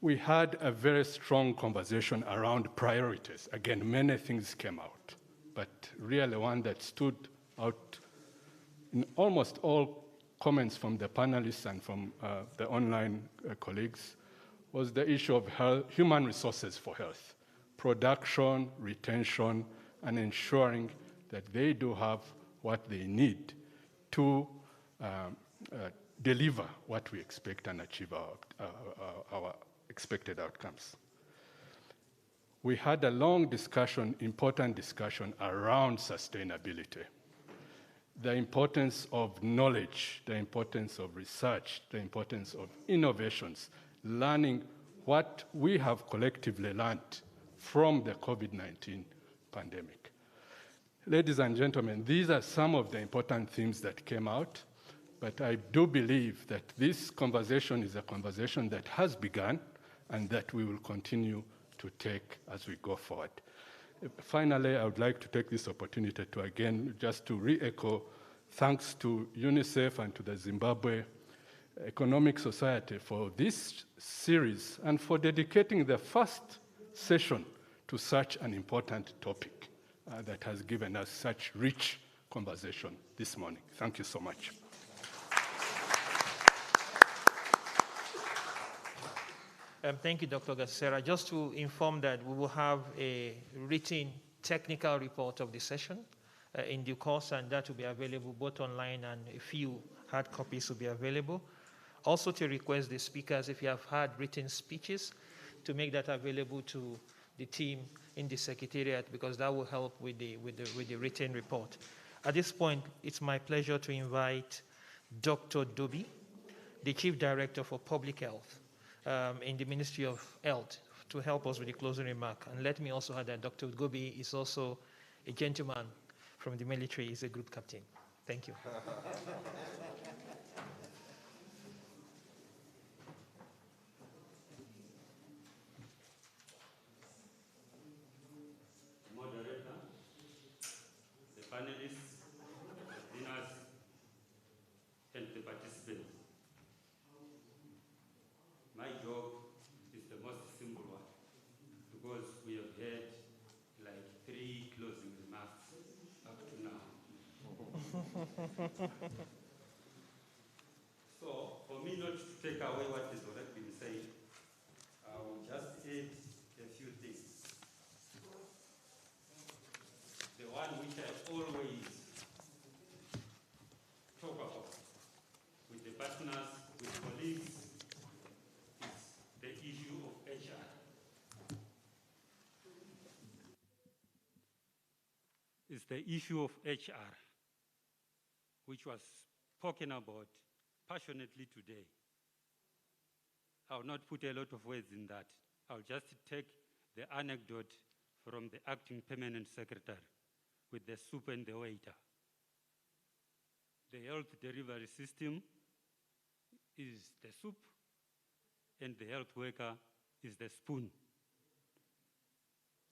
We had a very strong conversation around priorities. Again, many things came out, but really one that stood out in almost all comments from the panelists and from the online colleagues was the issue of health, human resources for health. production, retention, and ensuring that they do have what they need to deliver what we expect and achieve our expected outcomes. We had a long discussion, important discussion around sustainability. The importance of knowledge, the importance of research, the importance of innovations, learning what we have collectively learned from the COVID-19 pandemic. Ladies and gentlemen, these are some of the important themes that came out, but I do believe that this conversation is a conversation that has begun and that we will continue to take as we go forward. Finally, I would like to take this opportunity to again, just to re-echo thanks to UNICEF and to the Zimbabwe Economic Society for this series and for dedicating the first session to such an important topic that has given us such rich conversation this morning. Thank you so much. Thank you, Dr. Gasera. Just to inform that we will have a written technical report of the session in due course, and that will be available both online and a few hard copies will be available. Also to request the speakers, if you have had written speeches, to make that available to the team in the Secretariat, because that will help with the written report. At this point, it's my pleasure to invite Dr. Dobi, the Chief Director for Public Health in the Ministry of Health, to help us with the closing remark. And let me also add that Dr. Gobi is also a gentleman from the military. He's a group captain. Thank you. Moderator, the panelists, dinners, and the participants. My job is the most simple one, because we have had like 3 closing remarks up to now. So, for me not to take away what has already been said, I will just add a few things. The one which I always talk about with the partners, with colleagues, the issue of HR. It's the issue of HR, which was spoken about passionately today. I will not put a lot of words in that. I'll just take the anecdote from the acting permanent secretary with the soup and the waiter. The health delivery system is the soup, and the health worker is the spoon.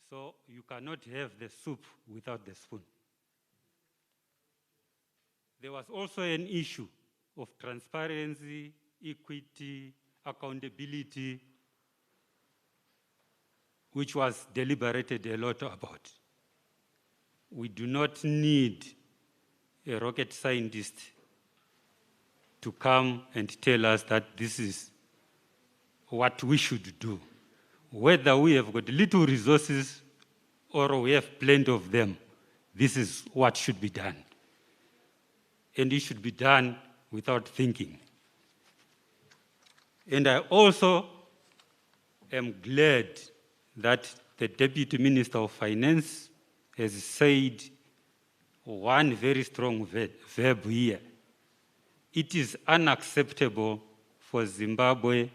So you cannot have the soup without the spoon. There was also an issue of transparency, equity, accountability, which was deliberated a lot about. We do not need a rocket scientist to come and tell us that this is what we should do. Whether we have got little resources or we have plenty of them, this is what should be done. And it should be done without thinking. And I also am glad that the Deputy Minister of Finance has said one very strong verb here. It is unacceptable for Zimbabwe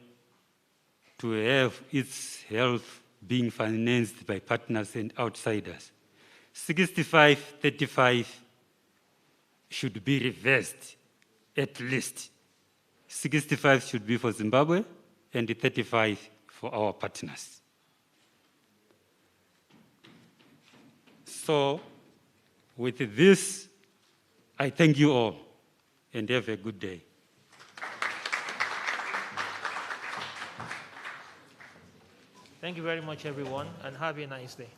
to have its health being financed by partners and outsiders. 65-35 should be reversed, at least. 65 should be for Zimbabwe and 35 for our partners. So, with this, I thank you all and have a good day. Thank you very much, everyone, and have a nice day.